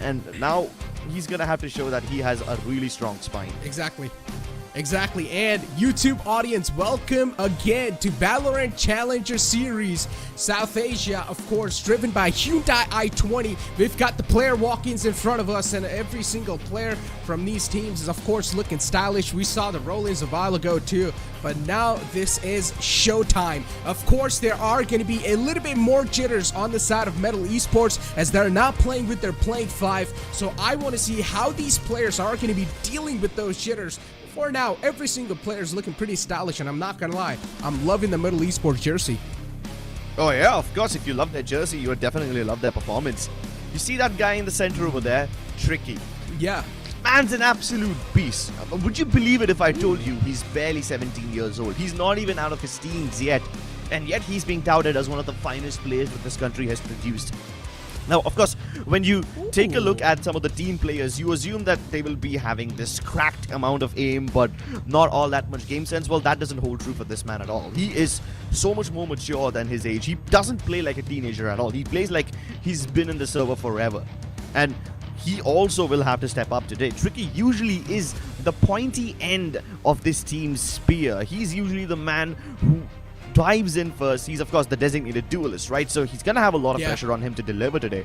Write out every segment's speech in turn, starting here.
and now he's gonna have to show that he has a really strong spine. Exactly. Exactly, and YouTube audience, welcome again to Valorant Challenger Series. South Asia, of course, driven by Hyundai i20. We've got the player walk-ins in front of us, and every single player from these teams is, of course, looking stylish. We saw the roll-ins a while ago, too, but now this is showtime. Of course, there are going to be a little bit more jitters on the side of MLT Esports, as they're not playing with their playing 5, so I want to see how these players are going to be dealing with those jitters. For now, every single player is looking pretty stylish, and I'm not gonna lie, I'm loving the MLT Esports jersey. Oh yeah, of course, if you love their jersey, you would definitely love their performance. You see that guy in the center over there? Tricky. Yeah. Man's an absolute beast. Would you believe it if I told you he's barely 17 years old? He's not even out of his teens yet, and yet he's being touted as one of the finest players that this country has produced. Now, of course, when you take a look at some of the team players, you assume that they will be having this cracked amount of aim, but not all that much game sense. Well, that doesn't hold true for this man at all. He is so much more mature than his age. He doesn't play like a teenager at all. He plays like he's been in the server forever. And he also will have to step up today. Tricky usually is the pointy end of this team's spear. He's usually the man who dives in first. He's, of course, the designated duelist, right? So he's gonna have a lot of pressure on him to deliver today.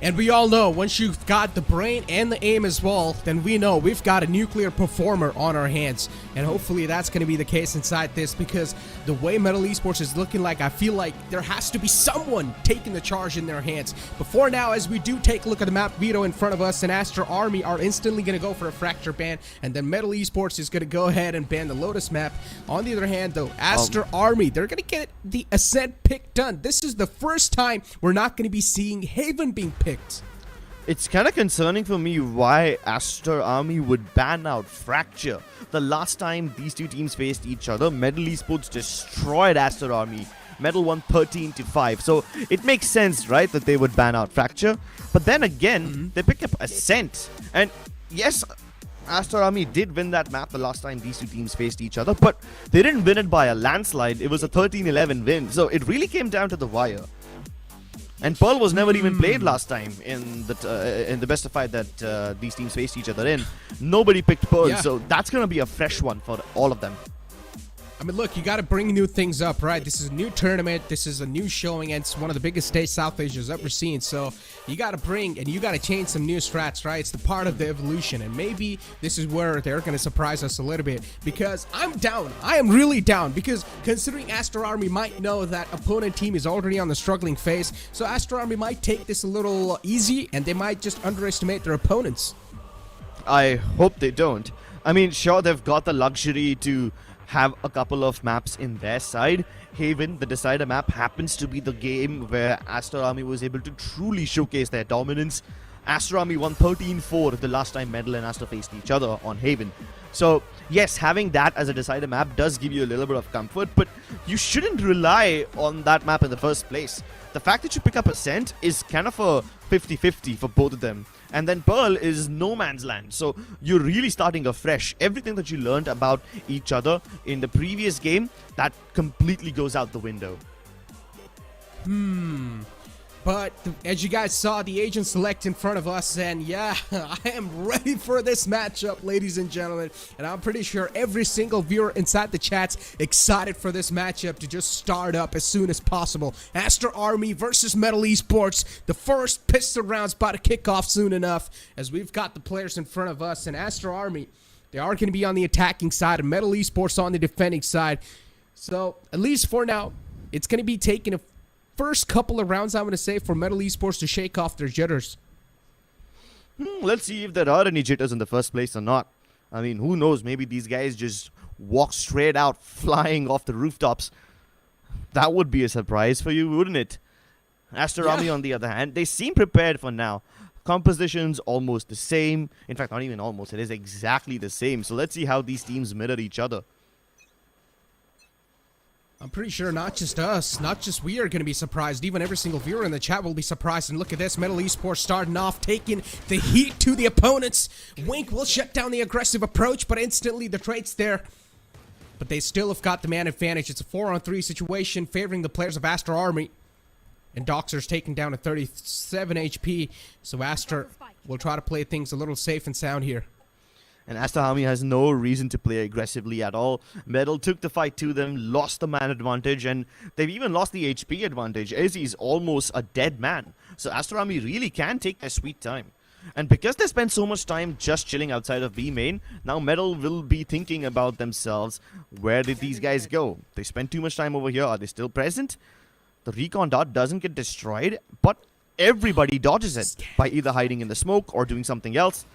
And we all know, once you've got the brain and the aim as well, then we know we've got a nuclear performer on our hands. And hopefully that's going to be the case inside this, because the way MLT Esports is looking like, I feel like there has to be someone taking the charge in their hands. But for now, as we do take a look at the map veto in front of us, and Aster Army are instantly going to go for a fracture ban, and then MLT Esports is going to go ahead and ban the Lotus map. On the other hand, though, Aster Army, they're going to get the Ascent pick done. This is the first time we're not going to be seeing Haven being picked. It's kind of concerning for me why Aster Army would ban out Fracture. The last time these two teams faced each other, MLT Esports destroyed Aster Army. Medal won 13-5. So it makes sense, right, that they would ban out Fracture. But then again, they pick up Ascent. And yes, Aster Army did win that map the last time these two teams faced each other, but they didn't win it by a landslide. It was a 13-11 win. So it really came down to the wire. And Pearl was never even played last time in the best of 5 that these teams faced each other in. Nobody picked Pearl, so that's going to be a fresh one for all of them. I mean, look, you got to bring new things up, right? This is a new tournament. This is a new showing, and it's one of the biggest stages South Asia's ever seen. So you got to bring and you got to change some new strats, right? It's the part of the evolution, and maybe this is where they're going to surprise us a little bit, because I'm down. I am really down, because considering Aster Army might know that opponent team is already on the struggling phase, so Aster Army might take this a little easy, and they might just underestimate their opponents. I hope they don't. I mean, sure, they've got the luxury to have a couple of maps in their side. Haven, the decider map, happens to be the game where Aster Army was able to truly showcase their dominance. Aster Army won 13-4 the last time Medal and Aster faced each other on Haven. So yes, having that as a decider map does give you a little bit of comfort, but you shouldn't rely on that map in the first place. The fact that you pick up Ascent is kind of a 50-50 for both of them. And then Pearl is no man's land, so you're really starting afresh. Everything that you learned about each other in the previous game, that completely goes out the window. But as you guys saw, the agent select in front of us, and yeah, I am ready for this matchup, ladies and gentlemen. And I'm pretty sure every single viewer inside the chat's excited for this matchup to just start up as soon as possible. Aster Army versus MLT Esports. The first pistol round's about to kick off soon enough, as we've got the players in front of us. And Aster Army, they are going to be on the attacking side, and MLT Esports on the defending side. So at least for now, it's going to be taking a first couple of rounds, I'm going to say, for MLT Esports to shake off their jitters. Let's see if there are any jitters in the first place or not. I mean, who knows? Maybe these guys just walk straight out flying off the rooftops. That would be a surprise for you, wouldn't it? Aster Army, on the other hand, they seem prepared for now. Composition's almost the same. In fact, not even almost. It is exactly the same. So let's see how these teams mirror each other. I'm pretty sure not just us, not just we are going to be surprised. Even every single viewer in the chat will be surprised. And look at this, MLT Esports starting off, taking the heat to the opponents. Wink will shut down the aggressive approach, but instantly the trade's there. But they still have got the man advantage. It's a 4-on-3 situation favoring the players of Aster Army. And Doxer's taken down to 37 HP. So Aster will try to play things a little safe and sound here. And Aster Army has no reason to play aggressively at all. Metal took the fight to them, lost the man advantage, and they've even lost the HP advantage. Izzy's almost a dead man. So Aster Army really can take their sweet time. And because they spent so much time just chilling outside of B main, now Metal will be thinking about themselves. Where did these guys go? They spent too much time over here. Are they still present? The recon dot doesn't get destroyed, but everybody dodges it by either hiding in the smoke or doing something else.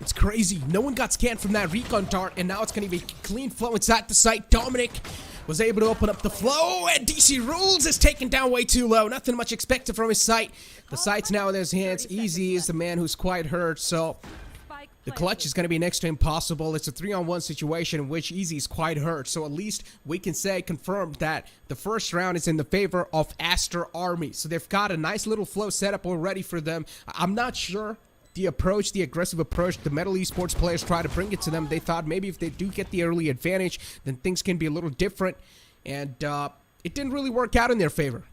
It's crazy. No one got scanned from that recon dart, and now it's going to be clean flow inside the site. Dominic was able to open up the flow, and DC Rules is taken down way too low. Nothing much expected from his site. The site's now in his hands. Easy is the man who's quite hurt, so the clutch is going to be next to impossible. It's a 3-on-1 situation in which Easy is quite hurt, so at least we can say confirmed that the first round is in the favor of Aster Army. So they've got a nice little flow setup already for them. I'm not sure the approach, the aggressive approach, the MLT Esports players try to bring it to them. They thought maybe if they do get the early advantage, then things can be a little different. And it didn't really work out in their favor.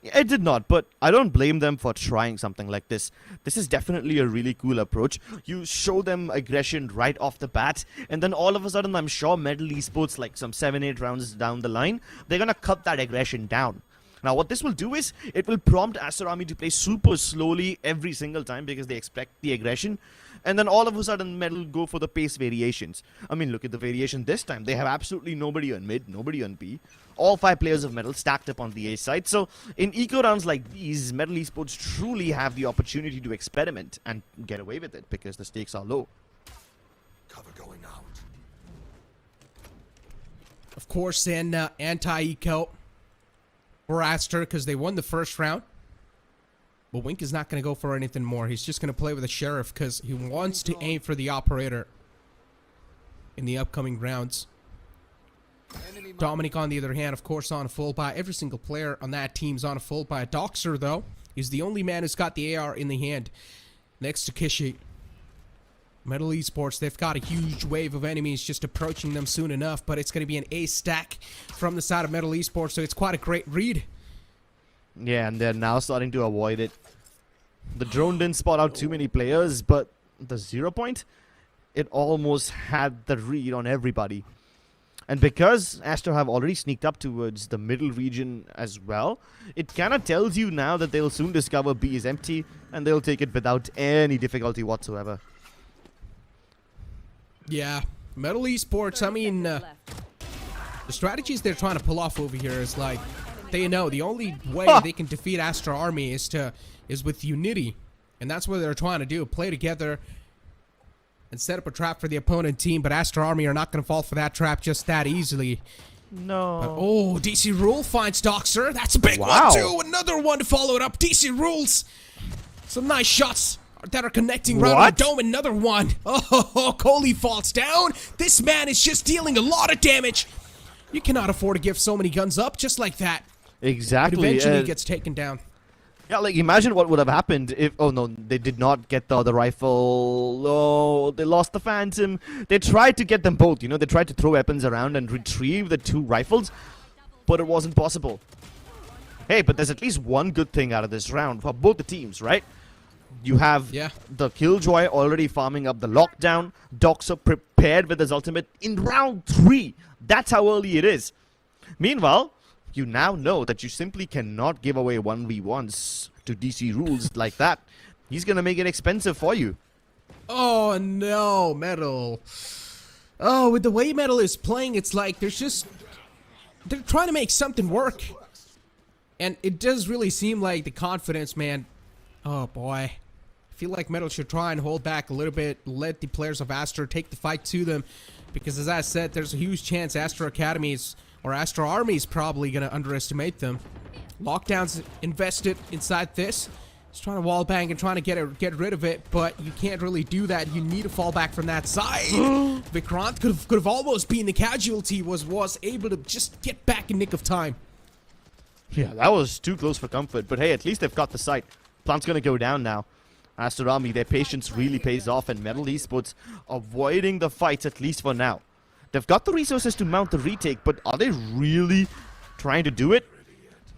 It did not, but I don't blame them for trying something like this. This is definitely a really cool approach. You show them aggression right off the bat, and then all of a sudden, I'm sure MLT Esports, like some 7-8 rounds down the line, they're going to cut that aggression down. Now, what this will do is, it will prompt Aster Army to play super slowly every single time because they expect the aggression. And then all of a sudden, Metal go for the pace variations. I mean, look at the variation this time. They have absolutely nobody on mid, nobody on B. All 5 players of Metal stacked up on the A side. So, in eco rounds like these, MLT Esports truly have the opportunity to experiment and get away with it because the stakes are low. Cover going out. Of course, in anti-eco for Aster because they won the first round. But Wink is not going to go for anything more. He's just going to play with the Sheriff because he wants to aim for the Operator in the upcoming rounds. Dominic, on the other hand, of course, on a full buy. Every single player on that team's on a full buy. Doxer, though, is the only man who's got the AR in the hand next to Kishi. MLT Esports, they've got a huge wave of enemies just approaching them soon enough, but it's going to be an A stack from the side of MLT Esports, so it's quite a great read. Yeah, and they're now starting to avoid it. The drone didn't spot out too many players, but the 0 point, it almost had the read on everybody. And because Aster have already sneaked up towards the middle region as well, it kind of tells you now that they'll soon discover B is empty, and they'll take it without any difficulty whatsoever. Yeah, MLT Esports, I mean, the strategies they're trying to pull off over here is like, they know the only way they can defeat Aster Army is with unity. And that's what they're trying to do, play together and set up a trap for the opponent team, but Aster Army are not going to fall for that trap just that easily. No. But, oh, DC Rule finds Doxer. That's a big one, too. Another one to follow it up. DC Rules. Some nice shots that are connecting right on the dome. Another one. Oh, Coley falls down. This man is just dealing a lot of damage. You cannot afford to give so many guns up just like that. Exactly. But eventually he gets taken down. Yeah, like imagine what would have happened if... Oh no, they did not get the other rifle. Oh, they lost the Phantom. They tried to get them both, you know. They tried to throw weapons around and retrieve the 2 rifles, but it wasn't possible. Hey, but there's at least one good thing out of this round for both the teams, right? You have the Killjoy already farming up the lockdown. Doxer prepared with his ultimate in round 3. That's how early it is. Meanwhile, you now know that you simply cannot give away 1v1s to DC Rules like that. He's going to make it expensive for you. Oh, no, Metal. Oh, with the way Metal is playing, it's like they're trying to make something work. And it does really seem like the confidence, man. Oh, boy. I feel like Metal should try and hold back a little bit, let the players of Aster take the fight to them. Because as I said, there's a huge chance Aster Academies or Aster Army is probably going to underestimate them. Lockdown's invested inside this. He's trying to wall bang and trying to get rid of it, but you can't really do that. You need to fall back from that side. Vikrant could have almost been the casualty, was able to just get back in nick of time. Yeah, that was too close for comfort, but hey, at least they've got the site. Plant's going to go down now. Aster Army, their patience really pays off, and MLT Esports avoiding the fights at least for now. They've got the resources to mount the retake, but are they really trying to do it?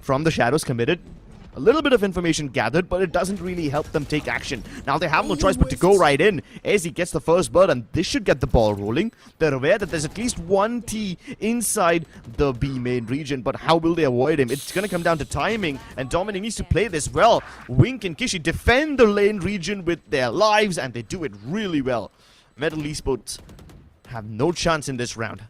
From the shadows committed. A little bit of information gathered, but it doesn't really help them take action. Now they have no choice but to go right in. As he gets the first bird, and this should get the ball rolling. They're aware that there's at least one T inside the B main region, but how will they avoid him? It's going to come down to timing, and Dominic needs to play this well. Wink and Kishi defend the lane region with their lives, and they do it really well. MLT Esports have no chance in this round.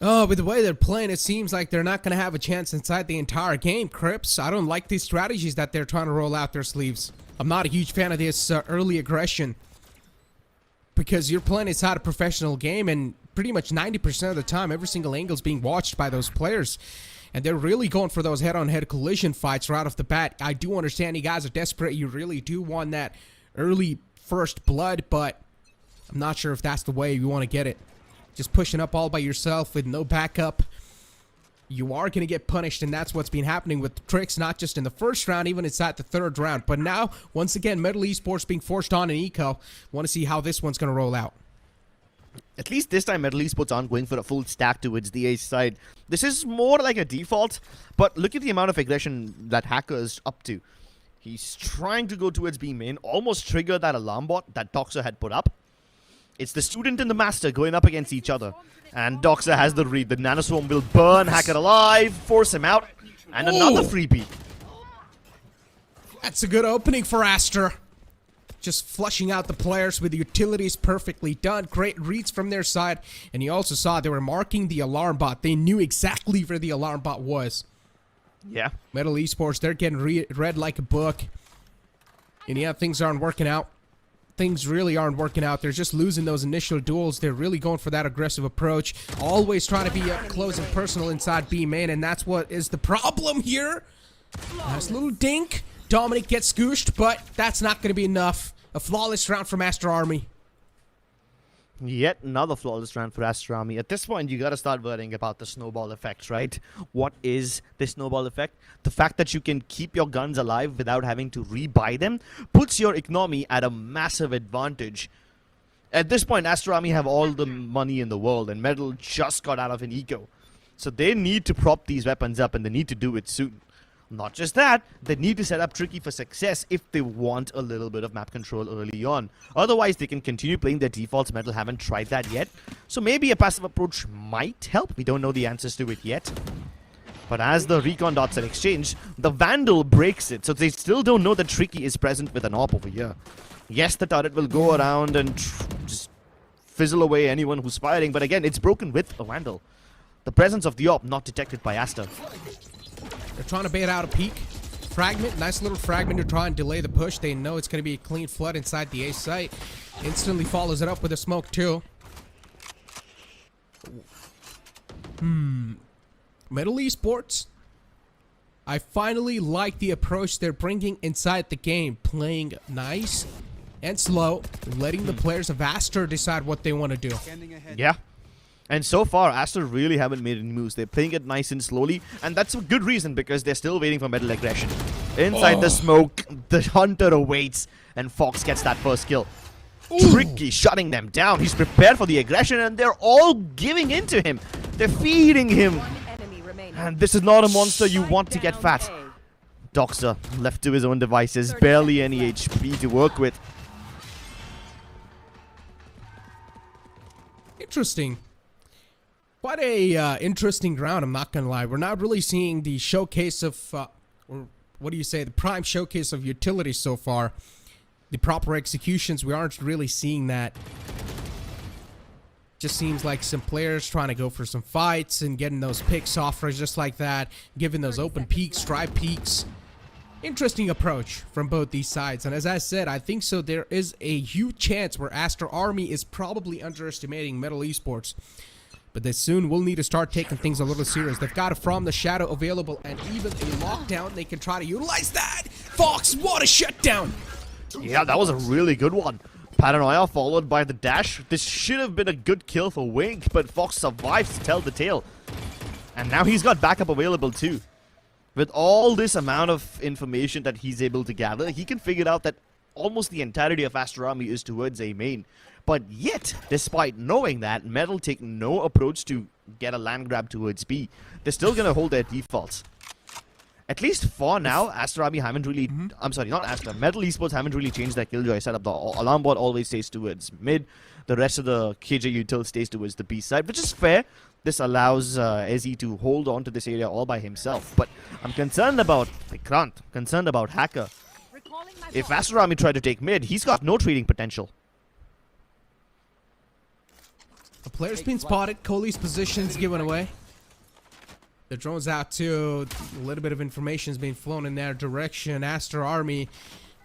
Oh, with the way they're playing, it seems like they're not going to have a chance inside the entire game, Crips. I don't like these strategies that they're trying to roll out their sleeves. I'm not a huge fan of this early aggression. Because you're playing inside a professional game, and pretty much 90% of the time, every single angle is being watched by those players. And they're really going for those head-on-head collision fights right off the bat. I do understand you guys are desperate. You really do want that early first blood, but I'm not sure if that's the way you want to get it. Just pushing up all by yourself with no backup, you are going to get punished, and that's what's been happening with Tricks, not just in the first round, even inside the third round. But now, once again, MLT Esports being forced on an eco. Want to see how this one's going to roll out. At least this time, MLT Esports aren't going for a full stack towards the A side. This is more like a default, but look at the amount of aggression that Hacker is up to. He's trying to go towards B main, almost trigger that alarm bot that Doxer had put up. It's the student and the master going up against each other. And Doxer has the read. The nanoswarm will burn Hacker alive, force him out, and another freebie. That's a good opening for Aster. Just flushing out the players with the utilities perfectly done. Great reads from their side. And you also saw they were marking the alarm bot. They knew exactly where the alarm bot was. Yeah. MLT Esports, they're getting read like a book. And yeah, things aren't working out. Things really aren't working out. They're just losing those initial duels. They're really going for that aggressive approach. Always trying to be up close and personal inside B main, and that's what is the problem here. Nice little dink. Dominic gets scooshed, but that's not going to be enough. A flawless round from Aster Army. Yet another flawless round for Aster Army. At this point, you gotta start worrying about the snowball effect, right? What is the snowball effect? The fact that you can keep your guns alive without having to rebuy them puts your economy at a massive advantage. At this point, Aster Army have all the money in the world, and Metal just got out of an eco. So they need to prop these weapons up, and they need to do it soon. Not just that, they need to set up Tricky for success if they want a little bit of map control early on. Otherwise, they can continue playing their defaults. Metal haven't tried that yet. So maybe a passive approach might help. We don't know the answers to it yet. But as the recon dots are exchanged, the Vandal breaks it. So they still don't know that Tricky is present with an AWP over here. Yes, the turret will go around and just fizzle away anyone who's firing. But again, it's broken with a Vandal. The presence of the AWP not detected by Aster. They're trying to bait out a peek. Fragment, nice little fragment to try and delay the push. They know it's going to be a clean flood inside the A site. Instantly follows it up with a smoke too. MLT Esports. I finally like the approach they're bringing inside the game. Playing nice and slow. Letting the players of Aster decide what they want to do. Yeah. And so far, Aster really haven't made any moves. They're playing it nice and slowly. And that's a good reason because they're still waiting for Metal aggression. Inside the smoke, the Hunter awaits. And Fox gets that first kill. Tricky shutting them down. He's prepared for the aggression and they're all giving in to him. They're feeding him. And this is not a monster you want to get fat. Doxer left to his own devices. Barely any HP to work with. Interesting. Quite a interesting round, I'm not gonna lie. We're not really seeing the showcase of, or what do you say, the prime showcase of utility so far. The proper executions, we aren't really seeing that. Just seems like some players trying to go for some fights and getting those picks off just like that, giving those open peaks, stripe peaks. Interesting approach from both these sides, and as I said, I think so there is a huge chance where Aster Army is probably underestimating MLT Esports. But they soon will need to start taking things a little serious. They've got a From the Shadow available and even a lockdown. They can try to utilize that. Fox, what a shutdown. Yeah, that was a really good one. Paranoia followed by the dash. This should have been a good kill for Wink, but Fox survives to tell the tale. And now he's got backup available too. With all this amount of information that he's able to gather, he can figure out that almost the entirety of Aster Army is towards A main. But yet, despite knowing that, Metal take no approach to get a land grab towards B. They're still going to hold their defaults. At least for now, Aster Army haven't really... I'm sorry, not Aster. Metal Esports haven't really changed their killjoy setup. The alarm bot always stays towards mid. The rest of the KJ util stays towards the B side, which is fair. This allows Ezzy to hold on to this area all by himself. But I'm concerned about Vikrant. I'm concerned about Hacker. If Aster Army try to take mid, he's got no trading potential. A player's been spotted. Kohli's position's given away. The drone's out too. A little bit of information's being flown in their direction. Aster Army,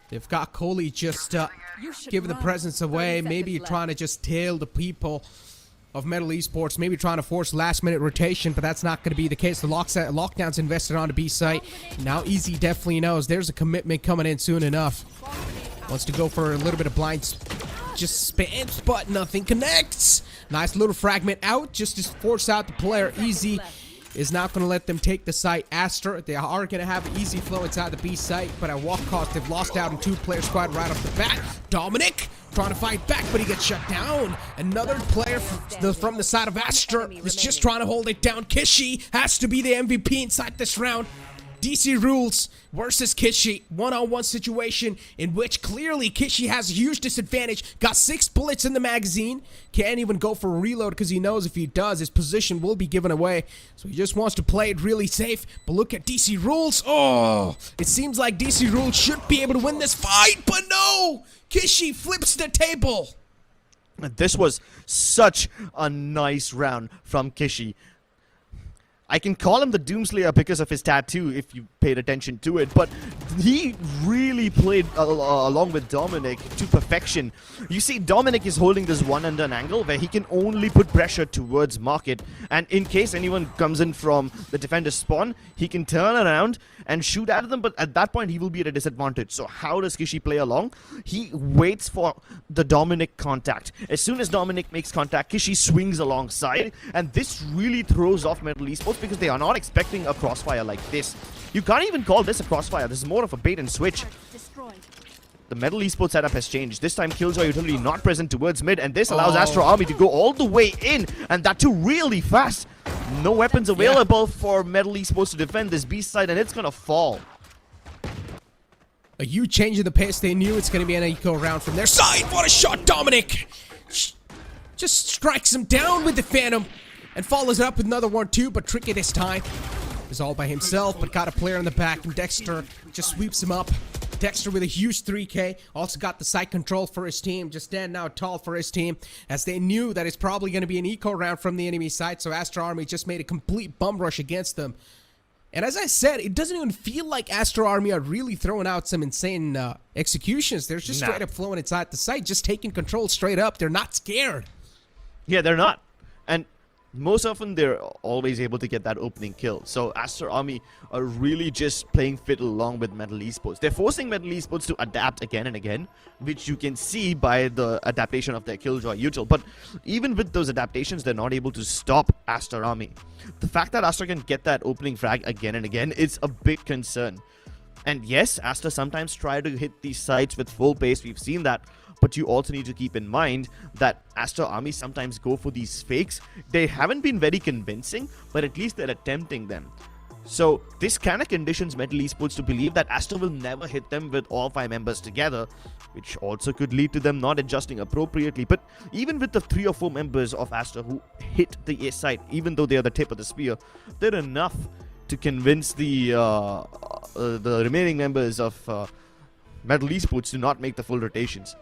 they've got Kohli just giving the presence away. Maybe you're trying to just tail the people of Metal Esports. Maybe trying to force last-minute rotation, but that's not going to be the case. The lockdown's invested on the B site. Now Easy definitely knows there's a commitment coming in soon enough. Wants to go for a little bit of blind. Just spams, but nothing connects. Nice little fragment out just to force out the player. Easy is not going to let them take the site. Aster, they are going to have an easy flow inside the B site, but at what cost? They've lost out in two-player squad right off the bat. Dominic trying to fight back, but he gets shut down. Another player from the side of Aster is just trying to hold it down. Kishi has to be the MVP inside this round. DC Rules versus Kishi. One-on-one situation in which clearly Kishi has a huge disadvantage. Got 6 bullets in the magazine. Can't even go for a reload because he knows if he does, his position will be given away. So he just wants to play it really safe. But look at DC Rules. Oh, it seems like DC Rules should be able to win this fight, but no! Kishi flips the table. This was such a nice round from Kishi. I can call him the Doomslayer because of his tattoo, if you paid attention to it, but he really played along with Dominic to perfection. You see, Dominic is holding this one under an angle where he can only put pressure towards Market, and in case anyone comes in from the defender's spawn, he can turn around and shoot at them, but at that point he will be at a disadvantage. So how does Kishi play along? He waits for the Dominic contact. As soon as Dominic makes contact, Kishi swings alongside, and this really throws off Metal Esports because they are not expecting a crossfire like this. You can't even call this a crossfire. This is more of a bait and switch. The Metal Esports setup has changed. This time Killjoy utility not present towards mid, and this allows Astro Army to go all the way in, and that too really fast. No weapons available for Metal Esports to defend this B side, and it's gonna fall. A huge change in the pace. They knew it's gonna be an eco round from their side. What a shot, Dominic! Just strikes him down with the Phantom and follows it up with another one too, but tricky this time. He's all by himself, but got a player in the back, and Dexter just sweeps him up. Dexter with a huge 3K, also got the site control for his team, just standing out tall for his team, as they knew that it's probably going to be an eco round from the enemy side, so Aster Army just made a complete bum rush against them. And as I said, it doesn't even feel like Aster Army are really throwing out some insane executions. They're just straight up flowing inside the site, just taking control straight up. They're not scared. Yeah, they're not. And most often they're always able to get that opening kill. So Aster Army are really just playing fiddle along with Metal Esports. They're forcing Metal Esports to adapt again and again, which you can see by the adaptation of their Killjoy util. But even with those adaptations, they're not able to stop Aster Army. The fact that Aster can get that opening frag again and again is a big concern. And yes, Aster sometimes try to hit these sites with full pace. We've seen that. But you also need to keep in mind that Aster Army sometimes go for these fakes. They haven't been very convincing, but at least they're attempting them. So this kind of conditions Metal Esports to believe that Aster will never hit them with all 5 members together, which also could lead to them not adjusting appropriately. But even with the 3 or 4 members of Aster who hit the A site, even though they are the tip of the spear, they're enough to convince the remaining members of Metal Esports to not make the full rotations.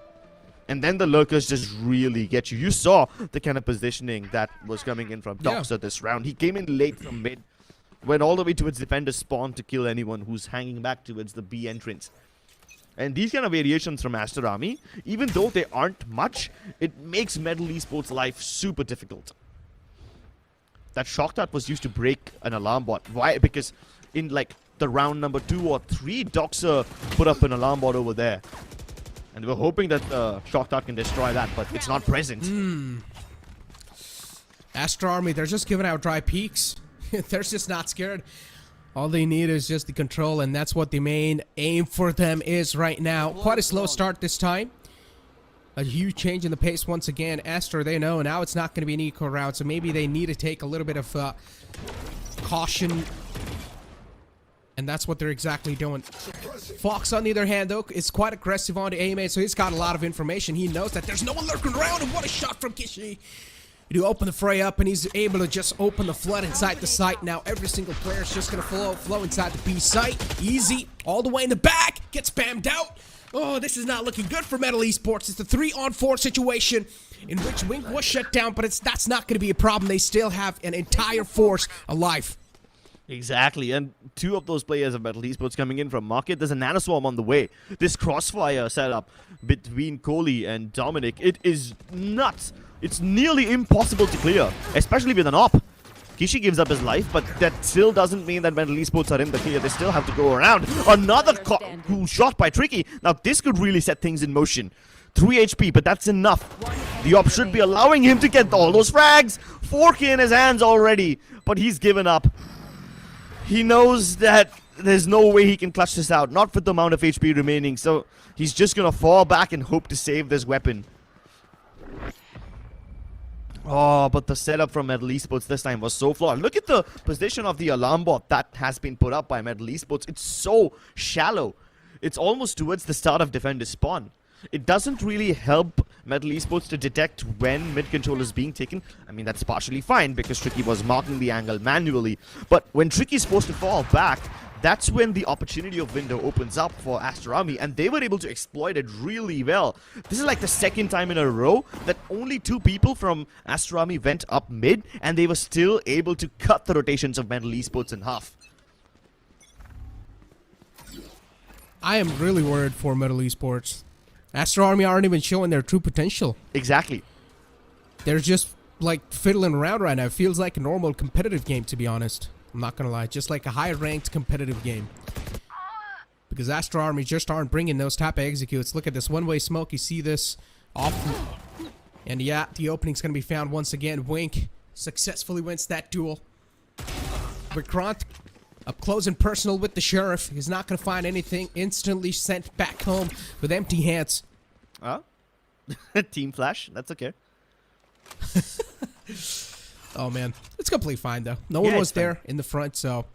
And then the lurkers just really get you. You saw the kind of positioning that was coming in from Doxer this round. He came in late from mid, went all the way towards defender's spawn to kill anyone who's hanging back towards the B entrance. And these kind of variations from Aster Army, even though they aren't much, it makes Metal Esports' life super difficult. That shock dart was used to break an alarm bot. Why? Because in like the round number 2 or 3, Doxer put up an alarm bot over there. And we're hoping that Shock Dart can destroy that, but it's not present. Aster Army, they're just giving out dry peaks. They're just not scared. All they need is just the control, and that's what the main aim for them is right now. Quite a slow start this time. A huge change in the pace once again. Aster, they know now it's not going to be an eco round, so maybe they need to take a little bit of caution. And that's what they're exactly doing. Fox, on the other hand, though, is quite aggressive on the A-main, so he's got a lot of information. He knows that there's no one lurking around, and what a shot from Kishi. You open the fray up, and he's able to just open the flood inside the site. Now every single player is just going to flow inside the B site. Easy, all the way in the back, gets spammed out. Oh, this is not looking good for MLT Esports. It's a 3-on-4 situation in which Wink was shut down, but that's not going to be a problem. They still have an entire force alive. Exactly, and 2 of those players of MLT Esports coming in from market. There's a nanoswarm on the way. This crossfire setup between Kohli and Dominic, it is nuts. It's nearly impossible to clear, especially with an op. Kishi gives up his life, but that still doesn't mean that MLT Esports are in the clear. They still have to go around. Another cool shot by Tricky. Now this could really set things in motion. 3 HP, but that's enough. The op should be allowing him to get all those frags. 4K in his hands already, but he's given up. He knows that there's no way he can clutch this out, not with the amount of HP remaining, so he's just gonna fall back and hope to save this weapon. Oh, but the setup from MLT Esports this time was so flawed. Look at the position of the alarm bot that has been put up by MLT Esports. It's so shallow. It's almost towards the start of defender spawn. It doesn't really help MLT Esports to detect when mid-control is being taken. I mean, that's partially fine because Tricky was marking the angle manually. But when Tricky's forced to fall back, that's when the opportunity of window opens up for Aster Army, and they were able to exploit it really well. This is like the second time in a row that only 2 people from Aster Army went up mid, and they were still able to cut the rotations of MLT Esports in half. I am really worried for MLT Esports. Aster Army aren't even showing their true potential. Exactly. They're just like fiddling around right now. It feels like a normal competitive game, to be honest. I'm not gonna lie, just like a high-ranked competitive game. Because Aster Army just aren't bringing those type of executes. Look at this one-way smoke. You see this off, and yeah, the opening's gonna be found once again. Wink successfully wins that duel. Vikrant up close and personal with the sheriff. He's not gonna find anything. Instantly sent back home with empty hands. Oh, team flash. That's okay. Oh man, it's completely fine though. No one was there in the front, so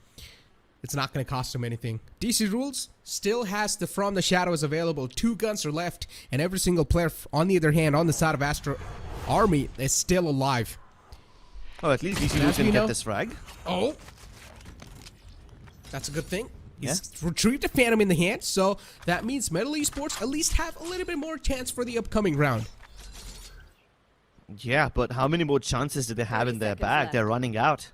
it's not going to cost him anything. DC Rules still has the From the Shadows available. 2 guns are left, and every single player on the other hand, on the side of Aster Army, is still alive. Oh, at least DC Rules can get this frag. Oh, that's a good thing. He's retrieved a Phantom in the hand, so that means MLT Esports at least have a little bit more chance for the upcoming round. Yeah, but how many more chances do they have in their bag? They're running out.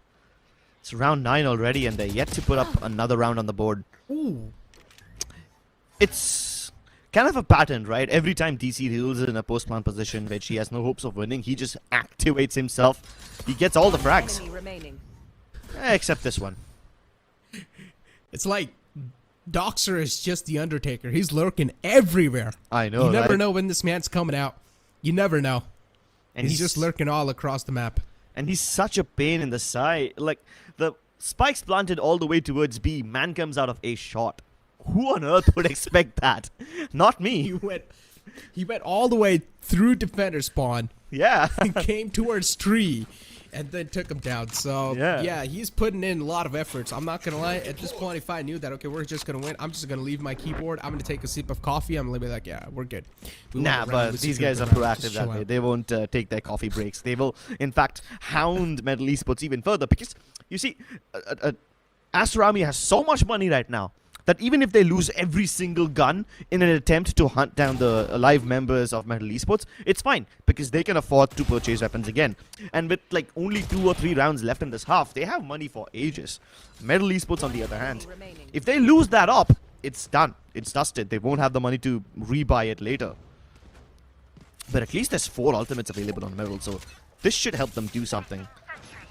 It's round 9 already, and they're yet to put up another round on the board. Ooh. It's kind of a pattern, right? Every time DC deals in a post-plant position which he has no hopes of winning, he just activates himself. He gets all the frags. Except this one. It's like Doxer is just the Undertaker. He's lurking everywhere. I know, You never know when this man's coming out. You never know. And he's just lurking all across the map. And he's such a pain in the side. Like, the spike's planted all the way towards B. Man comes out of a shot. Who on earth would expect that? Not me. He went all the way through defender spawn. Yeah. And came towards tree. And then took him down. So, yeah, he's putting in a lot of efforts. I'm not going to lie. At this point, if I knew that, okay, we're just going to win, I'm just going to leave my keyboard. I'm going to take a sip of coffee. I'm going to be like, yeah, we're good. Nah, but these guys are proactive that way. They won't take their coffee breaks. They will, in fact, hound MLT Esports even further. Because, you see, Aster Army has so much money right now that even if they lose every single gun in an attempt to hunt down the alive members of MLT Esports, it's fine because they can afford to purchase weapons again. And with like only 2 or 3 rounds left in this half, they have money for ages. MLT Esports, on the other hand, if they lose that up, it's done. It's dusted. They won't have the money to rebuy it later. But at least there's 4 ultimates available on Meryl, so this should help them do something.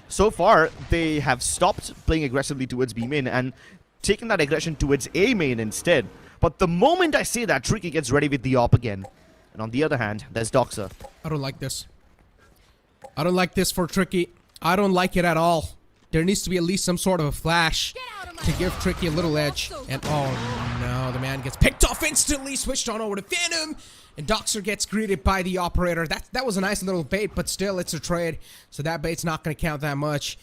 So far, they have stopped playing aggressively towards B main and taking that aggression towards A main instead. But the moment I say that, Tricky gets ready with the op again. And on the other hand, there's Doxer. I don't like this. I don't like this for Tricky. I don't like it at all. There needs to be at least some sort of a flash. to give Tricky a little edge. And oh no, the man gets picked off instantly, switched on over to Phantom. And Doxer gets greeted by the operator. That was a nice little bait, but still it's a trade. So that bait's not going to count that much.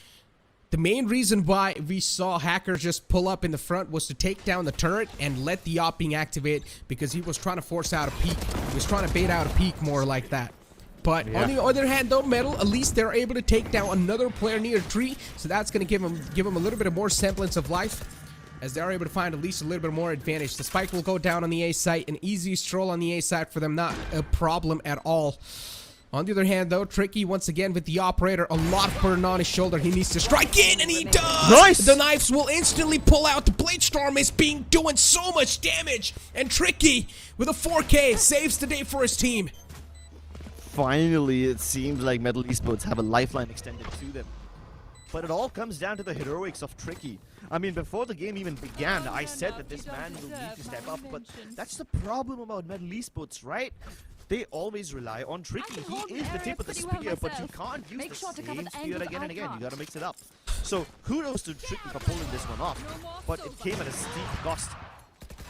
The main reason why we saw Hacker just pull up in the front was to take down the turret and let the op being activate, because he was trying to force out a peek. He was trying to bait out a peek more like that. But on the other hand though, Metal, at least they're able to take down another player near a tree. So that's going to give him a little bit of more semblance of life, as they're able to find at least a little bit more advantage. The spike will go down on the A site. An easy stroll on the A site for them, not a problem at all. On the other hand, though, Tricky, once again, with the operator, a lot of burden on his shoulder. He needs to strike in, and he does! Nice! The knives will instantly pull out. The Blade Storm is doing so much damage. And Tricky, with a 4K, saves the day for his team. Finally, it seems like MLT Esports have a lifeline extended to them. But it all comes down to the heroics of Tricky. I mean, before the game even began, I said that this man will need to step up, but that's the problem about MLT Esports, right? They always rely on Tricky. He is the tip of the spear, but you can't use the same spear again and again. You gotta mix it up. So, kudos to Tricky for pulling this one off, but it came at a steep cost.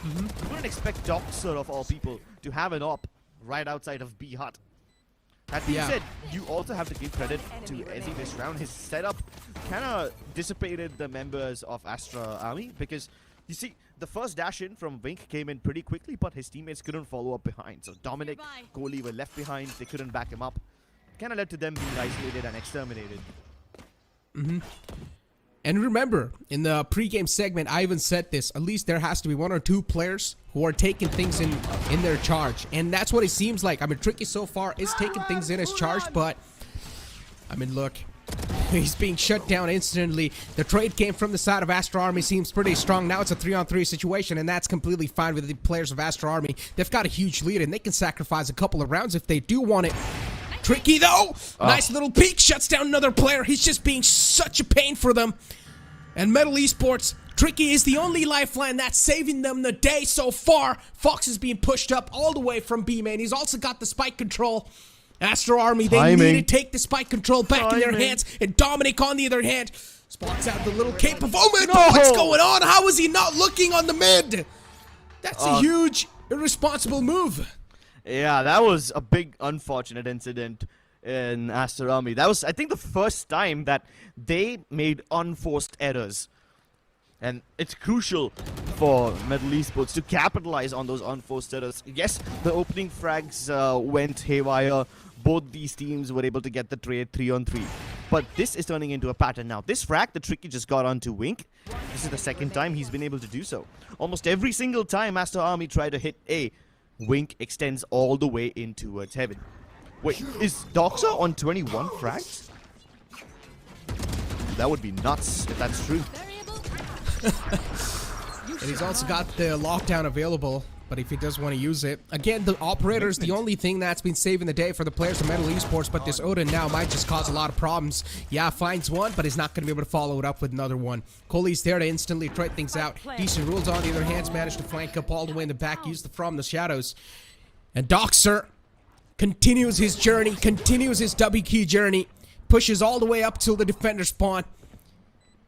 You wouldn't expect Doxer, of all people, to have an op right outside of B Hut. That being said, you also have to give credit to Ezzy this round. His setup kind of dissipated the members of Aster army, because you see, the first dash in from Wink came in pretty quickly, but his teammates couldn't follow up behind. So Dominic, Kohli were left behind. They couldn't back him up. Kind of led to them being isolated and exterminated. And remember, in the pre-game segment, I even said this. At least there has to be one or two players who are taking things in their charge. And that's what it seems like. I mean, Tricky so far is taking things in his charge, but I mean, look. He's being shut down instantly. The trade came from the side of Aster Army, seems pretty strong. Now it's a 3-on-3 situation, and that's completely fine with the players of Aster Army. They've got a huge lead, and they can sacrifice a couple of rounds if they do want it. Tricky, though! Nice little peek, shuts down another player. He's just being such a pain for them. And MLT Esports, Tricky is the only lifeline that's saving them the day so far. Fox is being pushed up all the way from B-Main. He's also got the spike control. Aster Army, they need to take the spike control back in their hands. And Dominic, on the other hand, spots out the little cape of Omen. What's going on? How is he not looking on the mid? That's a huge, irresponsible move. Yeah, that was a big, unfortunate incident in Aster Army. That was, I think, the first time that they made unforced errors. And it's crucial for MLT Esports to capitalize on those unforced errors. Yes, the opening frags went haywire. Both these teams were able to get the trade 3-on-3. But this is turning into a pattern now. This frag, the Tricky just got onto Wink. This is the second time he's been able to do so. Almost every single time Aster Army tried to hit A, Wink extends all the way in towards heaven. Wait, is Doxer on 21 frags? That would be nuts if that's true. And he's also got the lockdown available, but if he does want to use it. Again, the operator is the only thing that's been saving the day for the players of MLT Esports, but this Odin now might just cause a lot of problems. Yeah, finds one, but he's not going to be able to follow it up with another one. Kohli's there to instantly trade things out. Decent rules on the other hand, managed to flank up all the way in the back, use the from the shadows. And Doxer continues his journey, continues his W key journey, pushes all the way up till the defender spawn.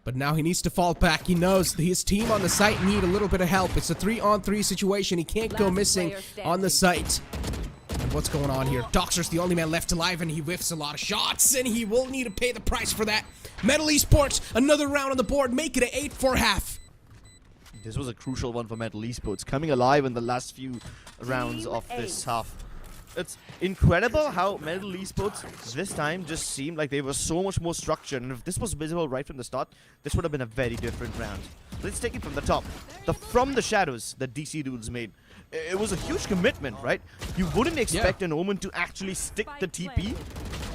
But now he needs to fall back. He knows his team on the site need a little bit of help. It's a 3-on-3 situation. He can't go missing on the site. And what's going on here? Doxer's the only man left alive, and he whiffs a lot of shots, and he will need to pay the price for that. MLT Esports, another round on the board, make it an 8-4 half. This was a crucial one for MLT Esports, coming alive in the last few rounds of this half. It's incredible how MLT Esports this time just seemed like they were so much more structured, and if this was visible right from the start, this would have been a very different round. Let's take it from the top. From the shadows that DC Dudes made. It was a huge commitment, right? You wouldn't expect an Omen to actually stick the TP,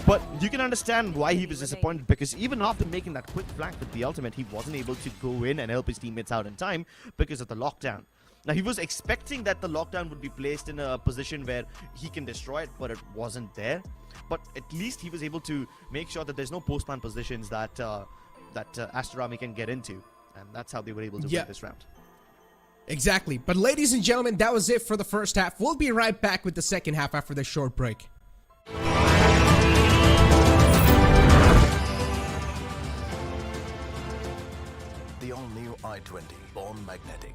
but you can understand why he was disappointed, because even after making that quick flank with the ultimate, he wasn't able to go in and help his teammates out in time because of the lockdown. Now, he was expecting that the lockdown would be placed in a position where he can destroy it, but it wasn't there. But at least he was able to make sure that there's no post-plant positions that Aster Army can get into. And that's how they were able to win this round. Exactly. But ladies and gentlemen, that was it for the first half. We'll be right back with the second half after this short break. The all-new i20, born magnetic.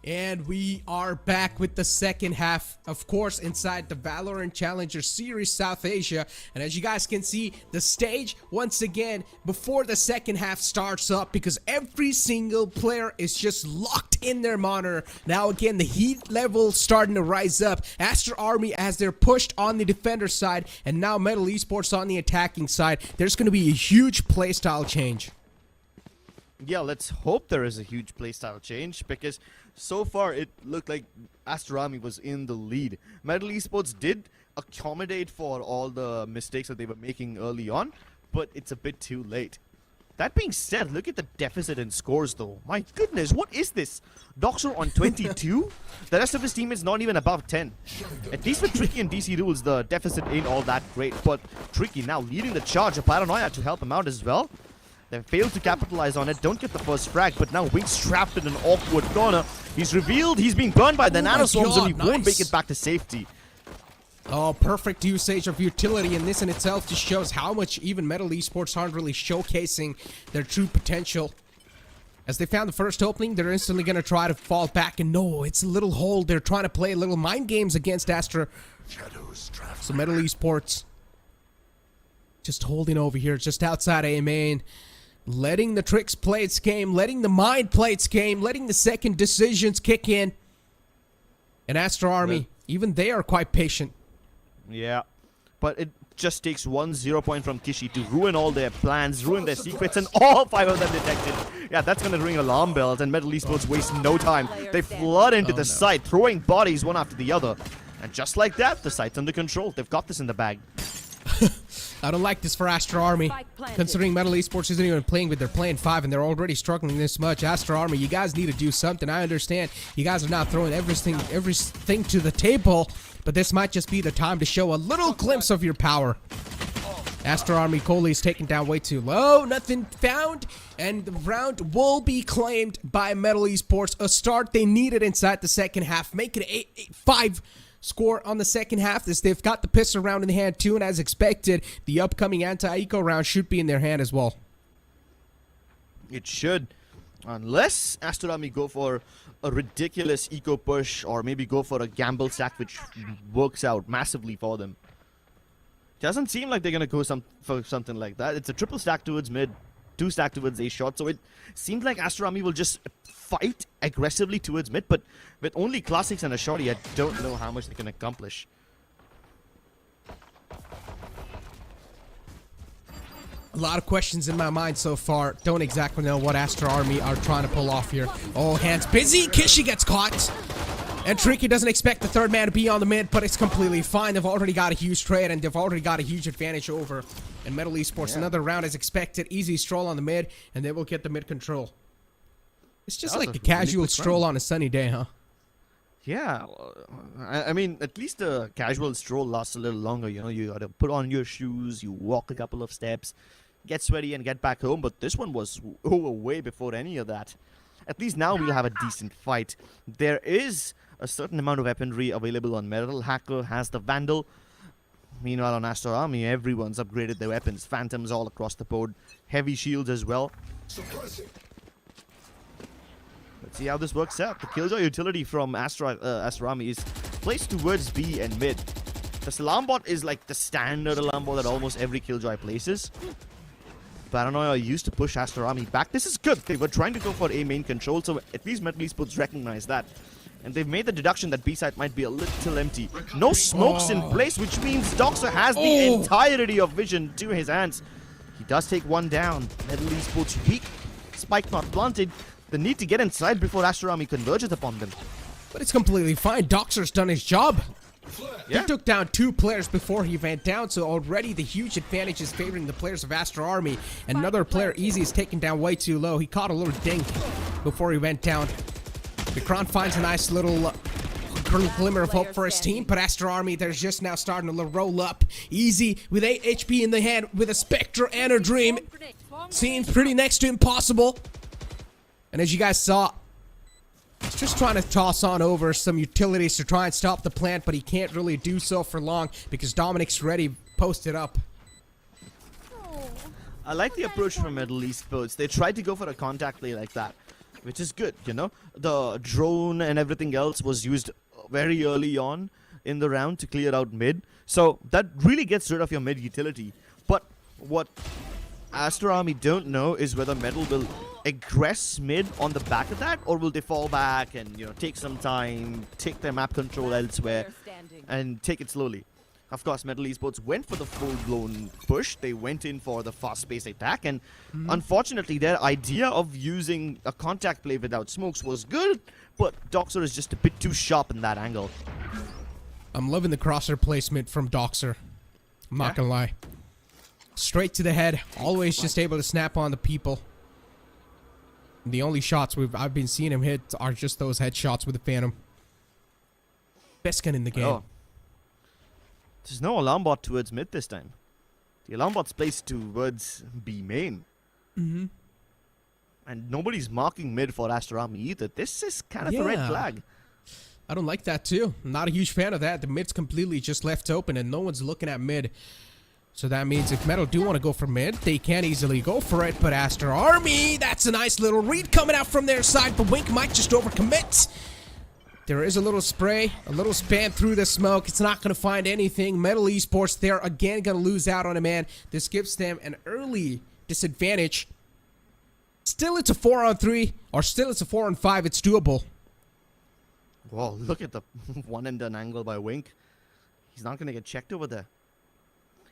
And we are back with the second half, of course, inside the Valorant Challenger Series South Asia. And as you guys can see, the stage, once again, before the second half starts up, because every single player is just locked in their monitor. Now, again, the heat level starting to rise up. Aster Army, as they're pushed on the defender side, and now MLT Esports on the attacking side, there's going to be a huge playstyle change. Yeah, let's hope there is a huge playstyle change, because so far it looked like Aster Army was in the lead. MLT Esports did accommodate for all the mistakes that they were making early on, but it's a bit too late. That being said, look at the deficit in scores though. My goodness, what is this? Doxer on 22? The rest of his team is not even above 10. At least with Tricky and DC Rules, the deficit ain't all that great, but Tricky now leading the charge. A Paranoia to help him out as well. They failed to capitalize on it, don't get the first frag, but now Wings trapped in an awkward corner. He's revealed, he's being burned by the nanoswarms, and he won't make it back to safety. Oh, perfect usage of utility, and this in itself just shows how much even MLT Esports aren't really showcasing their true potential. As they found the first opening, they're instantly going to try to fall back, and no, it's a little hole. They're trying to play a little mind games against Aster. So MLT Esports just holding over here, just outside A main. Letting the tricks play its game, letting the mind play its game, letting the second decisions kick in. And Aster Army, even they are quite patient. Yeah, but it just takes 1 0 point from Kishi to ruin all their plans, ruin their secrets, and all 5 of them detected. Yeah, that's going to ring alarm bells, and MLT Esports waste no time. They flood into the site, throwing bodies one after the other. And just like that, the site's under control. They've got this in the bag. I don't like this for Aster Army, considering MLT Esports isn't even playing with their playing 5 and they're already struggling this much. Aster Army, you guys need to do something. I understand you guys are not throwing everything to the table, but this might just be the time to show a little glimpse of your power. Aster Army, Coley is taken down way too low, nothing found, and the round will be claimed by MLT Esports. A start they needed inside the second half, make it 8-5 score on the second half, as they've got the pistol round in the hand too, and as expected, the upcoming anti-eco round should be in their hand as well. It should, unless Aster Army go for a ridiculous eco push, or maybe go for a gamble stack, which works out massively for them. Doesn't seem like they're gonna go for something like that. It's a triple stack towards mid, 2 stack towards A shot, so it seems like Aster Army will just fight aggressively towards mid, but with only classics and a shorty, I don't know how much they can accomplish. A lot of questions in my mind so far. Don't exactly know what Aster Army are trying to pull off here. Oh, hands busy. Kishi gets caught. And Tricky doesn't expect the third man to be on the mid, but it's completely fine. They've already got a huge trade, and they've already got a huge advantage over. And MLT Esports, another round is expected. Easy stroll on the mid, and they will get the mid control. It's just like a casual stroll on a sunny day, huh? Yeah, I mean, at least a casual stroll lasts a little longer, you know. You gotta put on your shoes, you walk a couple of steps, get sweaty and get back home, but this one was over way before any of that. At least now we'll have a decent fight. There is a certain amount of weaponry available on Metal. Hacker has the Vandal. Meanwhile, on Aster Army, everyone's upgraded their weapons. Phantoms all across the board. Heavy shields as well. Let's see how this works out. The Killjoy utility from Aster Army is placed towards B and mid. The alarm bot is like the standard alarm bot that almost every Killjoy places. Paranoia used to push Aster Army back. This is good. They were trying to go for A main control, so at least MLT Esports recognize that. And they've made the deduction that B side might be a little empty. No smokes in place, which means Doxer has the entirety of vision to his hands. He does take one down. MLT Esports weak. Spike not planted. The need to get inside before Aster Army converges upon them. But it's completely fine. Doxer's done his job. Yeah. He took down 2 players before he went down, so already the huge advantage is favoring the players of Aster Army. Another player, Easy, is taken down way too low. He caught a little dink before he went down. Vikran finds a nice little glimmer of hope for his team, but Aster Army, they're just now starting to roll up. Easy with 8 HP in the hand with a Spectre and a Dream. Seems pretty next to impossible. And as you guys saw, he's just trying to toss on over some utilities to try and stop the plant, but he can't really do so for long because Dominic's ready, posted up. I like the approach from MLT Esports. They tried to go for a contact play like that, which is good, you know. The drone and everything else was used very early on in the round to clear out mid. So that really gets rid of your mid utility. But what Aster Army don't know is whether Metal will aggress mid on the back of that, or will they fall back and, you know, take some time, take their map control elsewhere, and take it slowly. Of course, MLT Esports went for the full-blown push. They went in for the fast-paced attack, and unfortunately, their idea of using a contact play without smokes was good, but Doxer is just a bit too sharp in that angle. I'm loving the crosshair placement from Doxer. I'm not gonna lie. Straight to the head, always just able to snap on the people. The only shots I've been seeing him hit are just those headshots with the Phantom. Best gun in the game. Oh. There's no alarm bot towards mid this time. The alarm bot's placed towards B main. And nobody's marking mid for Aster Army either. This is kind of a red flag. I don't like that too. I'm not a huge fan of that. The mid's completely just left open and no one's looking at mid. So that means if Metal do want to go for mid, they can easily go for it. But Aster Army, that's a nice little read coming out from their side. But Wink might just overcommit. There is a little spray, a little spam through the smoke. It's not going to find anything. MLT Esports, they're again going to lose out on a man. This gives them an early disadvantage. Still, it's a 4-on-3, or still it's a 4-on-5. It's doable. Whoa, look at the one and done angle by Wink. He's not going to get checked over there.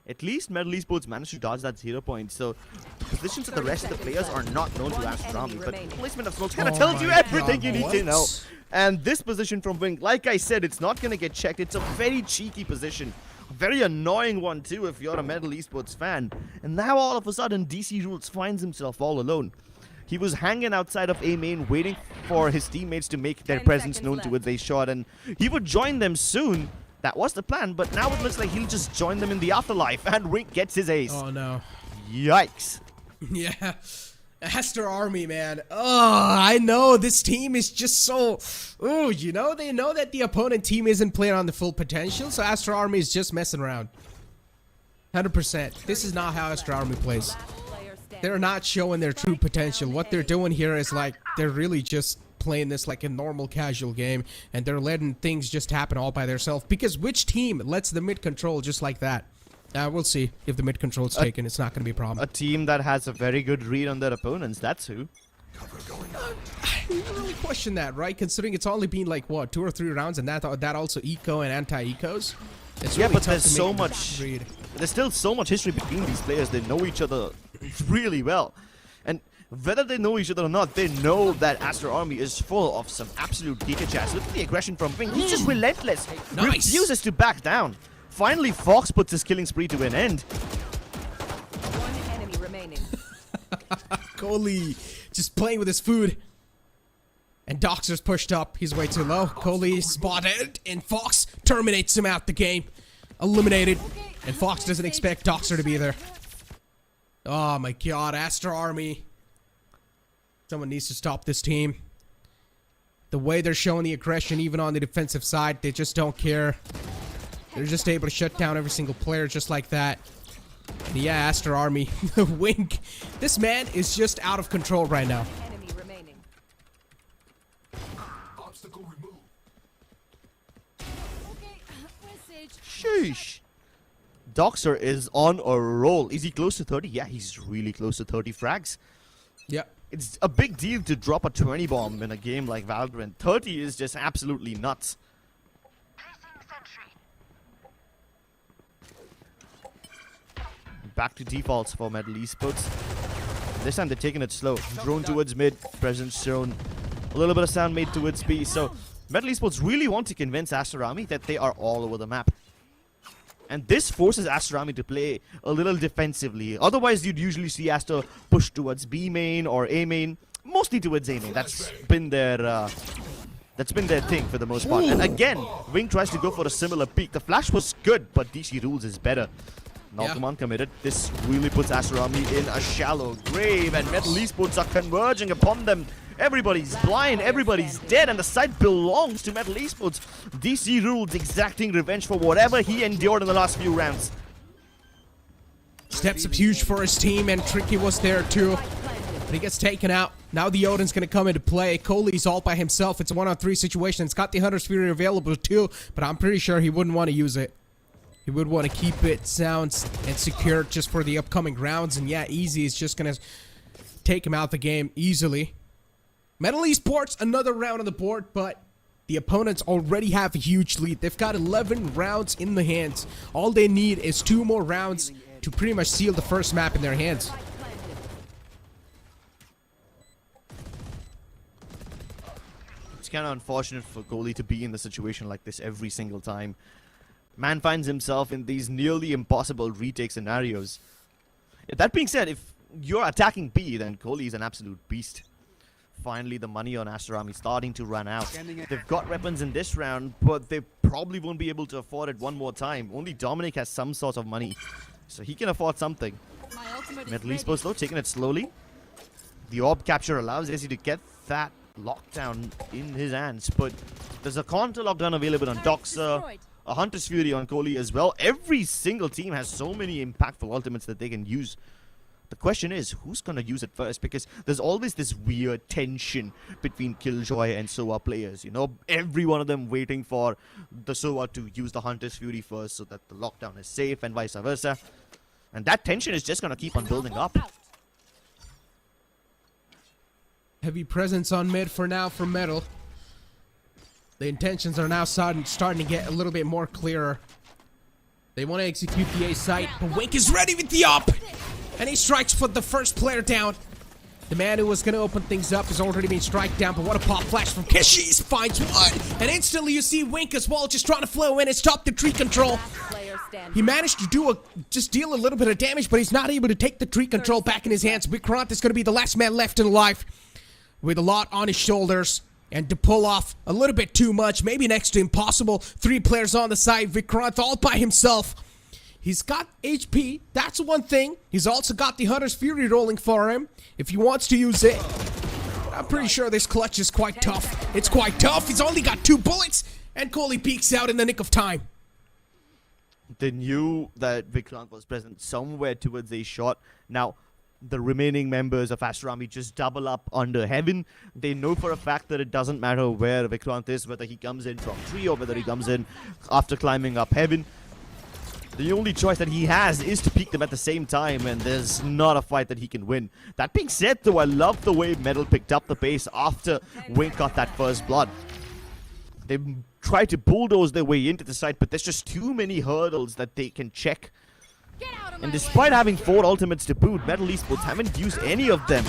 At least MLT Esports managed to dodge that 0 point, so the positions of the rest of the players are not known to Aster Army, but placement of smokes kind of tells you everything you need to know. And this position from Wink, like I said, it's not going to get checked. It's a very cheeky position. A very annoying one too if you're a MLT Esports fan. And now all of a sudden DC Rules finds himself all alone. He was hanging outside of A main waiting for his teammates to make their presence known towards a shot, and he would join them soon. That was the plan, but now it looks like he'll just join them in the afterlife, and Wink gets his ace. Oh no. Yikes. Yeah. Aster Army, man. Oh, I know this team is just so... Oh, you know, they know that the opponent team isn't playing on the full potential, so Aster Army is just messing around. 100%. This is not how Aster Army plays. They're not showing their true potential. What they're doing here is like, they're really just playing this like a normal casual game, and they're letting things just happen all by themselves. Because which team lets the mid control just like that? We'll see if the mid control is taken. It's not going to be a problem. A team that has a very good read on their opponents, that's who. I really question that, right? Considering it's only been like, what, 2 or 3 rounds, and that also eco and anti-ecos? It's really but tough there's to so make much... read. There's still so much history between these players. They know each other really well. And whether they know each other or not, they know that Aster Army is full of some absolute giga chats. Look at the aggression from Wing. He's just relentless. Nice. Refuses to back down. Finally, Fox puts his killing spree to an end. One enemy remaining. Coley just playing with his food. And Doxer's pushed up. He's way too low. Coley spotted, and Fox terminates him out the game. Eliminated. And Fox doesn't expect Doxer to be there. Oh my god, Aster Army. Someone needs to stop this team. The way they're showing the aggression, even on the defensive side, they just don't care. They're just able to shut down every single player just like that. And yeah, Aster Army. Wink. This man is just out of control right now. Enemy remaining. Obstacle removed. Sheesh. Doxer is on a roll. Is he close to 30? Yeah, he's really close to 30 frags. Yep. It's a big deal to drop a 20 bomb in a game like Valorant. 30 is just absolutely nuts. Back to defaults for MLT Esports. This time they're taking it slow. Drone towards mid, presence shown. A little bit of sound made towards B. So MLT Esports really want to convince Aster Army that they are all over the map. And this forces Aster Army to play a little defensively. Otherwise, you'd usually see Aster push towards B main or A main. Mostly towards A main. That's been their That's been their thing for the most part. And again, Wing tries to go for a similar peak. The flash was good, but DC Rules is better. Knock uncommitted. This really puts Aster Army in a shallow grave, and Metal Esports are converging upon them. Everybody's blind, everybody's dead, and the site belongs to Metal Esports. DC Rules exacting revenge for whatever he endured in the last few rounds. Steps up huge for his team, and Tricky was there too. But he gets taken out. Now the Odin's going to come into play. Coley's all by himself. It's a 1-on-3 situation. It's got the Hunter's Fury available too, but I'm pretty sure he wouldn't want to use it. He would want to keep it sound and secure just for the upcoming rounds. And yeah, Easy is just going to take him out the game easily. Metal Esports, another round on the board, but the opponents already have a huge lead. They've got 11 rounds in the hands. All they need is 2 more rounds to pretty much seal the first map in their hands. It's kind of unfortunate for Kohli to be in the situation like this every single time. Man finds himself in these nearly impossible retake scenarios. That being said, if you're attacking B, then Kohli is an absolute beast. Finally, the money on Aster Army starting to run out. They've got weapons in this round, but they probably won't be able to afford it one more time. Only Dominic has some sort of money, so he can afford something. Metal Esports though, taking it slowly. The orb capture allows Izzy to get that lockdown in his hands, but there's a counter lockdown available on Doxer, a Hunter's Fury on Kohli as well. Every single team has so many impactful ultimates that they can use. The question is, who's gonna use it first? Because there's always this weird tension between Killjoy and Soa players. You know, every one of them waiting for the Soa to use the Hunter's Fury first so that the lockdown is safe and vice versa. And that tension is just gonna keep on building up. Heavy presence on mid for now for Metal. The intentions are now starting to get a little bit more clearer. They want to execute the A site, but Wink is ready with the up! And he strikes for the first player down. The man who was going to open things up has already been struck down, but what a pop flash from Kishis finds one! And instantly you see Wink as well just trying to flow in and stop the tree control. He managed to just deal a little bit of damage, but he's not able to take the tree control back in his hands. Vikrant is going to be the last man left alive with a lot on his shoulders. And to pull off a little bit too much, maybe next to impossible. 3 players on the side, Vikrant all by himself. He's got HP, that's one thing. He's also got the Hunter's Fury rolling for him if he wants to use it. I'm pretty sure this clutch is quite tough. It's quite tough. He's only got 2 bullets, and Kohli peeks out in the nick of time. They knew that Vikrant was present somewhere towards a shot. Now, the remaining members of Aster Army just double up under Heaven. They know for a fact that it doesn't matter where Vikrant is, whether he comes in from tree or whether he comes in after climbing up Heaven. The only choice that he has is to peek them at the same time, and there's not a fight that he can win. That being said, though, I love the way Metal picked up the pace after Wink got that first blood. They tried to bulldoze their way into the site, but there's just too many hurdles that they can check. And despite having 4 ultimates to boot, Metal Esports haven't used any of them.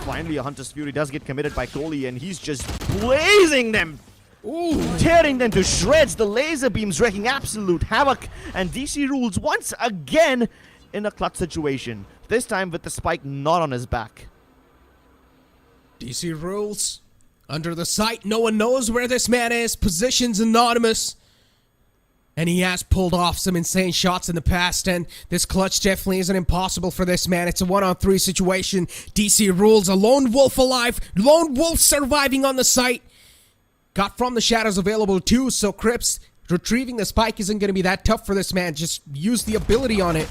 Finally, a Hunter's Fury does get committed by Kohli, and he's just blazing them. Ooh. Tearing them to shreds, the laser beams wreaking absolute havoc, and DC Rules once again in a clutch situation, this time with the spike not on his back. DC Rules under the site, no one knows where this man is, position's anonymous, and he has pulled off some insane shots in the past, and this clutch definitely isn't impossible for this man. It's a 1-on-3 situation. DC Rules, a lone wolf alive, lone wolf surviving on the site. Got from the shadows available too, so Crips retrieving the spike isn't going to be that tough for this man. Just use the ability on it,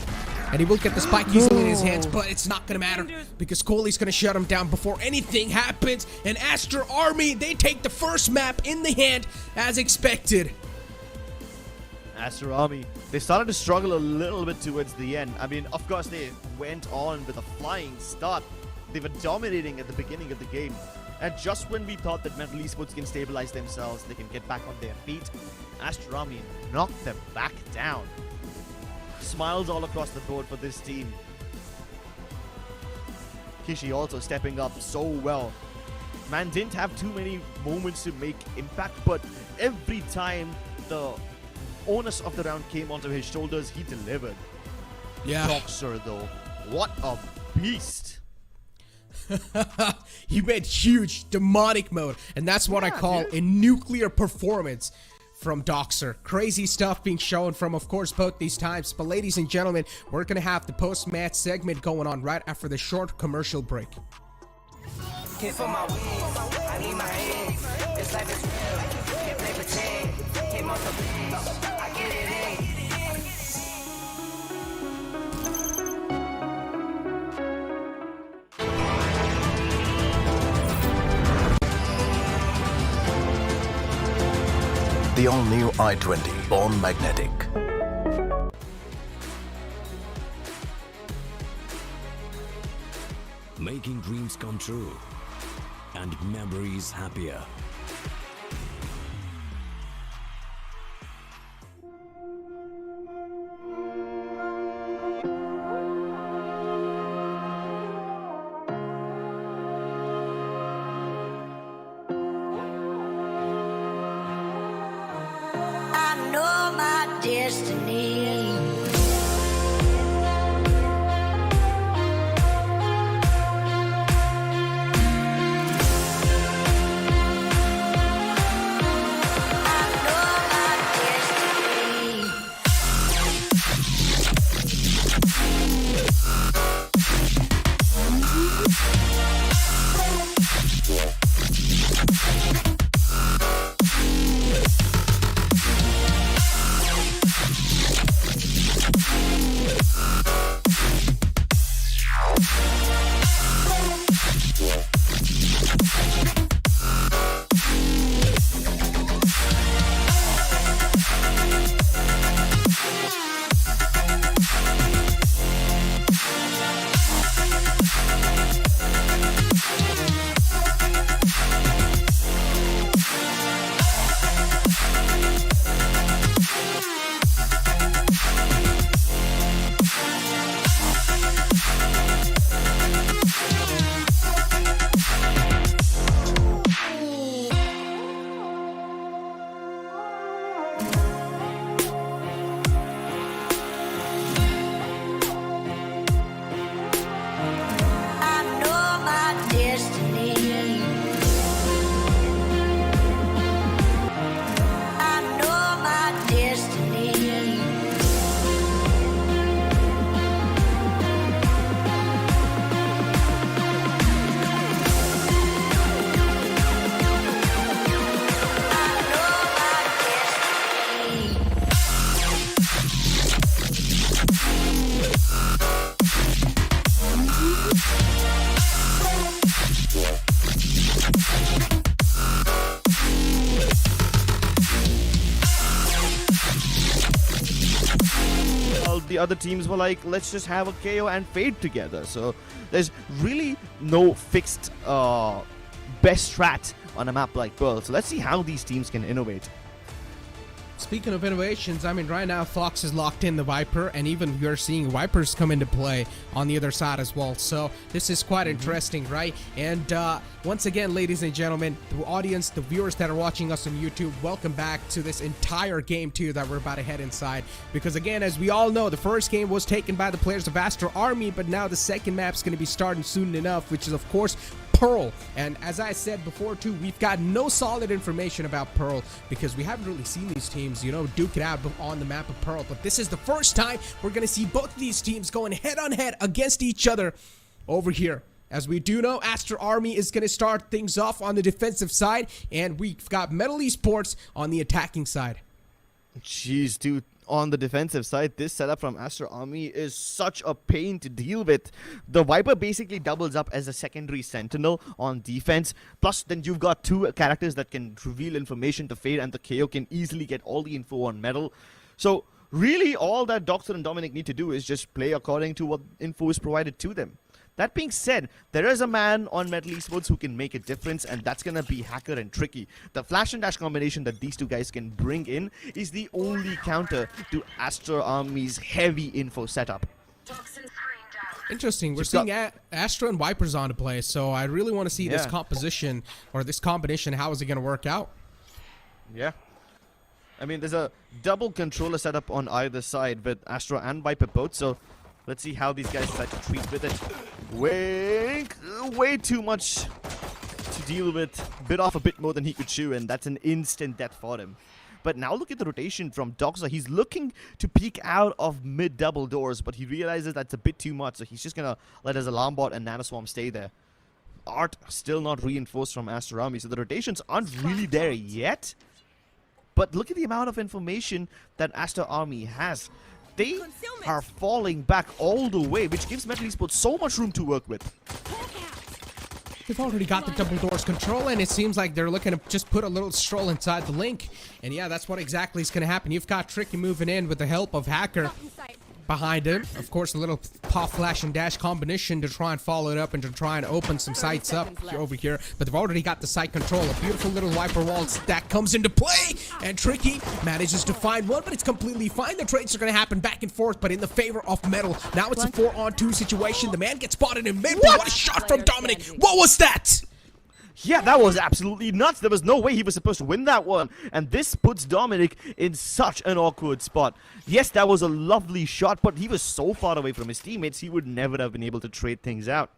and he will get the spike easily in his hands, but it's not going to matter because Kohli's going to shut him down before anything happens, and Aster Army, they take the first map in the hand as expected. Aster Army, they started to struggle a little bit towards the end. I mean, of course, they went on with a flying start. They were dominating at the beginning of the game. And just when we thought that Metal Esports can stabilize themselves, they can get back on their feet, Aster Army knocked them back down. Smiles all across the board for this team. Kishi also stepping up so well. Man didn't have too many moments to make impact, but every time the onus of the round came onto his shoulders, he delivered. Yeah. Doxer, though, what a beast. He went huge, demonic mode, and that's what I call a nuclear performance from Doxer. Crazy stuff being shown from, of course, both these times. But ladies and gentlemen, we're gonna have the post-match segment going on right after the short commercial break. Hit for my wings, I need my hands. This life is real, can't play pretend. Hit multiple beats, I get it in. The all-new i20, born magnetic. Making dreams come true and memories happier. I know my destiny. The other teams were like, let's just have a KO and fade together. So there's really no fixed best strat on a map like Pearl. So let's see how these teams can innovate. Speaking of innovations, I mean, right now Fox is locked in the Viper, and even we are seeing Vipers come into play on the other side as well. So this is quite interesting, right? And once again, ladies and gentlemen, the audience, the viewers that are watching us on YouTube, welcome back to this entire game too that we're about to head inside. Because again, as we all know, the first game was taken by the players of Aster Army, but now the second map's going to be starting soon enough, which is of course Pearl. And as I said before too, we've got no solid information about Pearl because we haven't really seen these teams, you know, duke it out on the map of Pearl. But this is the first time we're going to see both of these teams going head on head against each other over here. As we do know, Aster Army is going to start things off on the defensive side, and we've got MLT Esports on the attacking side. Jeez, dude. On the defensive side, this setup from Aster Army is such a pain to deal with. The Viper basically doubles up as a secondary sentinel on defense. Plus, then you've got two characters that can reveal information to Fade, and the KO can easily get all the info on Metal. So, really, all that Doxer and Dominic need to do is just play according to what info is provided to them. That being said, there is a man on MLT Esports who can make a difference, and that's going to be Hacker and Tricky. The flash and dash combination that these two guys can bring in is the only counter to Aster Army's heavy info setup. Interesting. We're seeing Astra and Vipers on to play, so I really want to see this composition or this combination. How is it going to work out? Yeah. I mean, there's a double controller setup on either side with Astra and Viper both, so Let's see how these guys decide to treat with it. Way too much to deal with. Bit off a bit more than he could chew, and that's an instant death for him. But now look at the rotation from Doxa. He's looking to peek out of mid double doors, but he realizes that's a bit too much, so he's just gonna let his alarm bot and nanoswarm stay there. Art still not reinforced from Aster Army, so the rotations aren't really there yet. But look at the amount of information that Aster Army has. They are falling back all the way, which gives MLT Esports so much room to work with. They've already got the double doors control, and it seems like they're looking to just put a little stroll inside the link. And yeah, that's what exactly is going to happen. You've got Tricky moving in with the help of Hacker behind him. Of course, a little pop, flash, and dash combination to try and follow it up and to try and open some sites up over here. But they've already got the site control. A beautiful little wiper wall stack comes into play, and Tricky manages to find one, but it's completely fine. The trades are going to happen back and forth, but in the favor of Metal. Now it's a 4-on-2 situation. The man gets spotted in mid. What a shot from Dominic! What was that? Yeah, that was absolutely nuts. There was no way he was supposed to win that one. And this puts Dominic in such an awkward spot. Yes, that was a lovely shot, but he was so far away from his teammates, he would never have been able to trade things out.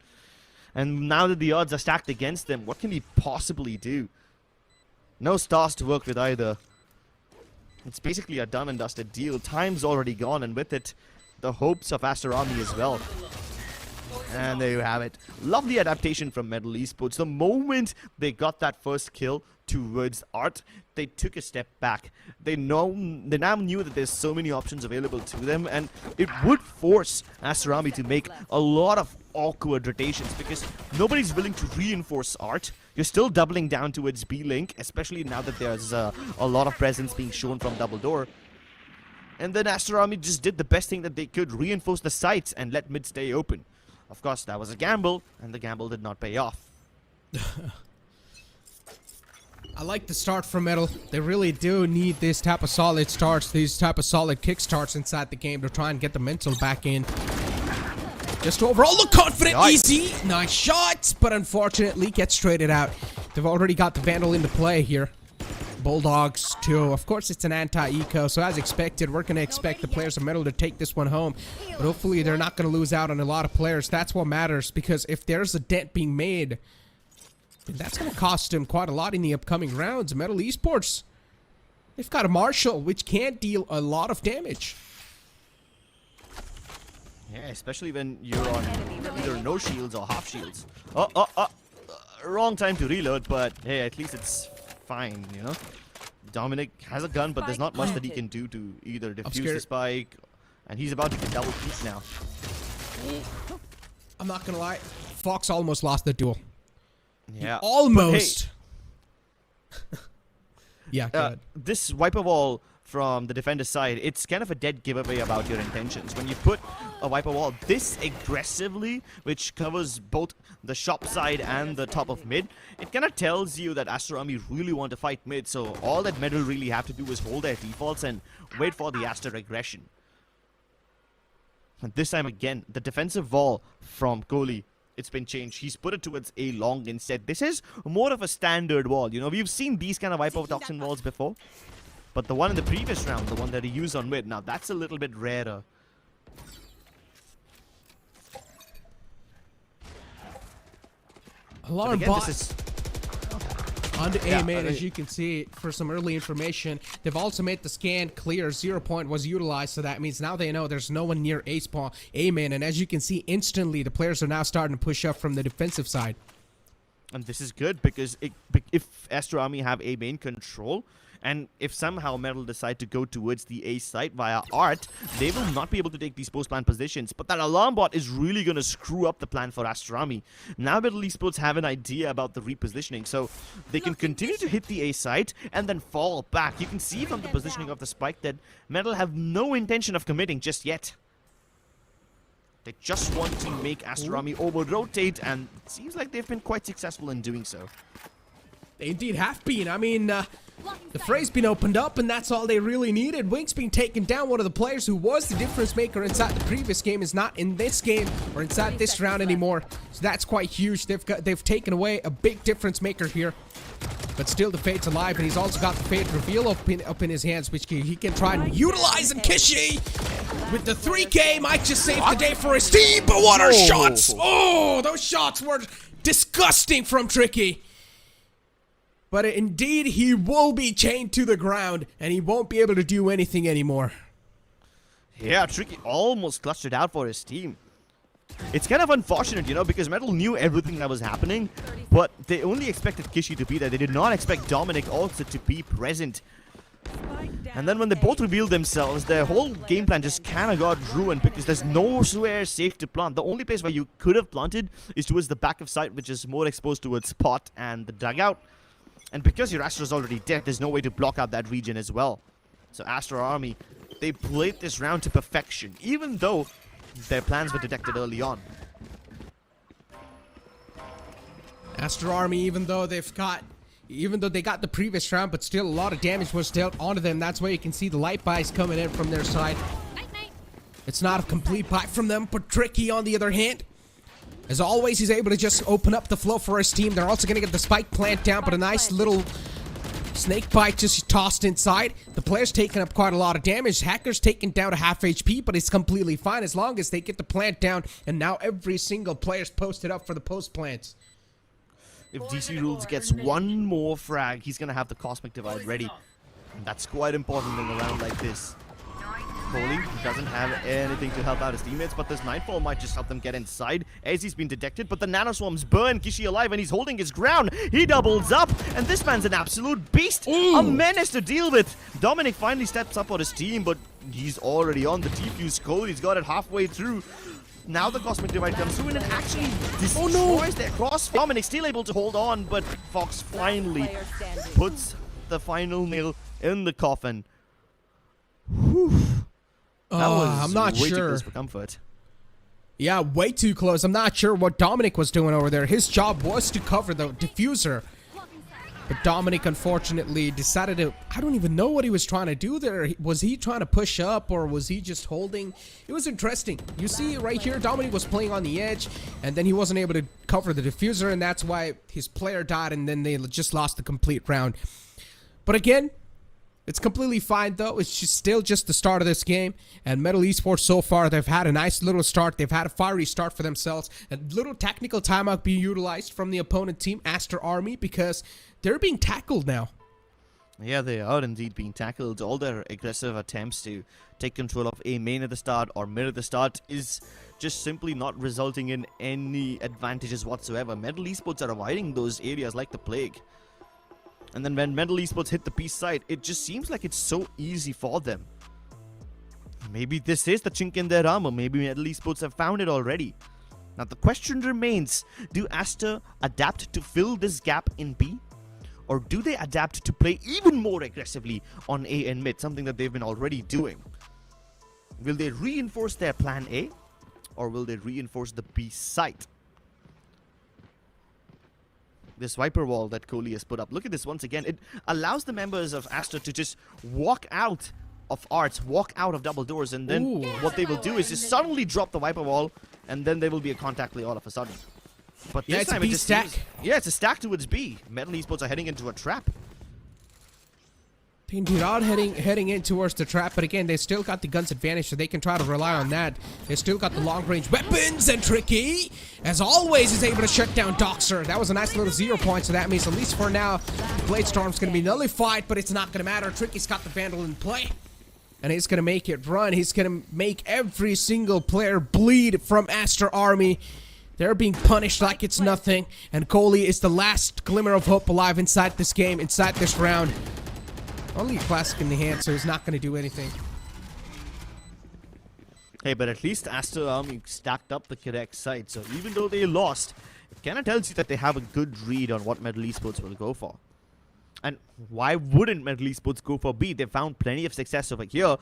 And now that the odds are stacked against him, what can he possibly do? No stars to work with either. It's basically a done and dusted deal. Time's already gone, and with it, the hopes of Aster Army as well. And there you have it. Lovely adaptation from MLT Esports. The moment they got that first kill towards Art, they took a step back. They now knew that there's so many options available to them, and it would force Aster Army to make a lot of awkward rotations because nobody's willing to reinforce Art. You're still doubling down towards B-Link, especially now that there's a lot of presence being shown from double door. And then Aster Army just did the best thing that they could, reinforce the sites and let mid stay open. Of course, that was a gamble, and the gamble did not pay off. I like the start from Metal. They really do need this type of solid starts, these type of solid kick starts inside the game to try and get the mental back in. Just to overall look confident, easy, nice shots, but unfortunately gets traded out. They've already got the Vandal into play here. Bulldogs too. Of course, it's an anti-eco, so as expected, we're going to expect the players of Metal to take this one home. But hopefully, they're not going to lose out on a lot of players. That's what matters, because if there's a dent being made, then that's going to cost them quite a lot in the upcoming rounds. MLT Esports, they've got a Marshall, which can deal a lot of damage. Yeah, especially when you're on either no shields or half shields. Wrong time to reload, but hey, at least it's fine, you know. Dominic has a gun, but there's not much that he can do to either defuse the spike, and he's about to get double peek now. I'm not gonna lie, Fox almost lost the duel. Yeah, almost. Hey, yeah, good. This wiper wall from the defender's side, it's kind of a dead giveaway about your intentions. When you put a wiper wall this aggressively, which covers both the shop side and the top of mid, it kind of tells you that Aster Army really want to fight mid, so all that Metal really have to do is hold their defaults and wait for the Aster aggression. And this time again, the defensive wall from Kohli, it's been changed. He's put it towards A long instead. This is more of a standard wall. You know, we've seen these kind of wiper toxin walls before. But the one in the previous round, the one that he used on mid, now that's a little bit rarer. Alarm bot onto A main, as you can see, for some early information. They've also made the scan clear. 0 point was utilized, so that means now they know there's no one near A spawn, A main, and as you can see, instantly the players are now starting to push up from the defensive side. And this is good because if Aster Army have A main control, and if somehow Metal decide to go towards the A site via Art, they will not be able to take these post-plan positions. But that alarm bot is really going to screw up the plan for Aster Army. Now MLT Esports have an idea about the repositioning, so they can continue to hit the A site and then fall back. You can see from the positioning of the spike that Metal have no intention of committing just yet. They just want to make Aster Army over-rotate, and it seems like they've been quite successful in doing so. They indeed have been. I mean, the fray's been opened up, and that's all they really needed. Wink's being taken down. One of the players who was the difference maker inside the previous game is not in this game or inside this round anymore. So that's quite huge. They've taken away a big difference maker here. But still, the Fate's alive, and he's also got the Fate reveal up in his hands, which he can try and utilize. And Kishi, with the 3K, might just save the day for his team. But what are shots? Oh, those shots were disgusting from Tricky. But indeed, he will be chained to the ground, and he won't be able to do anything anymore. Yeah, Tricky almost clutched it out for his team. It's kind of unfortunate, you know, because Metal knew everything that was happening, but they only expected Kishi to be there. They did not expect Dominic also to be present. And then when they both revealed themselves, their whole game plan just kind of got ruined because there's nowhere safe to plant. The only place where you could have planted is towards the back of site, which is more exposed towards Spot and the dugout. And because your Aster is already dead, there's no way to block out that region as well. So Aster Army, they played this round to perfection, even though their plans were detected early on. Aster Army, even though they got the previous round, but still a lot of damage was dealt onto them. That's why you can see the light buys coming in from their side. It's not a complete buy from them, but Tricky on the other hand, as always, he's able to just open up the flow for his team. They're also going to get the spike plant down, but a nice little snake bite just tossed inside. The player's taking up quite a lot of damage. Hacker's taken down to half HP, but it's completely fine as long as they get the plant down. And now every single player's posted up for the post plants. If DC Rules gets one more frag, he's going to have the Cosmic Divide ready. And that's quite important in a round like this. Coley doesn't have anything to help out his teammates, but this Nightfall might just help them get inside as he's been detected. But the Nanoswarms burn Kishi alive, and he's holding his ground. He doubles up, and this man's an absolute beast. Ooh. A menace to deal with. Dominic finally steps up for his team, but he's already on the defuse. Coley's got it halfway through. Now the Cosmic Divide comes through and it actually destroys their cross. Dominic's still able to hold on, but Fox finally puts the final nail in the coffin. Whew. That was I'm not way too sure. close for comfort. Yeah, way too close. I'm not sure what Dominic was doing over there. His job was to cover the diffuser. But Dominic, unfortunately, decided to... I don't even know what he was trying to do there. Was he trying to push up, or was he just holding? It was interesting. You see right here, Dominic was playing on the edge, and then he wasn't able to cover the diffuser, and that's why his player died, and then they just lost the complete round. But again, it's completely fine, though. It's just still just the start of this game. And Metal Esports, so far, they've had a nice little start. They've had a fiery start for themselves. A little technical timeout being utilized from the opponent team, Aster Army, because they're being tackled now. Yeah, they are indeed being tackled. All their aggressive attempts to take control of A main at the start or mid at the start is just simply not resulting in any advantages whatsoever. Metal Esports are avoiding those areas like the plague. And then when Metal Esports hit the B side, it just seems like it's so easy for them. Maybe this is the chink in their armor. Maybe Metal Esports have found it already. Now the question remains, do Aster adapt to fill this gap in B? Or do they adapt to play even more aggressively on A and mid, something that they've been already doing? Will they reinforce their plan A? Or will they reinforce the B site? This Viper wall that Kohli has put up. Look at this once again. It allows the members of Aster to just walk out of arts, walk out of double doors, and then what they will do is just suddenly drop the Viper wall, and then there will be a contact play all of a sudden. But Yeah, this it's a time B it just stack. seems, yeah, it's a stack towards B. Metal Esports are heading into a trap. They indeed are heading in towards the trap, but again, they still got the guns advantage, so they can try to rely on that. They still got the long-range weapons, and Tricky, as always, is able to shut down Doxer. That was a nice little 0 point, so that means at least for now, Blade Storm's going to be nullified, but it's not going to matter. Tricky's got the Vandal in play, and he's going to make it run. He's going to make every single player bleed from Aster Army. They're being punished like it's nothing, and Kohli is the last glimmer of hope alive inside this game, inside this round. Only a classic in the hand, so he's not going to do anything. Hey, but at least Aster Army stacked up the correct side, so even though they lost, it kind of tells you that they have a good read on what Metal Esports will go for. And why wouldn't Metal Esports go for B? They found plenty of success over here.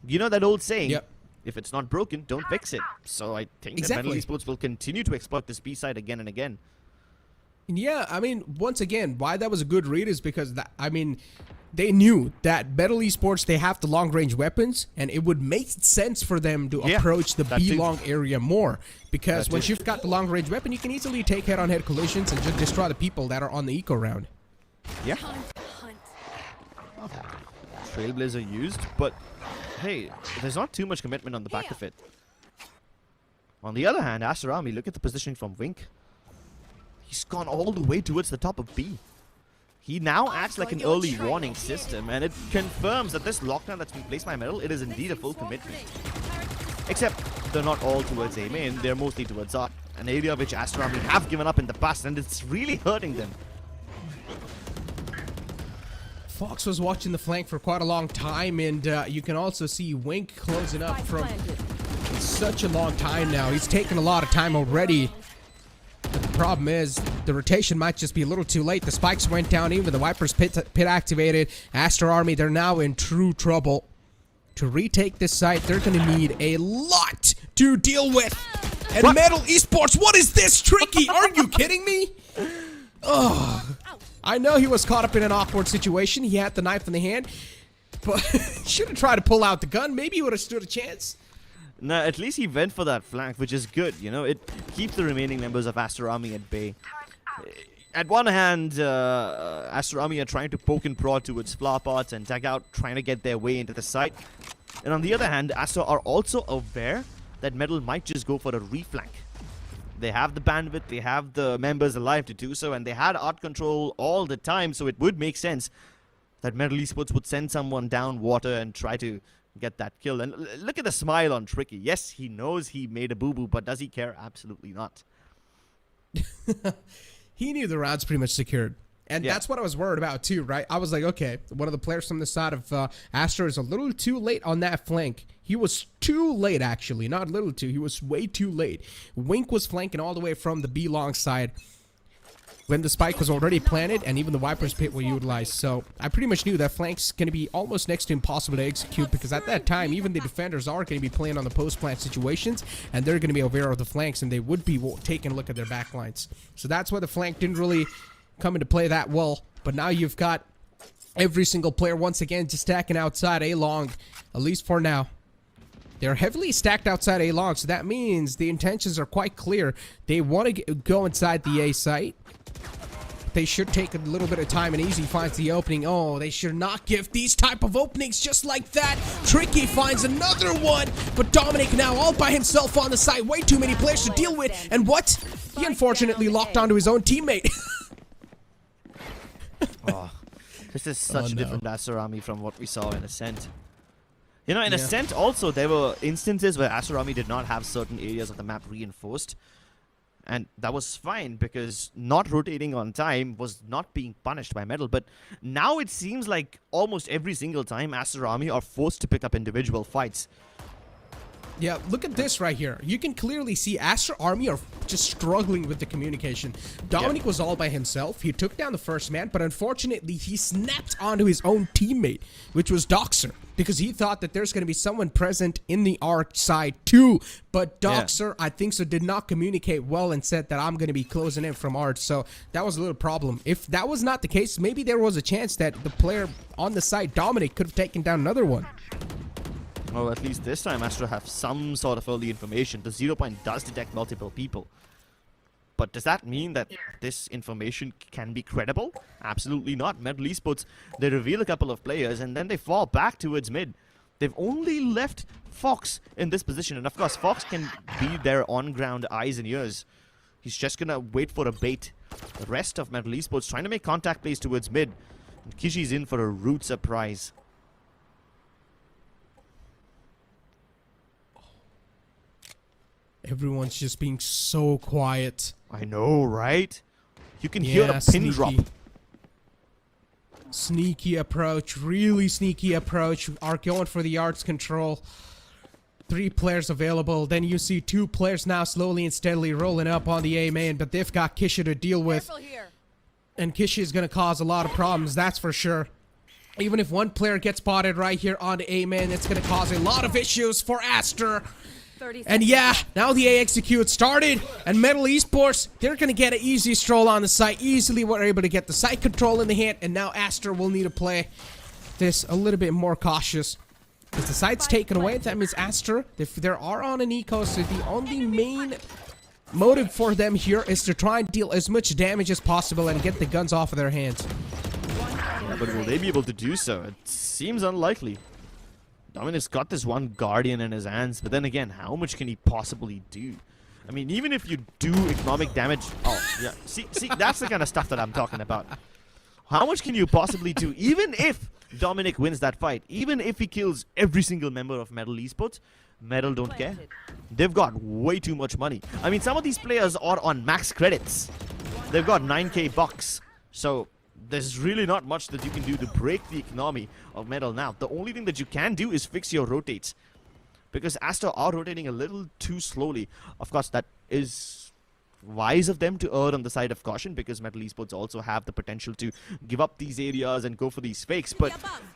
You know that old saying, Yep. If it's not broken, don't fix it. So I think that Metal Exactly. Esports will continue to exploit this B side again and again. Yeah, I mean, once again, why that was a good read is because that, I mean, they knew that MLT Esports, they have the long range weapons, and it would make sense for them to approach the B long area more. Because once you've got the long range weapon, you can easily take head on head collisions and just destroy the people that are on the eco round. Yeah. Trailblazer used, but hey, there's not too much commitment on the back of it. On the other hand, Aster Army, look at the positioning from Wink. He's gone all the way towards the top of B. He now acts like an early warning system, and it confirms that this lockdown that's been placed by MLT, it is indeed a full commitment. Except they're not all towards A main, they're mostly towards A, an area which Aster Army have given up in the past, and it's really hurting them. Fox was watching the flank for quite a long time, and you can also see Wink closing up from such a long time now. He's taken a lot of time already. But the problem is, the rotation might just be a little too late. The spikes went down even the Viper's pit activated. Aster Army, they're now in true trouble. To retake this site, they're going to need a lot to deal with. And MLT Esports, what is this, Tricky? Are you kidding me? Oh, I know he was caught up in an awkward situation. He had the knife in the hand, but should have tried to pull out the gun. Maybe he would have stood a chance. No, at least he went for that flank, which is good. You know, it keeps the remaining members of Aster Army at bay. At one hand, Aster Army are trying to poke and prod towards flower pots and tag out, trying to get their way into the site. And on the other hand, Aster are also aware that MLT might just go for a reflank. They have the bandwidth, they have the members alive to do so, and they had art control all the time, so it would make sense that MLT Esports would send someone down water and try to get that kill. And look at the smile on Tricky. Yes, he knows he made a boo-boo, but does he care? Absolutely not. He knew the round's pretty much secured. And that's what I was worried about too, right? I was like, okay, one of the players from the side of Aster is a little too late on that flank. He was too late, actually. Not a little too. He was way too late. Wink was flanking all the way from the B long side when the spike was already planted, and even the Viper's pit were utilized. So I pretty much knew that flank's going to be almost next to impossible to execute, because at that time, even the defenders are going to be playing on the post-plant situations, and they're going to be aware of the flanks, and they would be taking a look at their backlines. So that's why the flank didn't really come into play that well. But now you've got every single player once again just stacking outside A long, at least for now. They're heavily stacked outside A long, so that means the intentions are quite clear. They want to go inside the A site. They should take a little bit of time, and Easy finds the opening. Oh, they should not give these type of openings just like that. Tricky finds another one, but Dominic now all by himself on the side. Way too many players to deal with, and what? He unfortunately locked onto his own teammate. Oh, this is such a different Aster Army from what we saw in Ascent. You know, in Ascent also, there were instances where Aster Army did not have certain areas of the map reinforced. And that was fine, because not rotating on time was not being punished by MLT. But now it seems like almost every single time Aster Army are forced to pick up individual fights. Yeah, look at this right here. You can clearly see Aster Army are just struggling with the communication. Dominic was all by himself. He took down the first man, but unfortunately, he snapped onto his own teammate, which was Doxer, because he thought that there's going to be someone present in the arc side too. But Doxer, I think so, did not communicate well and said that I'm going to be closing in from arch. So that was a little problem. If that was not the case, maybe there was a chance that the player on the side, Dominic, could have taken down another one. Well, at least this time Aster have some sort of early information. The 0 point does detect multiple people. But does that mean that this information can be credible? Absolutely not. MLT Esports, they reveal a couple of players and then they fall back towards mid. They've only left Fox in this position. And of course, Fox can be their on-ground eyes and ears. He's just going to wait for a bait. The rest of MLT Esports trying to make contact plays towards mid. And Kishi's in for a rude surprise. Everyone's just being so quiet. I know, right? You can hear the pin drop. Sneaky approach, really sneaky approach. Are going for the arts control. 3 players available. Then you see 2 players now slowly and steadily rolling up on the A main, but they've got Kisha to deal with. And Kisha is going to cause a lot of problems, that's for sure. Even if one player gets spotted right here on the A main, it's going to cause a lot of issues for Aster. 30 And seconds yeah, left. now the execute started, and Metal Esports, they're gonna get an easy stroll on the site. Easily were able to get the site control in the hand, and now Aster will need to play this a little bit more cautious. If the site's taken away, that means Aster, if they are on an eco, so the only main motive for them here is to try and deal as much damage as possible and get the guns off of their hands. Yeah, but will they be able to do so? It seems unlikely. Dominic's got this one Guardian in his hands, but then again, how much can he possibly do? I mean, even if you do economic damage... Oh, yeah. See, that's the kind of stuff that I'm talking about. How much can you possibly do? Even if Dominic wins that fight, even if he kills every single member of Metal Esports, Metal don't care. They've got way too much money. I mean, some of these players are on max credits. They've got 9k bucks. So... there's really not much that you can do to break the economy of Metal now. The only thing that you can do is fix your rotates. Because Aster are rotating a little too slowly. Of course, that is wise of them to err on the side of caution, because Metal Esports also have the potential to give up these areas and go for these fakes. But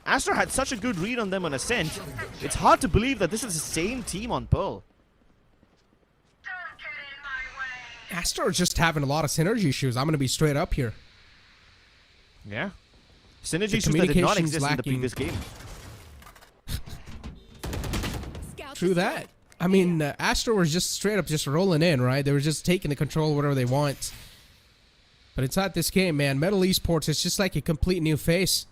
Aster had such a good read on them on Ascent. It's hard to believe that this is the same team on Pearl. Aster are just having a lot of synergy issues. I'm gonna be straight up here. Yeah. Synergy issues that did not exist in the previous game. True that. I mean, Aster was just straight up just rolling in, right? They were just taking the control whatever they want. But inside this game, man, Metal Esports is just like a complete new face.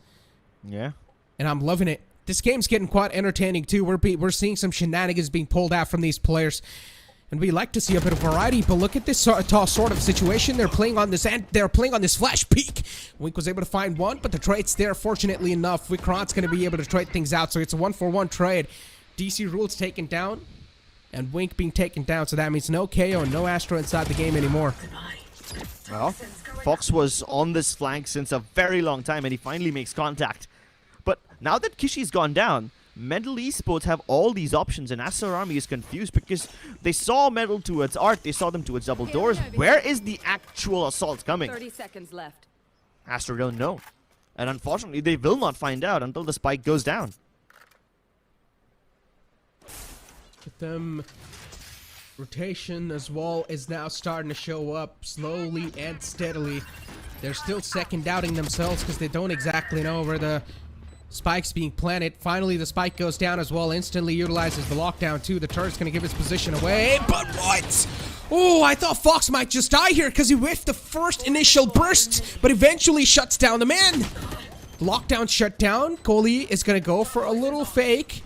Yeah. And I'm loving it. This game's getting quite entertaining too. We're seeing some shenanigans being pulled out from these players. And we like to see a bit of variety, but look at this sort of situation. They're playing on this, and they're playing on this flash peek. Wink was able to find one, but the trade's there. Fortunately enough, Vikrant's going to be able to trade things out, so it's a 1-for-1 trade. DC Rules taken down, and Wink being taken down, so that means no KO, no Aster inside the game anymore. Well, Fox was on this flank since a very long time, and he finally makes contact. But now that Kishi's gone down, Metal Esports have all these options, and Aster Army is confused because they saw Metal towards Art, they saw them towards double doors. Where is the actual assault coming? 30 seconds left. Aster don't know. And unfortunately, they will not find out until the spike goes down. With them, rotation as well is now starting to show up slowly and steadily. They're still second doubting themselves because they don't exactly know where the spike's being planted. Finally, the spike goes down as well. Instantly utilizes the lockdown too. The turret's going to give his position away. But what? Oh, I thought Fox might just die here because he whiffed the first initial burst, but eventually shuts down the man. Lockdown shut down. Kohli is going to go for a little fake,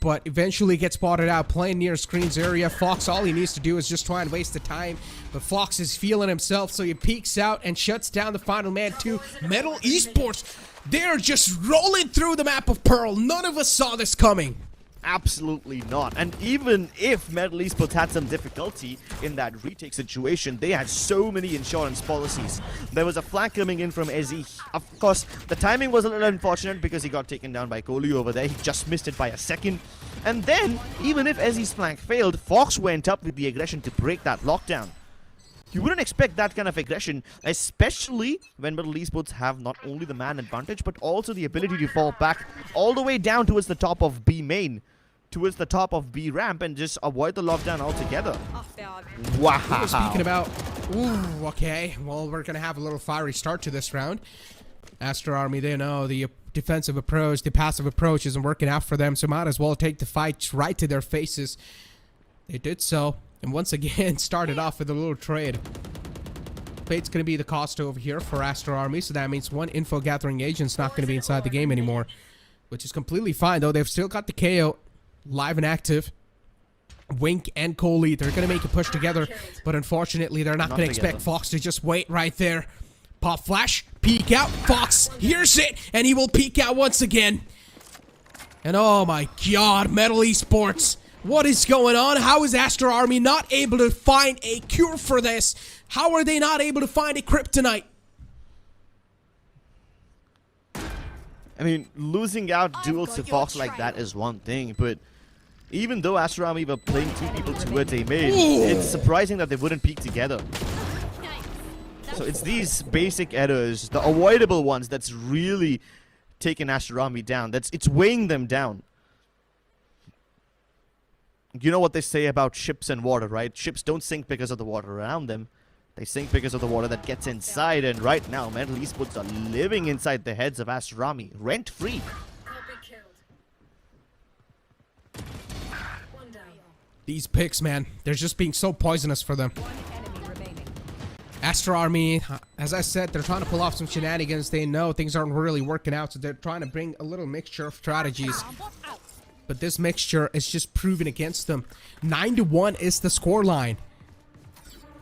but eventually gets spotted out playing near Screen's area. Fox, all he needs to do is just try and waste the time, but Fox is feeling himself, so he peeks out and shuts down the final man too. Metal Esports, they're just rolling through the map of Pearl. None of us saw this coming. Absolutely not. And even if Metal Esports had some difficulty in that retake situation, they had so many insurance policies. There was a flank coming in from Ezzy. Of course, the timing was a little unfortunate because he got taken down by Kohli over there. He just missed it by a second. And then, even if Ezzy's flank failed, Fox went up with the aggression to break that lockdown. You wouldn't expect that kind of aggression, especially when Metal Esports have not only the man advantage, but also the ability to fall back all the way down towards the top of B main, towards the top of B ramp, and just avoid the lockdown altogether. Wow. Speaking about... Ooh, okay. Well, we're going to have a little fiery start to this round. Aster Army, they know the defensive approach, the passive approach isn't working out for them, so might as well take the fight right to their faces. They did so. And once again, started off with a little trade. Bait's going to be the cost over here for Aster Army, so that means one info gathering agent's not going to be inside the game anymore, which is completely fine, though. They've still got the KO live and active. Wink and Kohli, they're going to make a push together, but unfortunately, they're not going to expect Fox to just wait right there. Pop flash, peek out, Fox hears it, and he will peek out once again. And oh my god, Metal Esports. What is going on? How is Aster Army not able to find a cure for this? How are they not able to find a kryptonite? I mean, losing out duels to Fox like that is one thing, but even though Aster Army were playing two people towards a main, it's surprising that they wouldn't peek together. So it's these basic errors, the avoidable ones, that's really taken Aster Army down. It's weighing them down. You know what they say about ships and water, right? Ships don't sink because of the water around them. They sink because of the water that gets inside. And right now, MLT Esports are living inside the heads of Aster, rent-free. These picks, man, they're just being so poisonous for them. One enemy remaining. Aster Army, as I said, they're trying to pull off some shenanigans. They know things aren't really working out, so they're trying to bring a little mixture of strategies. But this mixture is just proven against them. 9-1 is the scoreline.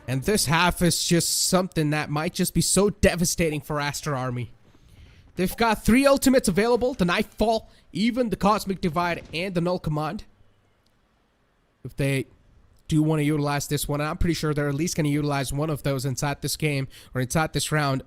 And this half is just something that might just be so devastating for Aster Army. They've got 3 ultimates available, the Nightfall, even the Cosmic Divide, and the Null Command. If they do want to utilize this one, I'm pretty sure they're at least going to utilize one of those inside this game or inside this round.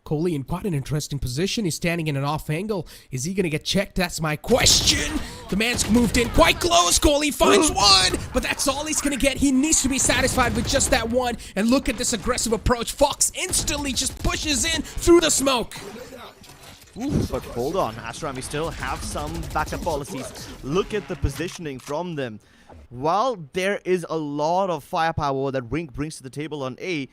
Coley in quite an interesting position. He's standing in an off angle. Is he going to get checked? That's my question. The man's moved in quite close. Coley finds one, but that's all he's going to get. He needs to be satisfied with just that one. And look at this aggressive approach. Fox instantly just pushes in through the smoke. Ooh, but hold on, Aster Army still have some backup policies. Look at the positioning from them. While there is a lot of firepower that Rink brings to the table on A,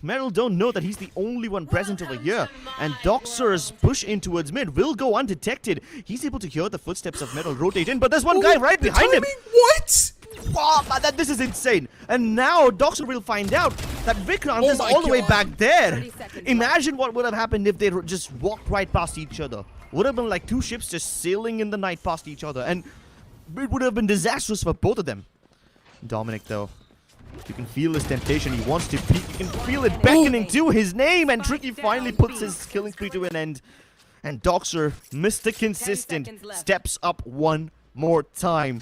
Metal don't know that he's the only one present over here. And Doxer's push in towards mid will go undetected. He's able to hear the footsteps of Metal rotate in, but there's one guy right behind him. What? Wow, this is insane. And now Doxer will find out that Vikrant is all the way back there. 30 seconds Imagine what would have happened if they just walked right past each other. Would have been like 2 ships just sailing in the night past each other. And it would have been disastrous for both of them. Dominic, though, you can feel his temptation. He wants to peek. You can feel it beckoning to his name. And Tricky finally puts his killing spree to an end. And Doxer, Mr. Consistent, steps up one more time.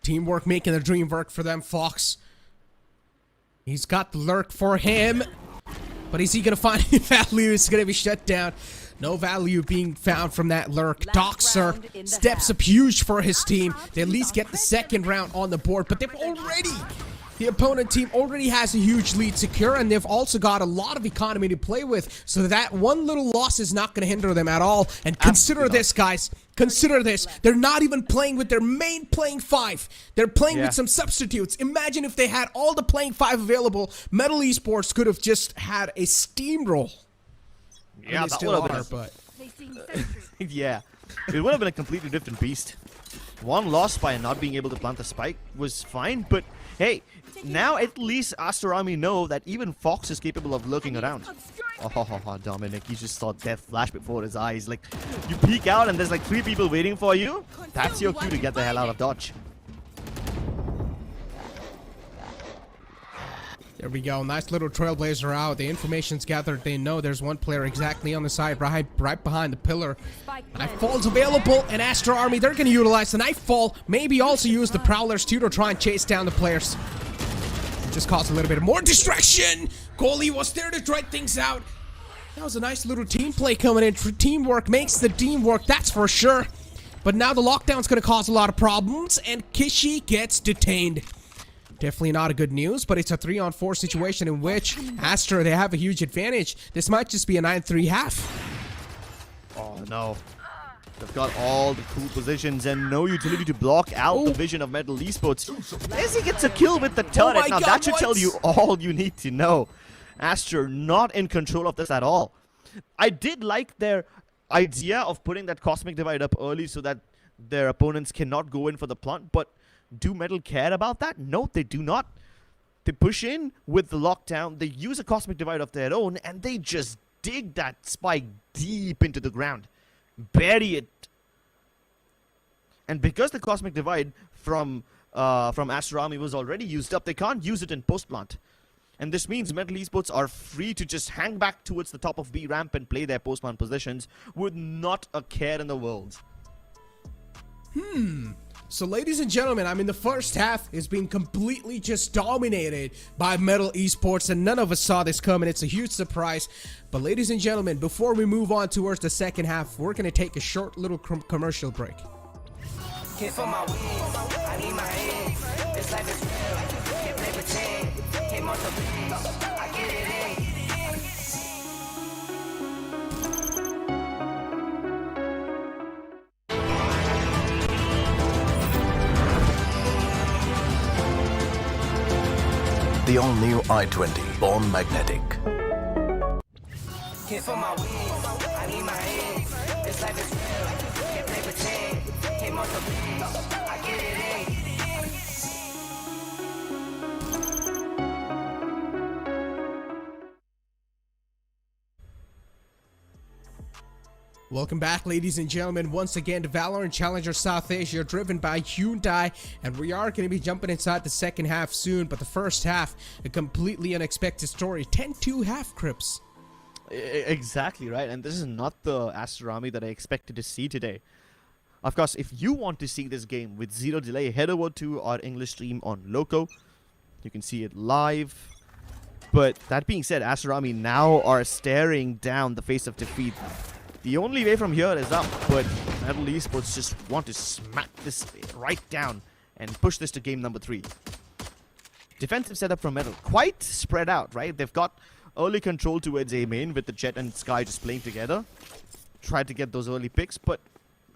Teamwork making the dream work for them, Fox. He's got the lurk for him. But is he going to find any value? It's going to be shut down. No value being found from that lurk. Doxer steps up huge for his team. They at least get the second round on the board, but they've already... The opponent team already has a huge lead secure, and they've also got a lot of economy to play with, so that one little loss is not going to hinder them at all. And consider this, guys. Consider this. They're not even playing with their main playing 5. They're playing with some substitutes. Imagine if they had all the playing 5 available. MLT Esports could have just had a steamroll. Yeah, that still would are, have but... been... yeah, it would have been a completely different beast. One loss by not being able to plant the spike was fine, but hey, now at least Aster Army know that even Fox is capable of lurking around. Oh, Dominic, you just saw death flash before his eyes. Like, you peek out and there's like 3 people waiting for you. That's your cue to get the hell out of Dodge. There we go. Nice little trailblazer out. The information's gathered. They know there's one player exactly on the side, right behind the pillar. Nightfall's available, and Aster Army, they're going to utilize the Nightfall. Maybe also use the Prowlers too to try and chase down the players. Just cause a little bit more distraction. Coley was there to dread things out. That was a nice little team play coming in. Teamwork makes the team work, that's for sure. But now the lockdown's going to cause a lot of problems, and Kishi gets detained. Definitely not a good news, but it's a 3-on-4 situation in which Aster, they have a huge advantage. This might just be a 9-3 half. Oh, no. They've got all the cool positions and no utility to block out the vision of MLT Esports. As he gets a kill with the turret. Now, that should tell you all you need to know. Aster not in control of this at all. I did like their idea of putting that Cosmic Divide up early so that their opponents cannot go in for the plant, but do Metal care about that? No, they do not. They push in with the lockdown, they use a Cosmic Divide of their own, and they just dig that spike deep into the ground. Bury it. And because the Cosmic Divide from Aster Army was already used up, they can't use it in post-plant. And this means MLT Esports are free to just hang back towards the top of B ramp and play their post-plant positions with not a care in the world. So ladies and gentlemen, I mean, the first half is being completely just dominated by MLT Esports, and none of us saw this coming. It's a huge surprise. But ladies and gentlemen, before we move on towards the second half, we're going to take a short little commercial break. Hit for my wins, I need my hands. This life is real, can't play pretend. Hit multiple wins, I get it in. The all-new i20, born magnetic. Hit for my wins, I need my ends. This life is real, can't play pretend. Hit most of wins, I get it in. Welcome back, ladies and gentlemen, once again to Valorant Challenger South Asia, driven by Hyundai, and we are going to be jumping inside the second half soon, but the first half, a completely unexpected story. 10-2 half crips. Exactly right, and this is not the Aster army that I expected to see today. Of course, if you want to see this game with zero delay, head over to our English stream on Loco. You can see it live. But that being said, Aster army now are staring down the face of defeat. The only way from here is up, but MLT Esports just want to smack this right down and push this to game number 3. Defensive setup from MLT, quite spread out, right? They've got early control towards A main with the Jet and Sky just playing together. Tried to get those early picks, but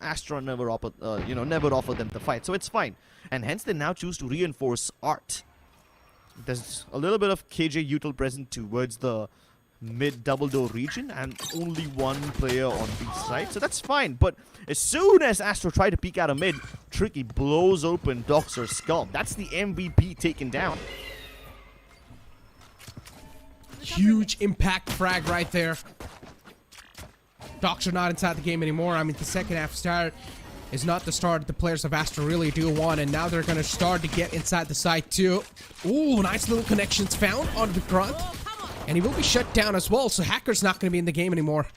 Astra never offered them the fight, so it's fine. And hence they now choose to reinforce Art. There's a little bit of KJ util present towards the mid double door region and only one player on each side, so that's fine. But as soon as Astro try to peek out a mid, Tricky blows open Doxer's skull. That's the MVP taken down. Huge impact frag right there. Doxer not inside the game anymore. I mean, the second half start is not the start the players of Astro really do want, and now they're going to start to get inside the site too. Ooh, nice little connections found on the grunt. And he will be shut down as well, so Hacker's not going to be in the game anymore.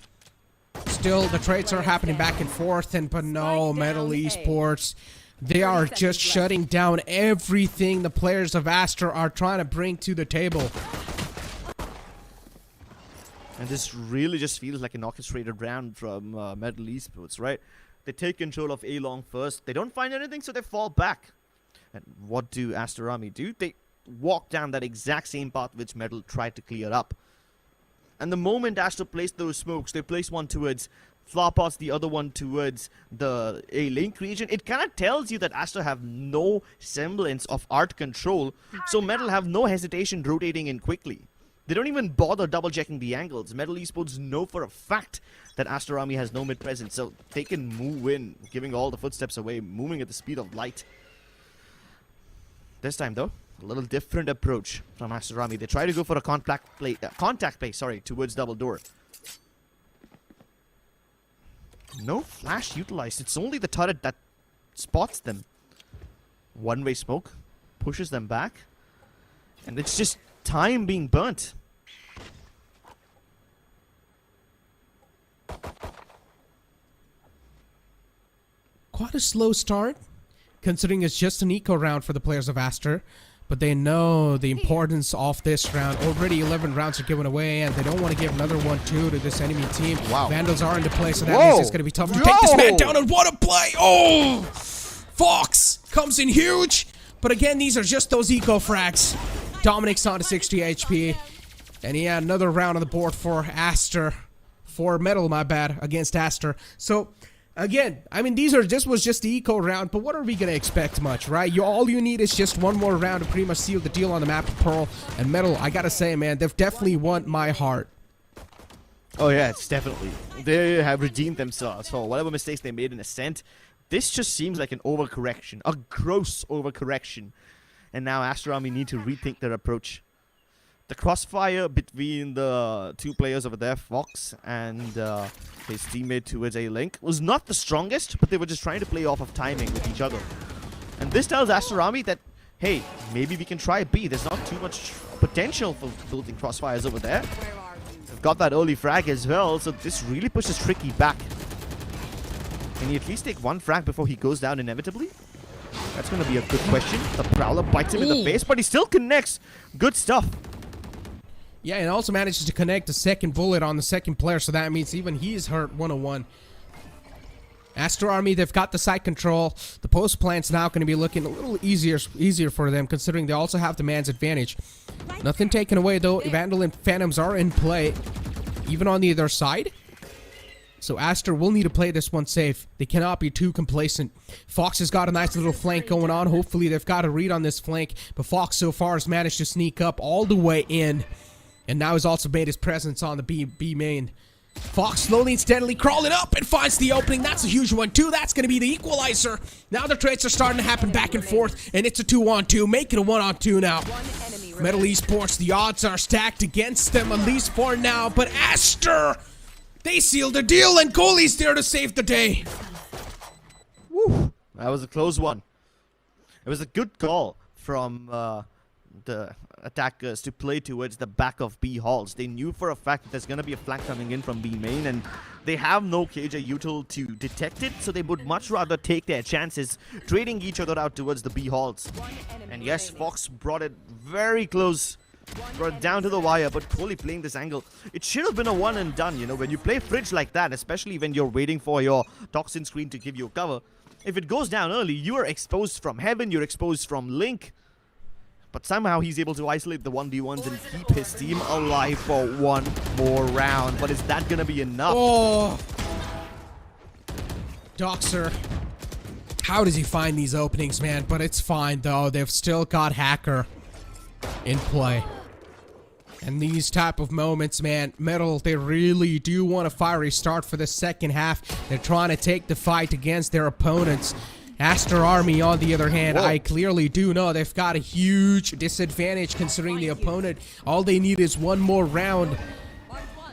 Still, the trades are happening back and forth, but no, MLT Esports, they are just shutting down everything the players of Aster are trying to bring to the table. And this really just feels like an orchestrated round from MLT Esports, right? They take control of A long first. They don't find anything, so they fall back. And what do Aster army do? They walk down that exact same path which MLT tried to clear up. And the moment Aster placed those smokes, they placed one towards Flowerpots, the other one towards the A-Link region. It kind of tells you that Aster have no semblance of art control, so MLT have no hesitation rotating in quickly. They don't even bother double-checking the angles. MLT Esports know for a fact that Aster army has no mid presence, so they can move in, giving all the footsteps away, moving at the speed of light. This time, though, a little different approach from Aster army. They try to go for a contact play, towards double door. No flash utilized. It's only the turret that spots them. One-way smoke pushes them back, and it's just time being burnt. Quite a slow start, considering it's just an eco round for the players of Aster. But they know the importance of this round. Already 11 rounds are given away, and they don't want to give another one too to this enemy team. Wow. Vandals are into play, so that means it's going to be tough to take this man down. And what a play! Oh! Fox comes in huge. But again, these are just those eco frags. Dominic's on to 60 HP. And he had another round on the board for Aster. For Metal, my bad, against Aster. So again, I mean, this was just the eco round, but what are we going to expect much, right? All you need is just one more round to pretty much seal the deal on the map of Pearl. And Metal, I got to say, man, they've definitely won my heart. Oh yeah, it's definitely. They have redeemed themselves for whatever mistakes they made in Ascent. This just seems like an overcorrection, a gross overcorrection. And now Aster army need to rethink their approach. The crossfire between the two players over there, Fox and his teammate towards A-Link, was not the strongest, but they were just trying to play off of timing with each other. And this tells Aster army that, hey, maybe we can try B. There's not too much potential for building crossfires over there. They've got that early frag as well, so this really pushes Tricky back. Can he at least take one frag before he goes down inevitably? That's going to be a good question. The Prowler bites him in the face, but he still connects. Good stuff. Yeah, and also manages to connect the second bullet on the second player, so that means even he's hurt 101. Aster army, they've got the site control. The post plant's now going to be looking a little easier for them, considering they also have the man's advantage. Nothing taken away, though. Vandal and Phantoms are in play, even on the other side. So Aster will need to play this one safe. They cannot be too complacent. Fox has got a nice little flank going on. Hopefully they've got a read on this flank. But Fox so far has managed to sneak up all the way in. And now he's also made his presence on the B main. Fox slowly and steadily crawling up and finds the opening. That's a huge one too. That's going to be the equalizer. Now the trades are starting to happen back and forth. And it's a 2-on-2. Make it a 1-on-2 now. MLT Esports, the odds are stacked against them, at least for now. But Aster, they sealed the deal, and Kohli's there to save the day. Woo. That was a close one. It was a good call from the attackers to play towards the back of B halls. They knew for a fact that there's going to be a flank coming in from B main, and they have no KJ util to detect it, so they would much rather take their chances, trading each other out towards the B halls. And yes, Fox brought it very close, brought it down to the wire, but Kohli playing this angle. It should have been a one and done, you know, when you play Fridge like that, especially when you're waiting for your Toxin screen to give you a cover. If it goes down early, you are exposed from Heaven, you're exposed from Link. But somehow he's able to isolate the 1v1s and keep his team alive for one more round. But is that going to be enough? Oh! Doxer. How does he find these openings, man? But it's fine, though. They've still got Hacker in play. And these type of moments, man, Metal, they really do want a fiery start for the second half. They're trying to take the fight against their opponents. Aster Army, on the other hand, I clearly do know they've got a huge disadvantage considering the opponent. All they need is one more round.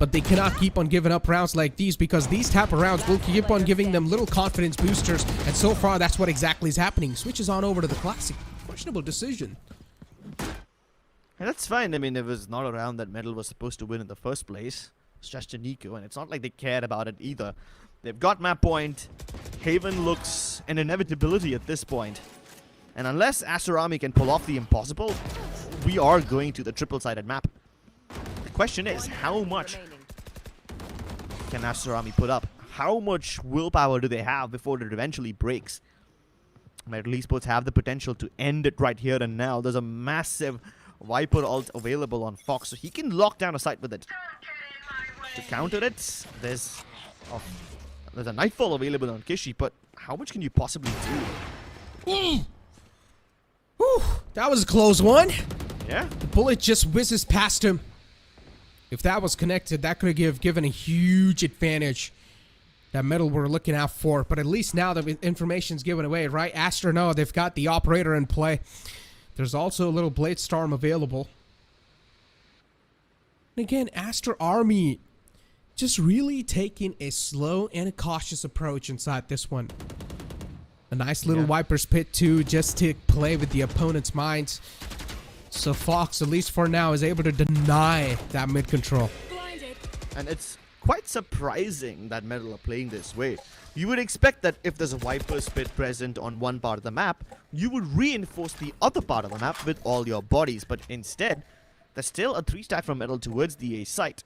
But they cannot keep on giving up rounds like these, because these type of rounds will keep on giving them little confidence boosters. And so far, that's what exactly is happening. Switches on over to the Classic. Questionable decision. And that's fine. I mean, it was not a round that Metal was supposed to win in the first place. It's just a Nico, and it's not like they cared about it either. They've got map point. Haven looks an inevitability at this point. And unless Aster Army can pull off the impossible, we are going to the triple-sided map. The question is, how much can Aster Army put up? How much willpower do they have before it eventually breaks? MLT Esports have the potential to end it right here and now. There's a massive Viper ult available on Fox, so he can lock down a site with it. To counter it, there's a Nightfall available on Kishi, but how much can you possibly do? Whew, that was a close one. Yeah. The bullet just whizzes past him. If that was connected, that could have given a huge advantage that Metal were looking out for. But at least now the information's given away, right? Aster, no, they've got the operator in play. There's also a little Blade Storm available. And again, Aster Army just really taking a slow and a cautious approach inside this one. A nice little Viper's Pit too, just to play with the opponent's minds. So Fox, at least for now, is able to deny that mid control. And it's quite surprising that Metal are playing this way. You would expect that if there's a Viper's Pit present on one part of the map, you would reinforce the other part of the map with all your bodies. But instead, there's still a 3-stack from Metal towards the A site.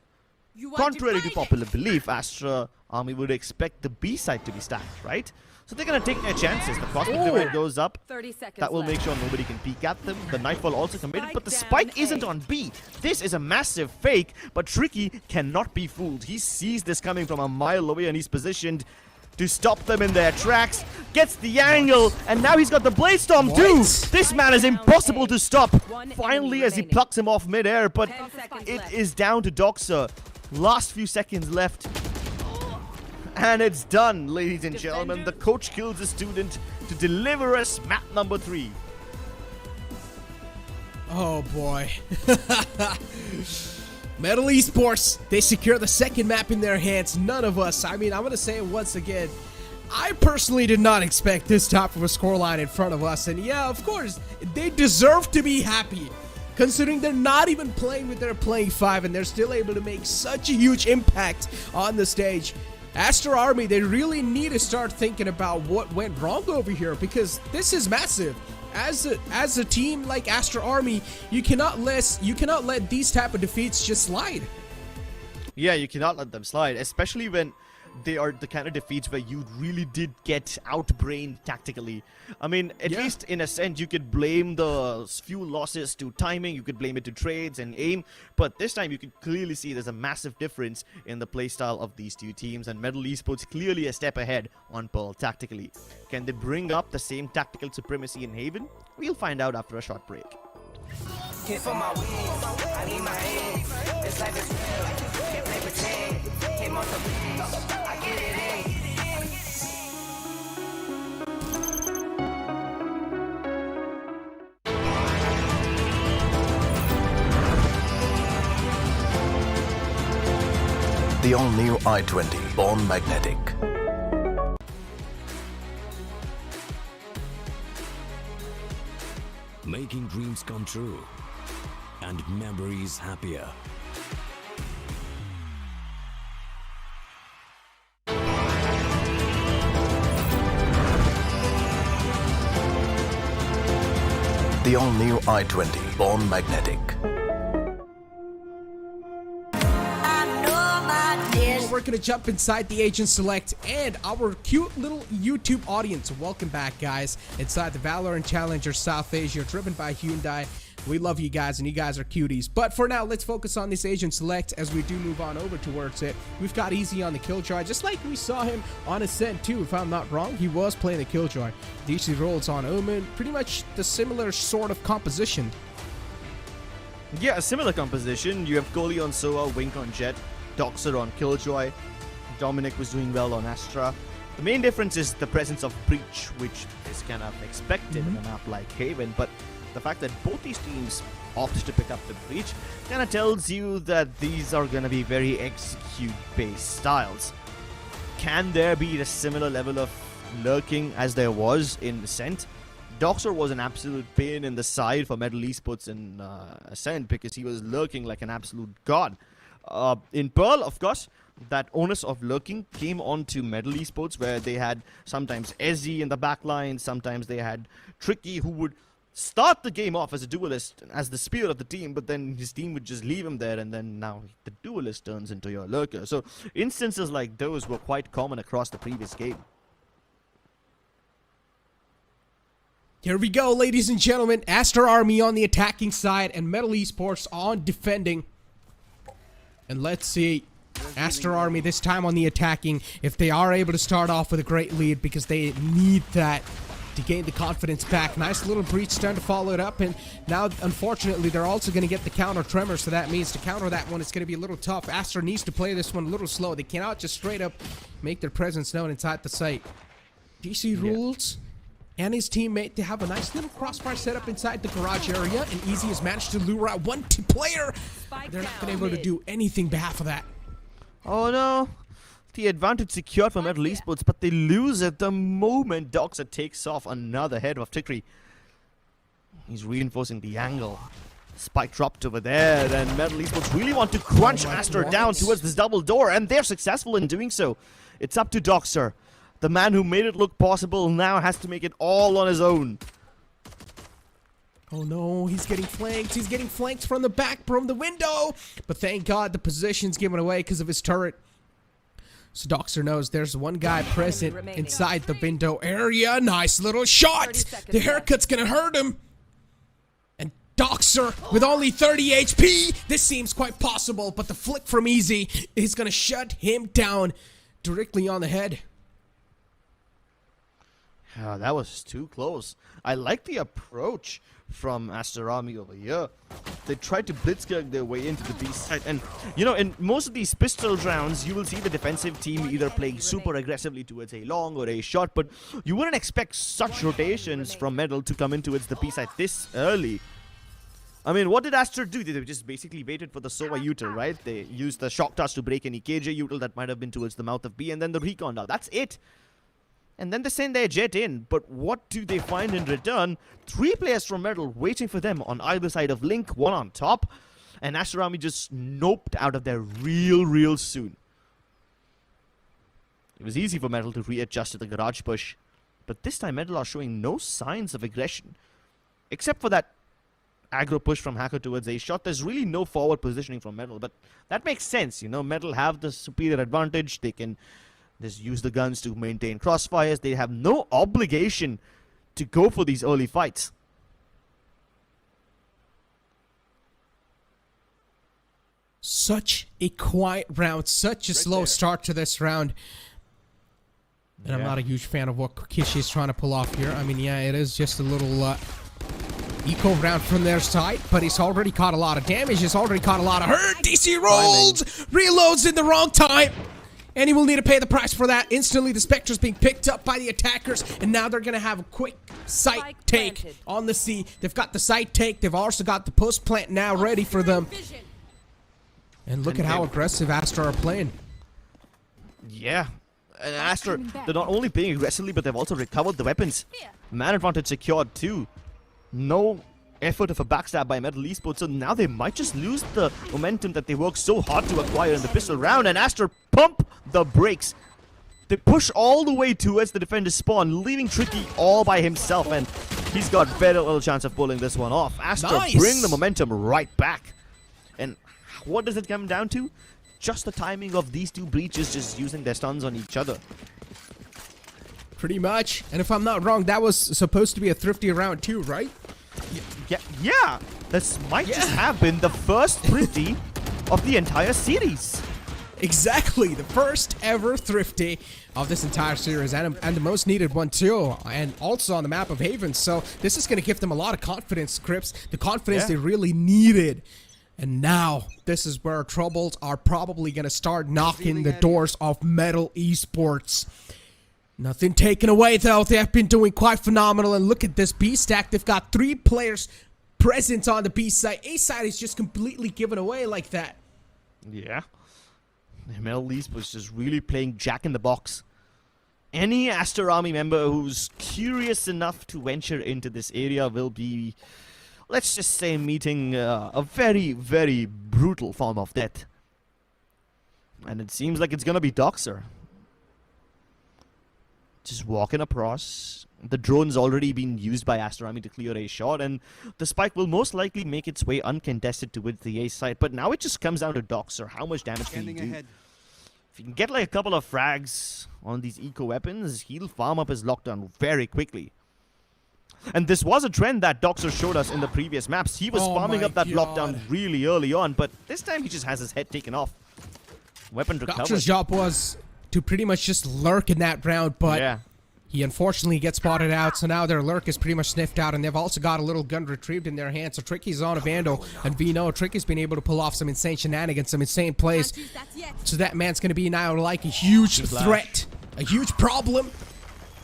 Contrary to popular belief, Aster Army would expect the B side to be stacked, right? So they're going to take their chances. The Cosmic Divide goes up. 30 seconds That will make sure nobody can peek at them. The Nightfall also committed, but the spike isn't on B. This is a massive fake, but Tricky cannot be fooled. He sees this coming from a mile away, and he's positioned to stop them in their tracks. Gets the angle, and now he's got the Blade Storm too. This man is impossible to stop. Finally, as he plucks him off midair, but it is down to Doxer. Last few seconds left. And it's done, ladies and gentlemen. The coach kills a student to deliver us map number 3. Oh boy. MLT Esports, they secure the second map in their hands. None of us, I mean, I'm going to say it once again. I personally did not expect this type of a scoreline in front of us. And yeah, of course, they deserve to be happy, considering they're not even playing with their playing 5 and they're still able to make such a huge impact on the stage. Aster Army, they really need to start thinking about what went wrong over here, because this is massive. As a team like Aster Army, you cannot let these type of defeats just slide. Yeah, you cannot let them slide, especially when they are the kind of defeats where you really did get outbrained tactically. I mean, at least in Ascent, you could blame the few losses to timing, you could blame it to trades and aim, but this time you could clearly see there's a massive difference in the playstyle of these two teams, and MLT Esports clearly a step ahead on Pearl tactically. Can they bring up the same tactical supremacy in Haven? We'll find out after a short break. Hit for my wins, I need my ends. This life is real, can't play pretend. Hit on the wins, I get it in. The all-new i20, born magnetic. Making dreams come true and memories happier. The all-new i20, born magnetic. We're gonna jump inside the Agent Select and our cute little YouTube audience. Welcome back, guys, inside the Valorant Challenger South Asia, driven by Hyundai. We love you guys, and you guys are cuties. But for now, let's focus on this Agent Select as we do move on over towards it. We've got Easy on the Killjoy, just like we saw him on Ascent too, if I'm not wrong. He was playing the Killjoy. DC rolls on Omen, pretty much the similar sort of composition. Yeah, a similar composition. You have Kohli on Sova, Wink on Jet, Doxer on Killjoy. Dominic was doing well on Aster. The main difference is the presence of Breach, which is kind of expected in a map like Haven, but the fact that both these teams opt to pick up the Breach kind of tells you that these are going to be very execute-based styles. Can there be a similar level of lurking as there was in Ascent? Doxer was an absolute pain in the side for MLT Esports in Ascent because he was lurking like an absolute god. In Pearl, of course, that onus of lurking came onto MLT Esports, where they had sometimes Ezzy in the backline, sometimes they had Tricky, who would start the game off as a duelist, as the spear of the team, but then his team would just leave him there, and then now the duelist turns into your lurker. So instances like those were quite common across the previous game. Here we go, ladies and gentlemen. Aster Army on the attacking side and MLT Esports on defending. And let's see, Aster Army this time on the attacking, if they are able to start off with a great lead, because they need that to gain the confidence back. Nice little breach stun to follow it up, and now unfortunately they're also going to get the counter tremor, so that means to counter that one it's going to be a little tough. Aster needs to play this one a little slow. They cannot just straight up make their presence known inside the site. DC rules and his teammate to have a nice little crossfire set up inside the garage area, and Easy has managed to lure out one player. They're not going to be able to do anything behalf of that. Oh no, the advantage secured for MLT Esports, but they lose at the moment Doxer takes off another head of Trickery. He's reinforcing the angle. Spike dropped over there, and MLT Esports really want to crunch Aster down towards this double door, and they're successful in doing so. It's up to Doxer. The man who made it look possible now has to make it all on his own. Oh no, he's getting flanked. He's getting flanked from the back, from the window. But thank God the position's given away because of his turret. So Doxer knows there's one guy present inside the window area. Nice little shot. The haircut's gonna hurt him. And Doxer with only 30 HP. This seems quite possible, but the flick from Easy is gonna shut him down directly on the head. That was too close. I like the approach from Aster Army over here. They tried to blitzkrieg their way into the B side, and you know, in most of these pistol rounds you will see the defensive team either playing super aggressively towards a long or a short, but you wouldn't expect such rotations from Metal to come in towards the B side this early. I mean, what did Aster do? They just basically waited for the Sova util, right? They used the shock touch to break any KJ util that might have been towards the mouth of B, and then the recon down. That's it. And then they send their jet in, but what do they find in return? 3 players from Metal waiting for them on either side of Link, one on top, and Aster Army just noped out of there real soon. It was easy for Metal to readjust to the garage push, but this time Metal are showing no signs of aggression. Except for that aggro push from Hacker towards a shot, there's really no forward positioning from Metal, but that makes sense, you know. Metal have the superior advantage. They can Just use the guns to maintain crossfires. They have no obligation to go for these early fights. Such a quiet round, such a slow start to this round. And I'm not a huge fan of what Kishi is trying to pull off here. I mean, yeah, it is just a little eco round from their side, but he's already caught a lot of damage. He's already caught a lot of hurt. DC rolls, reloads in the wrong time, and he will need to pay the price for that. Instantly, the Spectre's being picked up by the attackers, and now they're going to have a quick site take on the C. They've got the site take. They've also got the post plant now ready for them. And look at how aggressive Aster are playing. Yeah. And Aster, they're not only playing aggressively, but they've also recovered the weapons. Man advantage secured too. No effort of a backstab by MLT Esports, so now they might just lose the momentum that they worked so hard to acquire in the pistol round, and Aster pump the brakes. They push all the way towards the defender's spawn, leaving Tricky all by himself, and he's got very little chance of pulling this one off. Aster bring the momentum right back. And what does it come down to? Just the timing of these two breaches just using their stuns on each other. Pretty much. And if I'm not wrong, that was supposed to be a thrifty round too, right? Yeah. This might just have been the first thrifty of the entire series. Exactly. The first ever thrifty of this entire series, and the most needed one too, and also on the map of Haven. So this is going to give them a lot of confidence, Crips. The confidence they really needed. And now, this is where troubles are probably going to start knocking the doors of MLT Esports. Nothing taken away, though. They have been doing quite phenomenal. And look at this B stack. They've got 3 players present on the B side. A side is just completely given away like that. Yeah. MLT Esports just really playing Jack in the Box. Any Aster Army member who's curious enough to venture into this area will be, let's just say, meeting a very, very brutal form of death. And it seems like it's gonna be Doxer. Just walking across. The drone's already been used by Aster Army to clear a shot, and the spike will most likely make its way uncontested towards the A side. But now it just comes down to Doxer. How much damage can he do? If he can get like a couple of frags on these eco weapons, he'll farm up his lockdown very quickly. And this was a trend that Doxer showed us in the previous maps. He was farming up that lockdown really early on, but this time he just has his head taken off. Weapon recovered. Doxer's job was to pretty much just lurk in that round, but he unfortunately gets spotted out, so now their lurk is pretty much sniffed out, and they've also got a little gun retrieved in their hands. So Tricky's on a Vandal, and we know Tricky's been able to pull off some insane shenanigans, some insane plays. So that man's going to be now like a huge threat, a huge problem.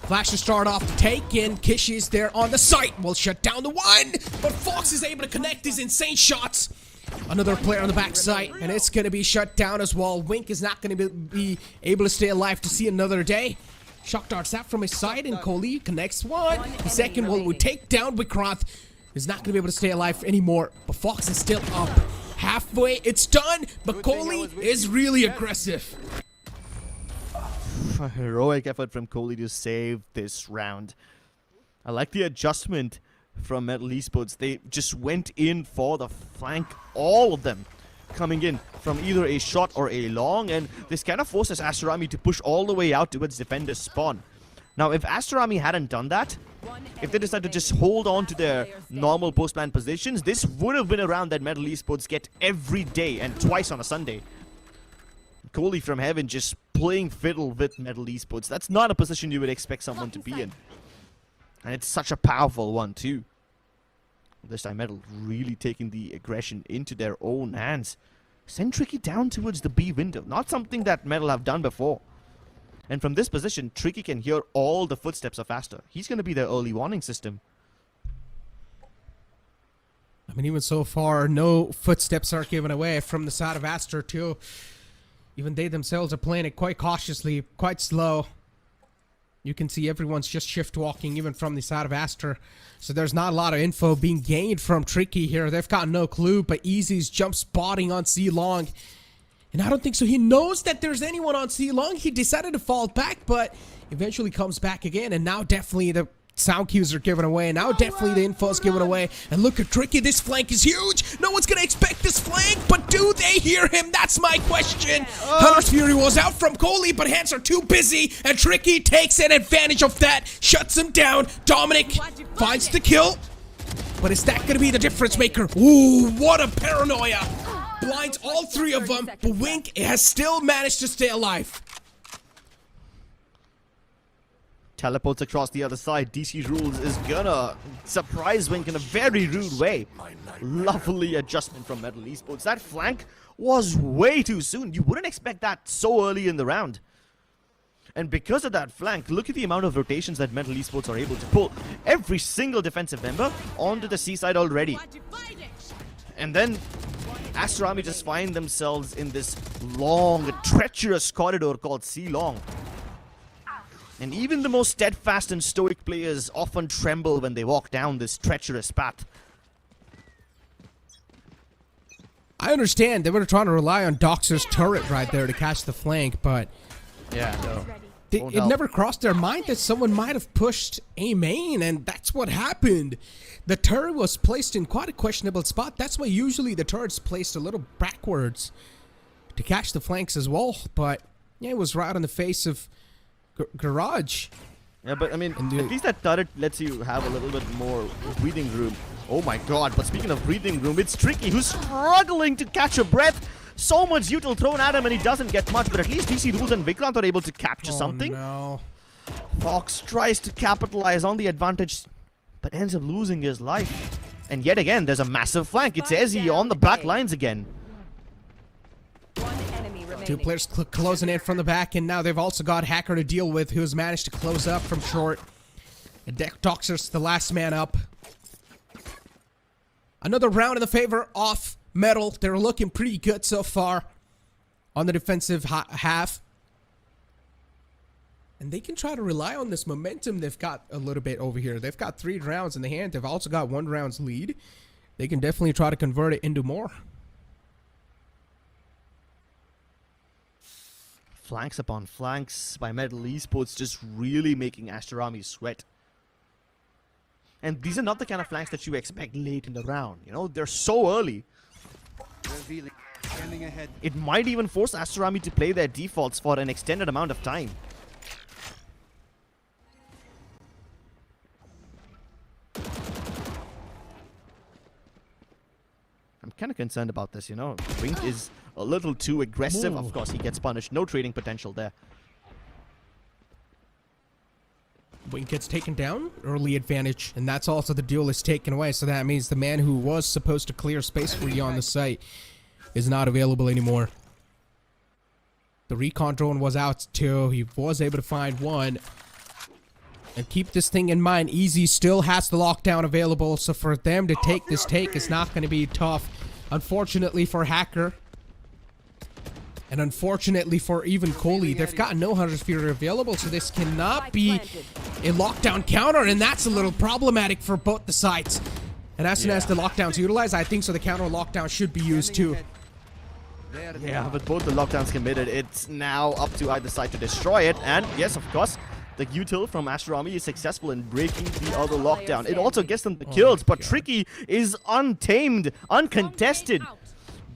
Flash to start off the take, and Kishi's there on the site. Will shut down the one, but Fox is able to connect these insane shots. Another player on the backside, and it's going to be shut down as well. Wink is not going to be able to stay alive to see another day. Shock darts out from his side, and Kohli connects one. The second one will take down Vikrant. Is not going to be able to stay alive anymore, but Fox is still up. Halfway, it's done, but Kohli is really aggressive. A heroic effort from Kohli to save this round. I like the adjustment from MLT Esports. They just went in for the flank, all of them coming in from either a short or a long, and this kind of forces Aster Army to push all the way out towards defender's spawn. Now, if Aster Army hadn't done that, if they decided to just hold on to their normal post-plan positions, this would have been a round that MLT Esports get every day and twice on a Sunday. Kohli from Heaven just playing fiddle with MLT Esports. That's not a position you would expect someone to be in. And it's such a powerful one too. This time MLT really taking the aggression into their own hands. Send Tricky down towards the B window. Not something that MLT have done before. And from this position, Tricky can hear all the footsteps of Aster. He's going to be their early warning system. I mean, even so far, no footsteps are given away from the side of Aster too. Even they themselves are playing it quite cautiously, quite slow. You can see everyone's just shift walking even from the side of Aster. So there's not a lot of info being gained from Tricky here. They've got no clue, but Easy's jump spotting on C long. And I don't think so. He knows that there's anyone on C long. He decided to fall back, but eventually comes back again. And now definitely the sound cues are given away. Now definitely the info is given away. And look at Tricky. This flank is huge. No one's going to expect this flank, but do they hear him? That's my question. Hunter's Fury was out from Coley, but hands are too busy. And Tricky takes an advantage of that. Shuts him down. Dominic finds the kill. But is that going to be the difference maker? Ooh, what a paranoia. Blinds all three of them, but Wink has still managed to stay alive. Teleports across the other side. DC Rules is gonna surprise Wink in a very rude way. Lovely adjustment from MLT Esports. That flank was way too soon. You wouldn't expect that so early in the round. And because of that flank, look at the amount of rotations that MLT Esports are able to pull. Every single defensive member onto the C side already. And then Aster Army just find themselves in this long, treacherous corridor called C Long. And even the most steadfast and stoic players often tremble when they walk down this treacherous path. I understand they were trying to rely on Doxer's turret right there to catch the flank, but yeah, no. It never crossed their mind that someone might have pushed A main, and that's what happened. The turret was placed in quite a questionable spot. That's why usually the turret's placed a little backwards to catch the flanks as well. But yeah, it was right on the face of Garage. Yeah, but I mean, at least that turret lets you have a little bit more breathing room. Oh my god, but speaking of breathing room, it's Tricky who's struggling to catch a breath. So much util thrown at him and he doesn't get much, but at least DC Rules and Vikrant are able to capture something. No. Fox tries to capitalize on the advantage, but ends up losing his life. And yet again, there's a massive flank. It's Ezzy on the back lines again. One enemy remaining. Two players closing in from the back, and now they've also got Hacker to deal with, who's managed to close up from short. And Doxer's the last man up. Another round in the favor of Metal. They're looking pretty good so far on the defensive half. And they can try to rely on this momentum they've got a little bit over here. They've got 3 rounds in the hand. They've also got 1 round's lead. They can definitely try to convert it into more. Flanks upon flanks by MLT Esports, just really making Aster Army sweat. And these are not the kind of flanks that you expect late in the round. You know, they're so early. It might even force Aster Army to play their defaults for an extended amount of time. I'm kind of concerned about this, you know. Wink is a little too aggressive. Of course, he gets punished. No trading potential there. Wink gets taken down, early advantage, and that's also the duel is taken away. So that means the man who was supposed to clear space for you on the site is not available anymore. The recon drone was out too. He was able to find one. And keep this thing in mind, Easy still has the lockdown available, so for them to take this take is not going to be tough. Unfortunately for Hacker, and unfortunately for even Coley, they've got no Hunter's Fury available, so this cannot be a lockdown counter, and that's a little problematic for both the sides. And as soon as the lockdown's utilized, I think so the counter lockdown should be used too. Yeah, but both the lockdowns committed. It's now up to either side to destroy it, and yes, of course, the util from Aster Army is successful in breaking the other lockdown. It also gets them the kills, but Tricky is untamed, uncontested.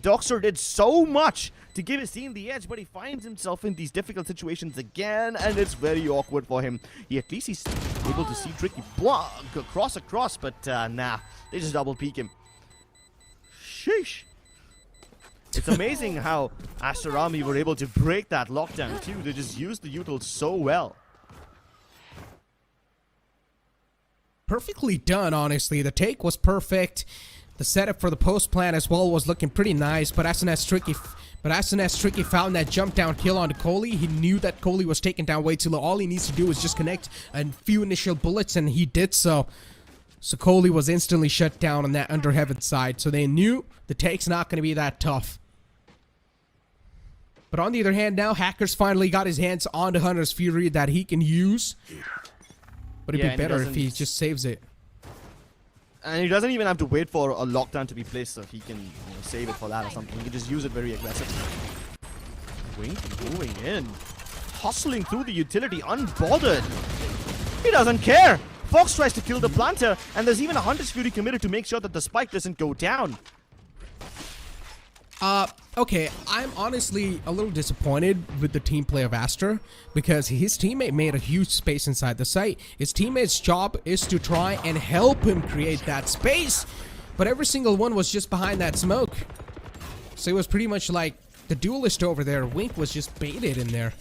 Doxer did so much to give his team the edge, but he finds himself in these difficult situations again, and it's very awkward for him. At least he's able to see Tricky across, but nah, they just double peek him. Sheesh. It's amazing how Aster Army were able to break that lockdown too. They just used the util so well. Perfectly done, honestly. The take was perfect. The setup for the post plan as well was looking pretty nice, but as soon as Tricky found that jump down kill onto Coley, he knew that Coley was taken down way too low. All he needs to do is just connect a few initial bullets, and he did so. So Coley was instantly shut down on that under heaven side, so they knew the take's not going to be that tough. But on the other hand, now Hacker's finally got his hands on the Hunter's Fury that he can use. But it'd be better if he just saves it. And he doesn't even have to wait for a lockdown to be placed, so he can save it for that or something. He can just use it very aggressively. Wink moving in. Hustling through the utility, unbothered. He doesn't care. Fox tries to kill the planter, and there's even a Hunter's Fury committed to make sure that the spike doesn't go down. Okay, I'm honestly a little disappointed with the team play of Aster because his teammate made a huge space inside the site. His teammate's job is to try and help him create that space, but every single one was just behind that smoke. So it was pretty much like the duelist over there. Wink was just baited in there.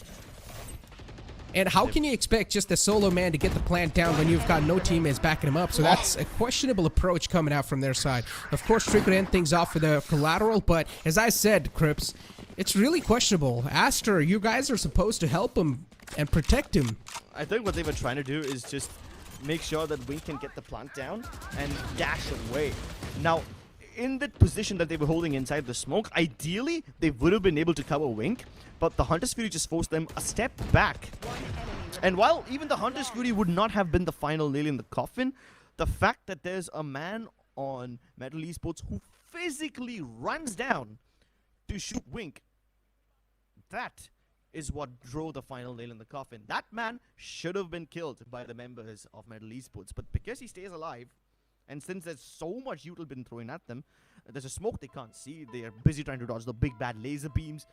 And how can you expect just a solo man to get the plant down when you've got no teammates backing him up? So that's a questionable approach coming out from their side. Of course, Trick would end things off with a collateral, but as I said, Crips, it's really questionable. Aster, you guys are supposed to help him and protect him. I think what they were trying to do is just make sure that Wink can get the plant down and dash away. Now, in the position that they were holding inside the smoke, ideally, they would have been able to cover Wink, but the Hunter's Fury just forced them a step back. And while even the Hunter's Fury would not have been the final nail in the coffin, the fact that there's a man on MLT Esports who physically runs down to shoot Wink, that is what drove the final nail in the coffin. That man should have been killed by the members of MLT Esports, but because he stays alive, and since there's so much util been thrown at them, there's a smoke they can't see. They are busy trying to dodge the big bad laser beams.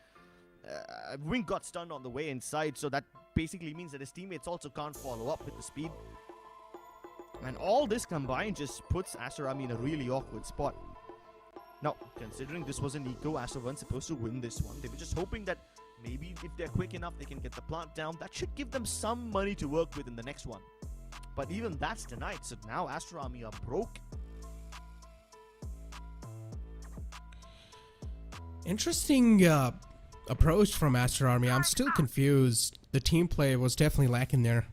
Wink got stunned on the way inside, so that basically means that his teammates also can't follow up with the speed. And all this combined just puts Aster Army in a really awkward spot. Now, considering this was an eco, Aster weren't supposed to win this one. They were just hoping that maybe if they're quick enough, they can get the plant down. That should give them some money to work with in the next one. But even that's denied, so now Aster Army are broke. Interesting approach from Aster Army. I'm still confused. The team play was definitely lacking there.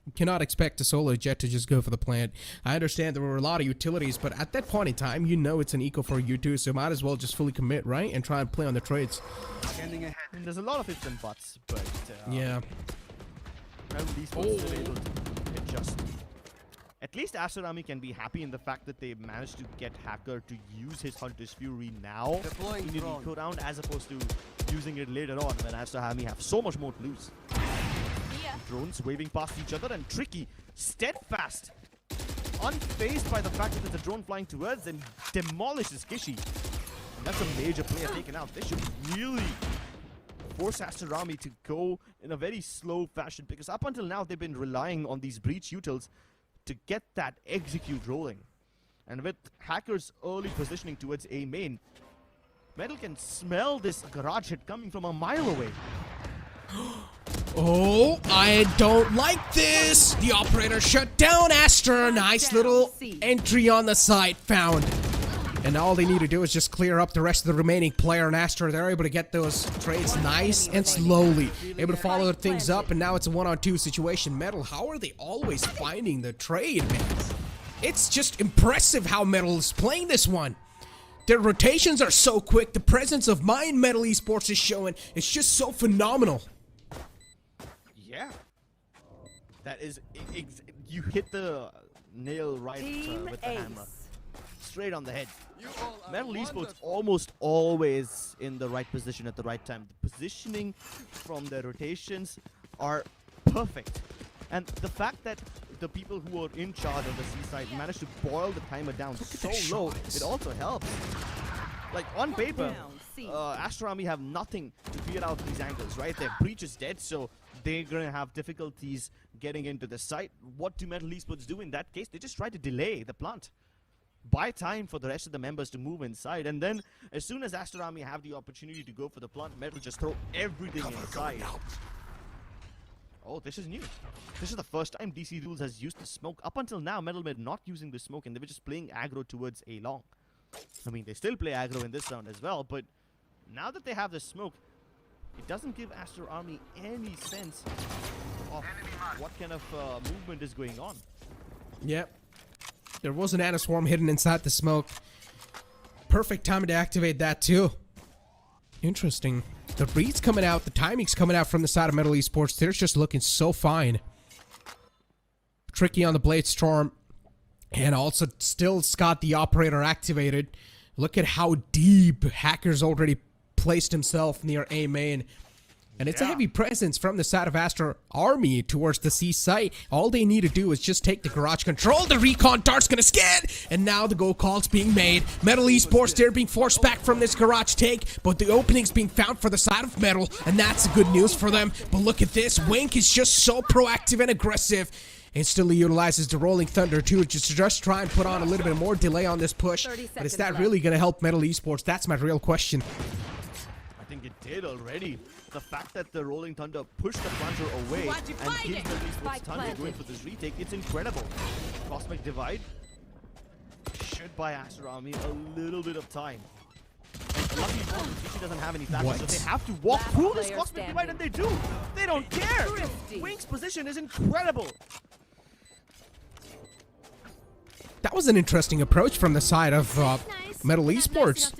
You cannot expect a solo jet to just go for the plant. I understand there were a lot of utilities, but at that point in time, you know it's an eco for you too, so might as well just fully commit, right? And try and play on the trades. And there's a lot of ifs and buts, but yeah. MLT Esports still able to adjust. At least Aster Army can be happy in the fact that they managed to get Hacker to use his Hunter's Fury now in an eco round, as opposed to using it later on when Aster Army have so much more to lose. Drones waving past each other, and Tricky, steadfast, unfazed by the fact that there's a drone flying towards them, demolishes Kishi. And that's a major player taken out. They should really force Aster Army to go in a very slow fashion, because up until now they've been relying on these breach utils to get that execute rolling. And with Hacker's early positioning towards A main, Metal can smell this garage hit coming from a mile away. Oh, I don't like this! The operator shut down Aster. Nice little entry on the site found. And all they need to do is just clear up the rest of the remaining player, and Aster, they're able to get those trades nice and slowly. Able to follow things up, and now it's a 1-on-2 situation. Metal, how are they always finding the trade, man? It's just impressive how Metal is playing this one. Their rotations are so quick. The presence of mind MLT Esports is showing. It's just so phenomenal. Yeah. That is... you hit the nail right with the hammer. Straight on the head. MLT Esports almost always in the right position at the right time. The positioning from their rotations are perfect. And the fact that the people who are in charge of the seaside managed to boil the timer down so low, it also helps. Like, on paper, Aster Army have nothing to clear out these angles, right? Their breach is dead, so they're gonna have difficulties getting into the site. What do MLT Esports do in that case? They just try to delay the plant. Buy time for the rest of the members to move inside, and then as soon as Aster Army have the opportunity to go for the plant, Metal just throw everything inside. Oh, this is new. This is the first time DC Rules has used the smoke. Up until now, Metal were not using the smoke, and they were just playing aggro towards A long. I mean, they still play aggro in this round as well, but now that they have the smoke, it doesn't give Aster Army any sense of what kind of movement is going on. Yep. There was an Anna Swarm hidden inside the smoke. Perfect time to activate that too. Interesting. The reads coming out, the timing's coming out from the side of MLT Esports. They're just looking so fine. Tricky on the Blade Storm. And also still got the operator activated. Look at how deep Hacker's already placed himself near A main. And it's a heavy presence from the side of Aster Army towards the C site. All they need to do is just take the garage control. The recon dart's gonna scan, and now the go call's being made. Metal Esports, they're being forced back from this garage take, but the opening's being found for the side of Metal, and that's good news for them. But look at this, Wink is just so proactive and aggressive. Instantly utilizes the Rolling Thunder too, just try and put on a little bit more delay on this push. But is that really gonna help Metal Esports? That's my real question. I think it did already. The fact that the Rolling Thunder pushed the plunger away and gives Metal Esports time to go in for this retake, it's incredible. Cosmic Divide should buy Aster Army a little bit of time. And lucky for them, she doesn't have any flashes, so they have to walk through this Cosmic Divide, and they do. They don't care. Wink's position is incredible. That was an interesting approach from the side of Metal Esports.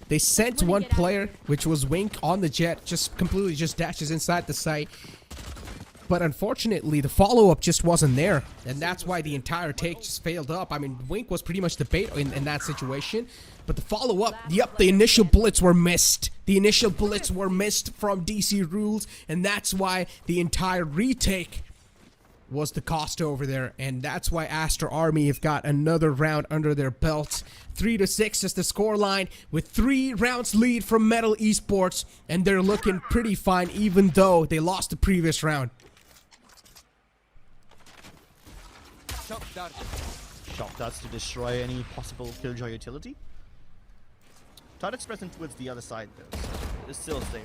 They sent one player, which was Wink, on the jet, just completely just dashes inside the site. But unfortunately, the follow-up just wasn't there. And that's why the entire take just failed up. I mean, Wink was pretty much the bait in that situation. But the follow-up, yep, the initial bullets were missed. The initial bullets were missed from DC Rules. And that's why the entire retake was the cost over there, and that's why Aster Army have got another round under their belt. 3-6 is the scoreline, with 3 rounds lead from Metal Esports, and they're looking pretty fine even though they lost the previous round. Shock darts to destroy any possible Killjoy utility. Turret's present towards the other side though, so it's still safe.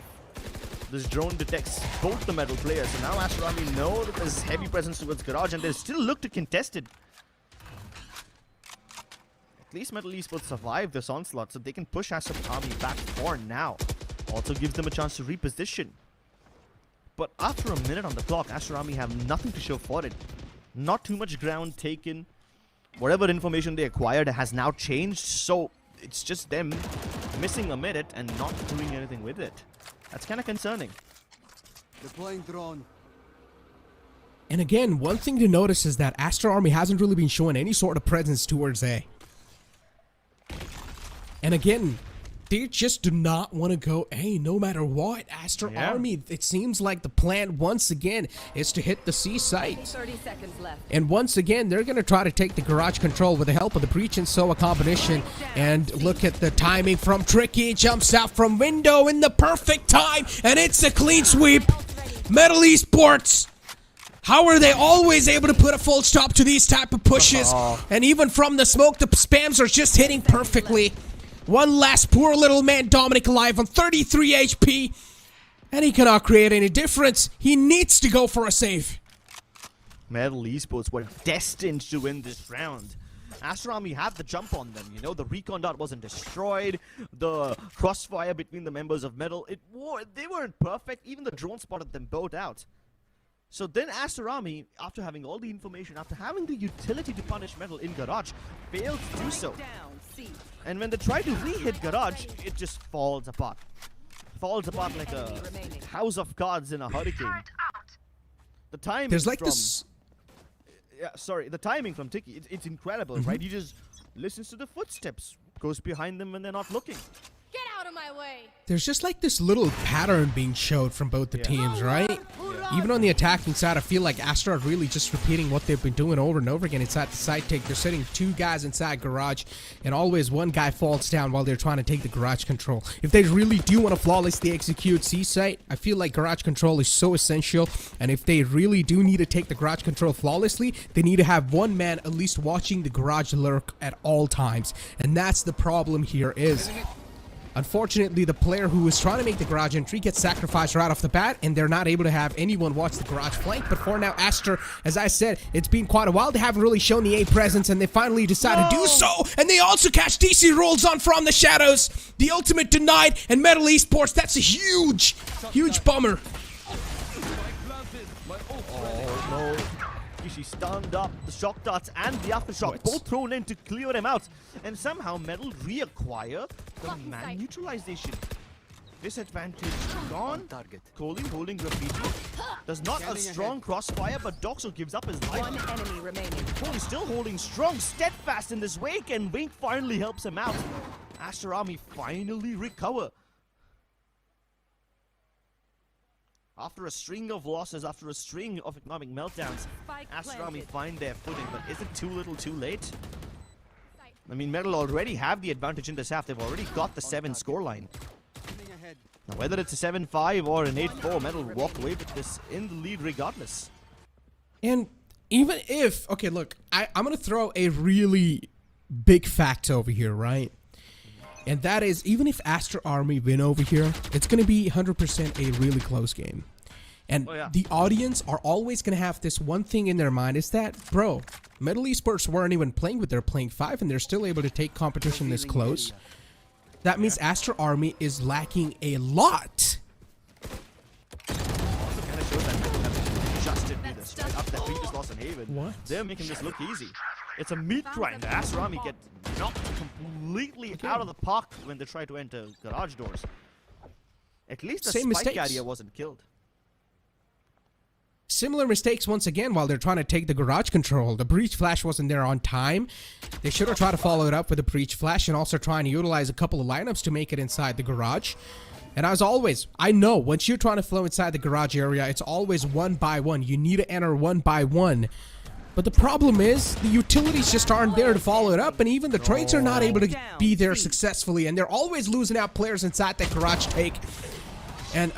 This drone detects both the Metal players, so now Aster Army know that there's heavy presence towards garage, and they still look to contest it. At least Metal Esports survive this onslaught, so they can push Aster Army back for now. Also gives them a chance to reposition. But after a minute on the clock, Aster Army have nothing to show for it. Not too much ground taken. Whatever information they acquired has now changed, so it's just them missing a minute and not doing anything with it. That's kind of concerning. Deploying drone. And again, one thing to notice is that Aster Army hasn't really been showing any sort of presence towards A. And again, they just do not want to go A no matter what. Aster Army, it seems like the plan once again is to hit the C site. 30 seconds left. And once again, they're going to try to take the garage control with the help of the Breach and Soa combination. And look at the timing from Tricky. Jumps out from window in the perfect time. And it's a clean sweep. Metal Esports. How are they always able to put a full stop to these type of pushes? And even from the smoke, the spams are just hitting perfectly. One last poor little man, Dominic, alive on 33 HP. And he cannot create any difference. He needs to go for a save. Metal Esports were destined to win this round. Aster Army had the jump on them, you know, the recon dart wasn't destroyed, the crossfire between the members of Metal, they weren't perfect, even the drone spotted them both out. So then Aster Army, after having all the information, after having the utility to punish Metal in Garage, failed to do so. And when they try to re-hit Garage, it just falls apart. Falls apart like a house of cards in a hurricane. The timing There's like from... this... Yeah, sorry, the timing from Tiki, it's incredible, right? He just listens to the footsteps, goes behind them when they're not looking. Get out of my way! There's just like this little pattern being showed from both the teams, right? Even on the attacking side, I feel like Aster are really just repeating what they've been doing over and over again inside the side take. They're sitting 2 guys inside garage, and always one guy falls down while they're trying to take the garage control. If they really do want to flawlessly execute C site, I feel like garage control is so essential, and if they really do need to take the garage control flawlessly, they need to have one man at least watching the garage lurk at all times. And that's the problem here is... Unfortunately, the player who is trying to make the garage entry gets sacrificed right off the bat, and they're not able to have anyone watch the garage flank. But for now, Aster, as I said, it's been quite a while. They haven't really shown the A presence, and they finally decided to do so. And they also catch DC rolls on from the shadows. The ultimate denied, and Metal Esports, that's a huge, huge bummer. Oh no. She stunned up, the shock darts and the aftershock both thrown in to clear him out, and somehow Metal reacquire the man neutralization. Disadvantage gone. Colin holding graffiti. Does not a strong crossfire, but Doxo gives up his life. One enemy remaining. Colin still holding strong, steadfast in this wake, and Wink finally helps him out. Aster Army finally recover. After a string of losses, after a string of economic meltdowns, Spike Aster Army planted. find their footing, but is it too little too late? I mean, Metal already have the advantage in this half. They've already got the 7 scoreline. Aiming ahead. Now, whether it's a 7-5 or an 8-4, Metal walk away with this in the lead regardless. And even if, okay, look, I'm going to throw a really big fact over here, right? And that is, even if Aster Army win over here, it's going to be 100% a really close game. And the audience are always going to have this one thing in their mind is that, bro, MLT Esports weren't even playing with their playing 5 and they're still able to take competition this close. That means Aster Army is lacking a lot. Also kind of shows that Metal have adjusted to this, right? After that previous loss in Haven, What? they're making this look easy. It's a meat grind. Aster Army get knocked completely out of the park when they try to enter garage doors. At least the Same spike mistakes. carrier wasn't killed. Similar mistakes once again while they're trying to take the garage control. The breach flash wasn't there on time. They should have tried to follow it up with a breach flash and also trying to utilize a couple of lineups to make it inside the garage. And as always, I know once you're trying to flow inside the garage area, it's always 1 by 1. You need to enter 1 by 1. But the problem is the utilities just aren't there to follow it up, and even the trades are not able to be there successfully, and they're always losing out players inside that garage take. And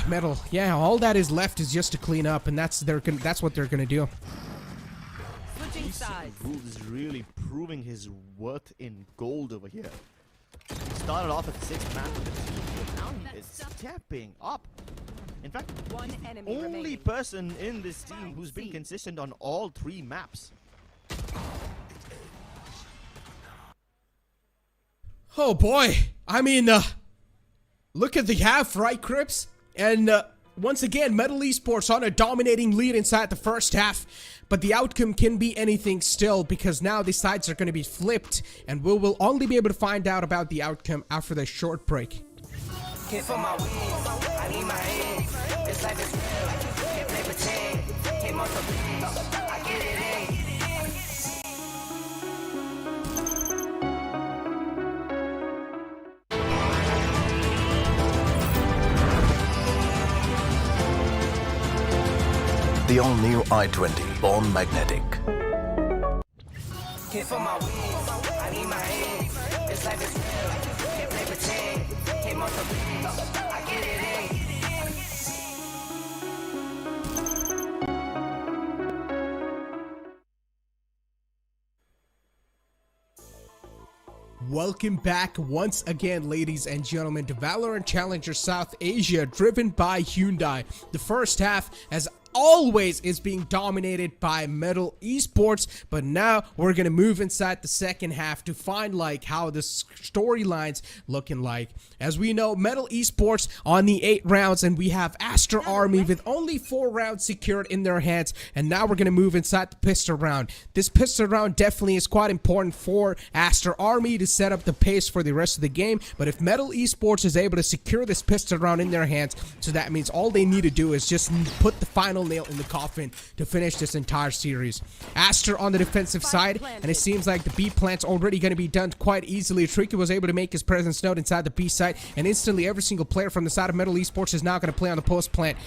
Metal, yeah, all that is left is just to clean up, and that's what they're gonna do. Switching sides. Gould is really proving his worth in gold over here. He started off at the 6th man with the team, but now he is stepping up. In fact, One enemy only remaining. person in this team who's been consistent on all 3 maps. Oh boy, I mean, look at the half, right, Crips? And once again, MLT Esports on a dominating lead inside the first half. But the outcome can be anything still because now the sides are going to be flipped. And we will only be able to find out about the outcome after the short break. Hit for my wins, I need my hands. This life is real, can't play pretend. Hit most of these, I get it in. The all-new i20, born magnetic. Hit for my wins, I need my hands. This life is real, can't play pretend. Hit most of these, I get it in. Welcome back once again, ladies and gentlemen, to Valorant Challenger South Asia, driven by Hyundai. The first half, as always, is being dominated by MLT Esports, but now we're gonna move inside the second half to find like how the storylines looking like. As we know, MLT Esports on the 8 rounds, and we have Aster Army with only 4 rounds secured in their hands, and now we're gonna move inside the pistol round. This pistol round definitely is quite important for Aster Army to set up the pace for the rest of the game, but if MLT Esports is able to secure this pistol round in their hands, so that means all they need to do is just put the final nail in the coffin to finish this entire series. Aster on the defensive side, and it seems like the B plant's already going to be done quite easily. Tricky was able to make his presence known inside the B side, and instantly every single player from the side of MLT Esports is now going to play on the post plant.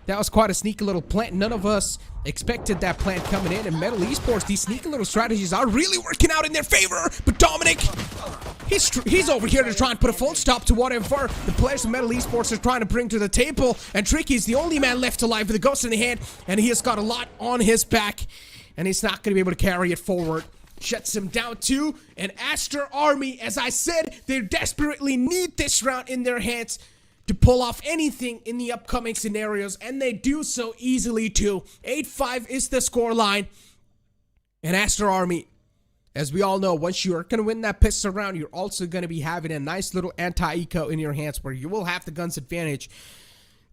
That was quite a sneaky little plant. None of us expected that plant coming in, and MLT Esports, these sneaky little strategies are really working out in their favor. But Dominic, he's over here to try and put a full stop to whatever the players of MLT Esports are trying to bring to the table. And Tricky's the only man left alive with a ghost in the hand, and he has got a lot on his back, and he's not going to be able to carry it forward. Shuts him down too, and Aster Army, as I said, they desperately need this round in their hands to pull off anything in the upcoming scenarios, and they do so easily too. 8-5 is the scoreline, and Aster Army, as we all know, once you're going to win that pistol round, you're also going to be having a nice little anti-eco in your hands where you will have the guns advantage,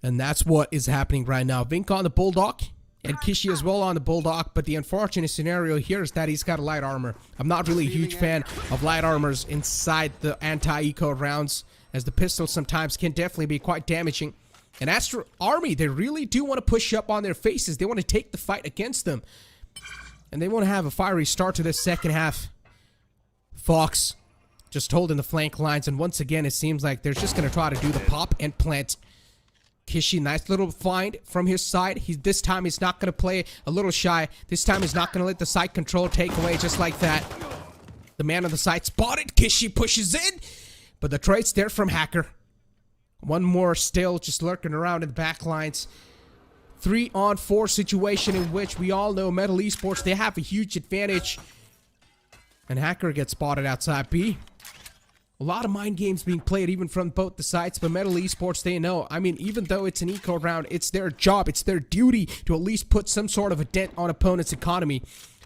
and that's what is happening right now. Vink on the Bulldog, and Kishi as well on the Bulldog, but the unfortunate scenario here is that he's got a light armor. I'm not really a huge fan of light armors inside the anti-eco rounds, as the pistols sometimes can definitely be quite damaging. And Aster Army, they really do want to push up on their faces. They want to take the fight against them. And they want to have a fiery start to this second half. Fox just holding the flank lines, and once again it seems like they're just going to try to do the pop and plant. Kishi, nice little find from his side. This time he's not going to play a little shy. This time he's not going to let the site control take away just like that. The man on the side spotted. Kishi pushes in, but the trade's there from Hacker. One more still just lurking around in the back lines. 3-on-4 situation in which we all know MLT Esports, they have a huge advantage. And Hacker gets spotted outside B. A lot of mind games being played even from both the sides, but MLT Esports, they know. I mean, even though it's an eco round, it's their job, it's their duty to at least put some sort of a dent on opponent's economy.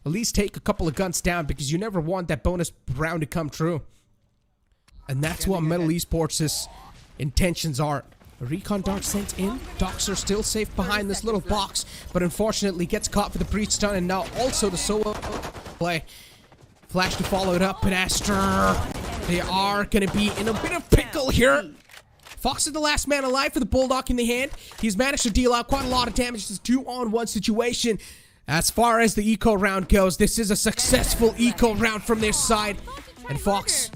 At least take a couple of guns down, because you never want that bonus round to come true. And that's what MLT Esports' intentions are. A recon dart sent in. Docs are still safe behind this little box, but unfortunately gets caught for the breach stun, and now also the solo play. Flash to follow it up, and Aster, they are going to be in a bit of pickle here. Fox is the last man alive for the Bulldog in the hand. He's managed to deal out quite a lot of damage. This 2-on-1 situation. As far as the eco round goes, this is a successful eco round from their side. And Fox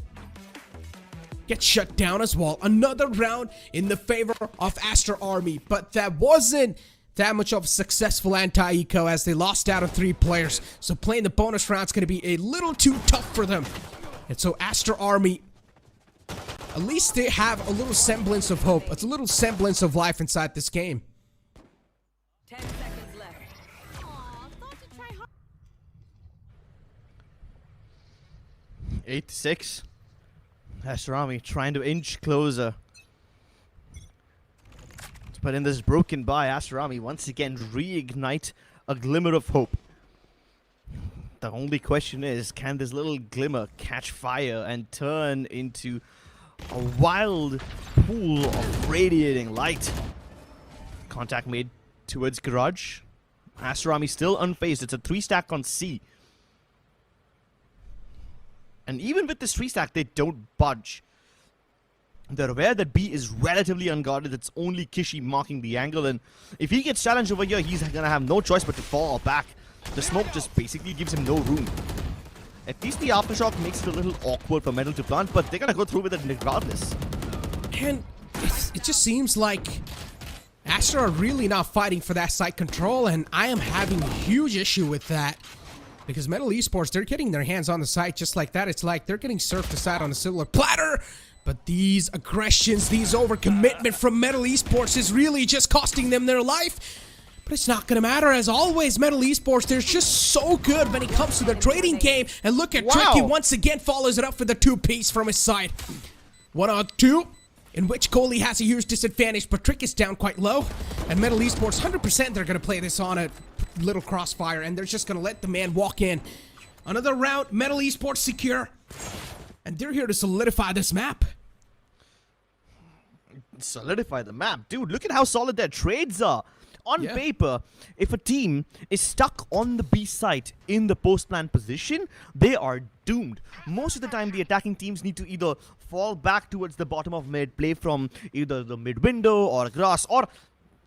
gets shut down as well. Another round in the favor of Aster Army, but that wasn't that much of a successful anti-eco as they lost out on 3 players. So playing the bonus round is going to be a little too tough for them. And so Aster Army, at least they have a little semblance of hope. It's a little semblance of life inside this game. 10 seconds left. Aw, thought to try hard. 8-6. Aster Army trying to inch closer. But in this broken by, Aster Army once again reignite a glimmer of hope. The only question is, can this little glimmer catch fire and turn into a wild pool of radiating light? Contact made towards Garage. Aster Army still unfazed. It's a 3-stack on C. And even with this 3-stack, they don't budge. They're aware that B is relatively unguarded. It's only Kishi marking the angle, and if he gets challenged over here, he's gonna have no choice but to fall back. The smoke just basically gives him no room. At least the aftershock makes it a little awkward for Metal to plant, but they're gonna go through with it regardless. And it just seems like Aster are really not fighting for that site control, and I am having a huge issue with that. Because MLT Esports, they're getting their hands on the site just like that. It's like they're getting served aside on a silver platter. But these aggressions, these overcommitment from MLT Esports is really just costing them their life. But it's not going to matter. As always, MLT Esports, they're just so good when it comes to the trading game. And look at Tricky once again follows it up for the 2-piece from his side. 1-on-2, in which Kohli has a huge disadvantage, but Trick is down quite low. And MLT Esports, 100% they're going to play this on a little crossfire, and they're just going to let the man walk in. Another round, MLT Esports secure. And they're here to solidify this map. Solidify the map? Dude, look at how solid their trades are. On paper, if a team is stuck on the B site in the post-plant position, they are doomed. Most of the time, the attacking teams need to either fall back towards the bottom of mid, play from either the mid window or grass, or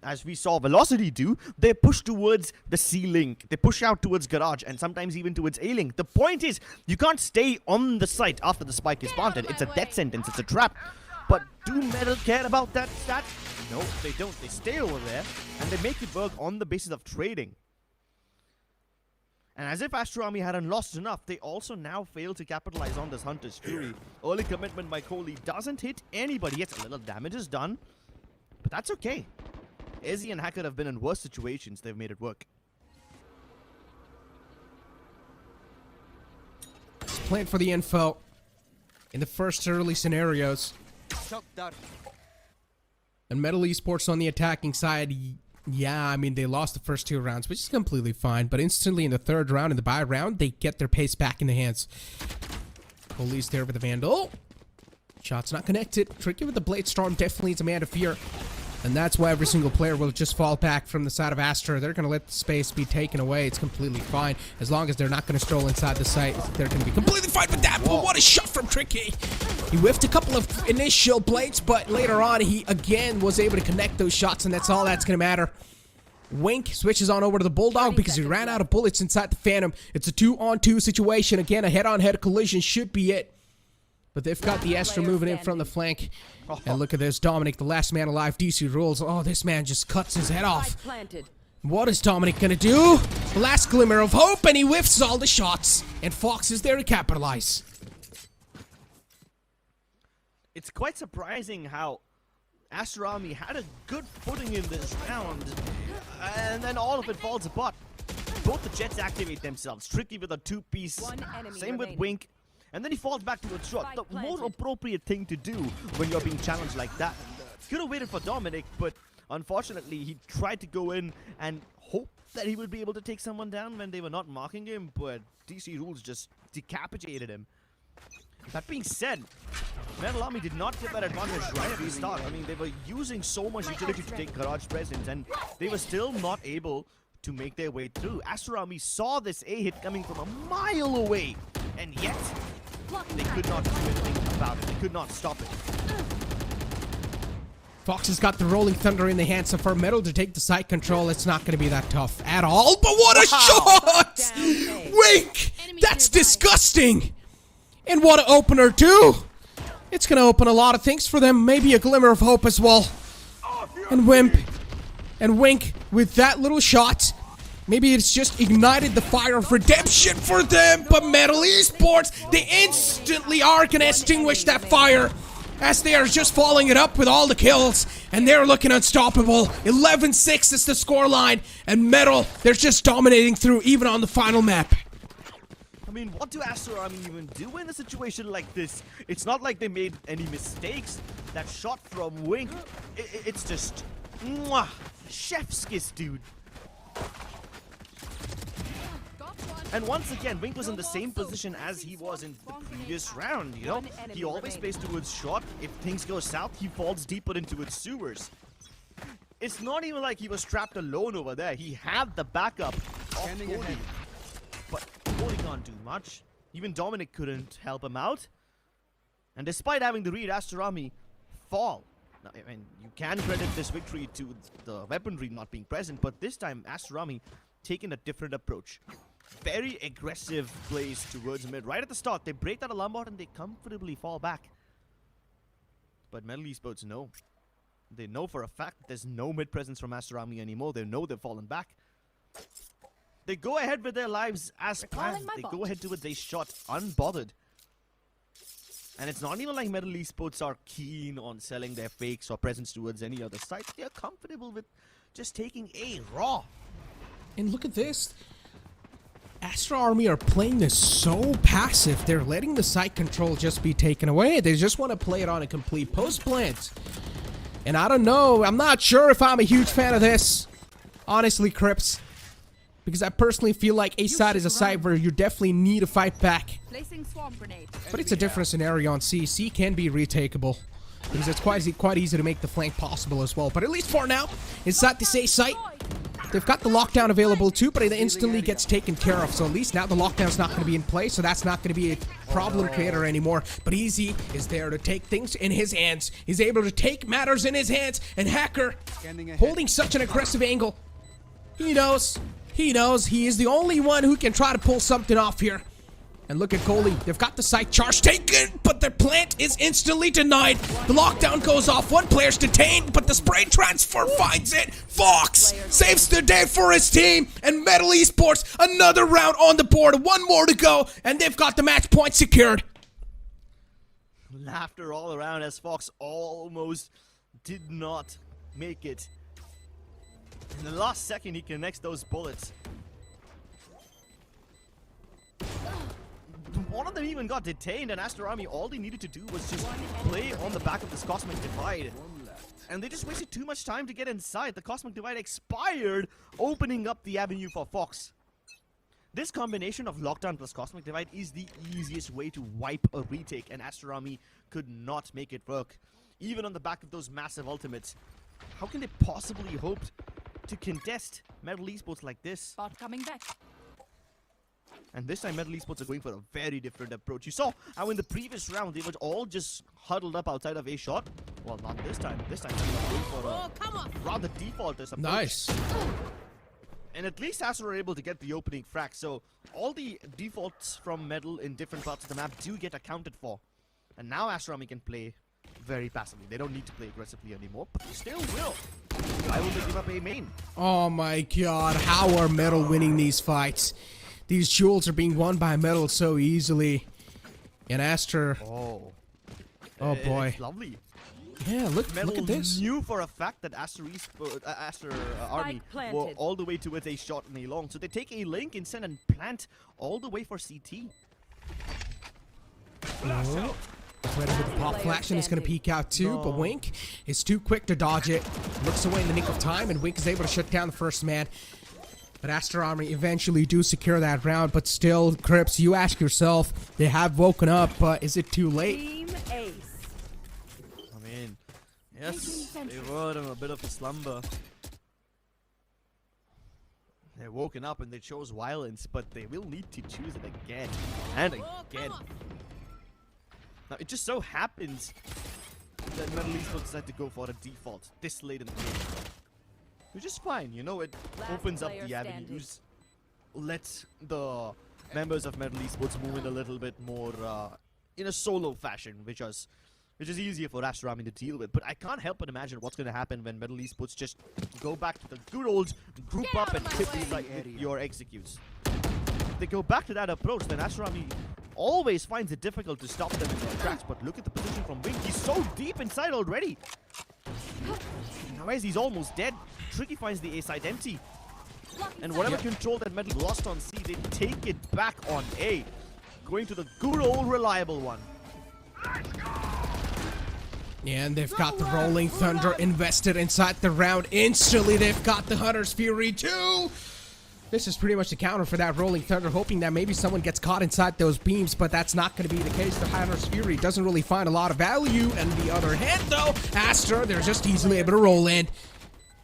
as we saw Velocity do, they push towards the C-Link. They push out towards Garage and sometimes even towards A-Link. The point is, you can't stay on the site after the spike is planted. It's a death sentence. It's a trap. But do Metal care about that stat? No, they don't. They stay over there and they make it work on the basis of trading. And as if Aster Army hadn't lost enough, they also now fail to capitalize on this Hunter's Fury. Early commitment by Kohli doesn't hit anybody. Yes, a little damage is done, but that's okay. Izzy and Hacker have been in worse situations. They've made it work. Playing for the info in the first early scenarios. And MLT Esports on the attacking side, yeah, I mean, they lost the first 2 rounds, which is completely fine. But instantly in the 3rd round, in the bye round, they get their pace back in the hands. Kohli's there with the Vandal. Shot's not connected. Tricky with the Blade Storm definitely is a man to fear. And that's why every single player will just fall back from the side of Aster. They're going to let the space be taken away. It's completely fine. As long as they're not going to stroll inside the site, they're going to be completely fine with that. But what a shot from Tricky. He whiffed a couple of initial blades, but later on, he again was able to connect those shots, and that's all that's going to matter. Wink switches on over to the Bulldog because he ran out of bullets inside the Phantom. It's a 2-on-2 situation. Again, a head-on-head collision should be it. But they've got the Aster moving in from the flank. And look at this, Dominic, the last man alive, DC rules. Oh, this man just cuts his head off. Planted. What is Dominic gonna do? The last glimmer of hope, and he whiffs all the shots. And Fox is there to capitalize. It's quite surprising how Aster Army had a good footing in this round, and then all of it falls apart. Both the Jets activate themselves, Tricky with a two-piece, same with Wink, and then he falls back to a shot. The more appropriate thing to do when you're being challenged like that. Could have waited for Dominic, but unfortunately he tried to go in and hope that he would be able to take someone down when they were not marking him, but DC Rules just decapitated him. That being said, Metal Army did not get that advantage right at the start. I mean, they were using so much utility to take Garage presence, and they were still not able to make their way through. Aster Army saw this A hit coming from a mile away, and yet they could not do anything about it. They could not stop it. Fox has got the Rolling Thunder in the hands, so for Metal to take the side control, it's not going to be that tough at all. But what a shot! Wink! That's disgusting! And what an opener, too! It's going to open a lot of things for them. Maybe a glimmer of hope as well. And Wink with that little shot. Maybe it's just ignited the fire of redemption for them. But Metal Esports, they instantly are going to extinguish that fire, as they are just following it up with all the kills. And they're looking unstoppable. 11-6 is the scoreline. And Metal, they're just dominating through even on the final map. I mean, what do Aster Army even do in a situation like this? It's not like they made any mistakes. That shot from Wink, it's just mwah, chef's kiss, dude. And once again, Wink was in the same position as he was in the previous round, you know? He always plays towards short. If things go south, he falls deeper into its sewers. It's not even like he was trapped alone over there. He had the backup of Cody. But Cody can't do much. Even Dominic couldn't help him out. And despite having the read, Aster Army fall. Now, I mean, you can credit this victory to the weaponry not being present, but this time Aster Army taking a different approach. Very aggressive plays towards mid. Right at the start, they break that alarm bot and they comfortably fall back. But Metal Esports know. They know for a fact there's no mid presence from Aster Army anymore. They know they've fallen back. They go ahead with their lives as planned. They go ahead to it. They shot unbothered. And it's not even like Metal Esports are keen on selling their fakes or presence towards any other site. They're comfortable with just taking A raw. And look at this. Aster Army are playing this so passive. They're letting the site control just be taken away. They just want to play it on a complete post plant. And I don't know. I'm not sure if I'm a huge fan of this. Honestly, Crips. Because I personally feel like A side is a side where you definitely need to fight back. But it's a different scenario on C. C can be retakeable. Because it's quite easy to make the flank possible as well. But at least for now, inside this A site, they've got the lockdown available too, but it instantly gets taken care of. So at least now the lockdown's not going to be in place, so that's not going to be a problem creator anymore. But Easy is there to take things in his hands. He's able to take matters in his hands. And Hacker, holding such an aggressive angle, he knows he is the only one who can try to pull something off here. And look at goalie. They've got the site charge taken, but their plant is instantly denied. The lockdown goes off. One player's detained, but the spray transfer finds it. Fox saves the day for his team. And Metal Esports, another round on the board. One more to go, and they've got the match point secured. Laughter all around as Fox almost did not make it. In the last second, he connects those bullets. One of them even got detained, and Aster Army, all they needed to do was just play on the back of this Cosmic Divide. And they just wasted too much time to get inside. The Cosmic Divide expired, opening up the avenue for Fox. This combination of Lockdown plus Cosmic Divide is the easiest way to wipe a retake, and Aster Army could not make it work. Even on the back of those massive ultimates. How can they possibly hope to contest Metal Esports like this? Bot coming back. And this time Metal Esports are going for a very different approach. You saw how in the previous round they were all just huddled up outside of A shot. Well, not this time. This time they're going for a rather defaultist approach. Nice. And at least Aster are able to get the opening frag. So all the defaults from Metal in different parts of the map do get accounted for. And now Aster Army can play very passively. They don't need to play aggressively anymore, but they still will. Why will they give up A main? Oh my god, how are Metal winning these fights? These duels are being won by Metal so easily. And Aster... Oh boy. It's lovely. Yeah, look Metal at this. knew for a fact that Aster Army were planted. all the way towards A short and A long. So they take A link instead and plant all the way for CT. Oh. Ready with the pop flash and he's going to peek out too, but Wink is too quick to dodge it. Looks away in the nick of time, and Wink is able to shut down the first man. But Aster Army eventually do secure that round, but still, Crips, you ask yourself, they have woken up, but is it too late? Team Ace. I mean, yes, they were in a bit of a slumber. They're woken up and they chose violence, but they will need to choose it again and again. Now, it just so happens that Metal Esports decided to go for a default this late in the game. Which is fine, you know, it opens up the avenues. Let the members of Metal Esports move in a little bit more in a solo fashion, which is easier for Aster Army to deal with. But I can't help but imagine what's going to happen when Metal Esports just go back to the good old group up and hit these like your executes. If they go back to that approach, then Aster Army always finds it difficult to stop them in their tracks. But look at the position from Wink. He's so deep inside already. Now as he's almost dead, Tricky finds the A side empty. And whatever control that Metal lost on C, they take it back on A. Going to the good old reliable one. And they've got the Rolling Thunder invested inside the round. Instantly, they've got the Hunter's Fury too. This is pretty much the counter for that Rolling Thunder, hoping that maybe someone gets caught inside those beams, but that's not going to be the case. The Hunter's Fury doesn't really find a lot of value. And the other hand, though, Aster, they're just easily able to roll in.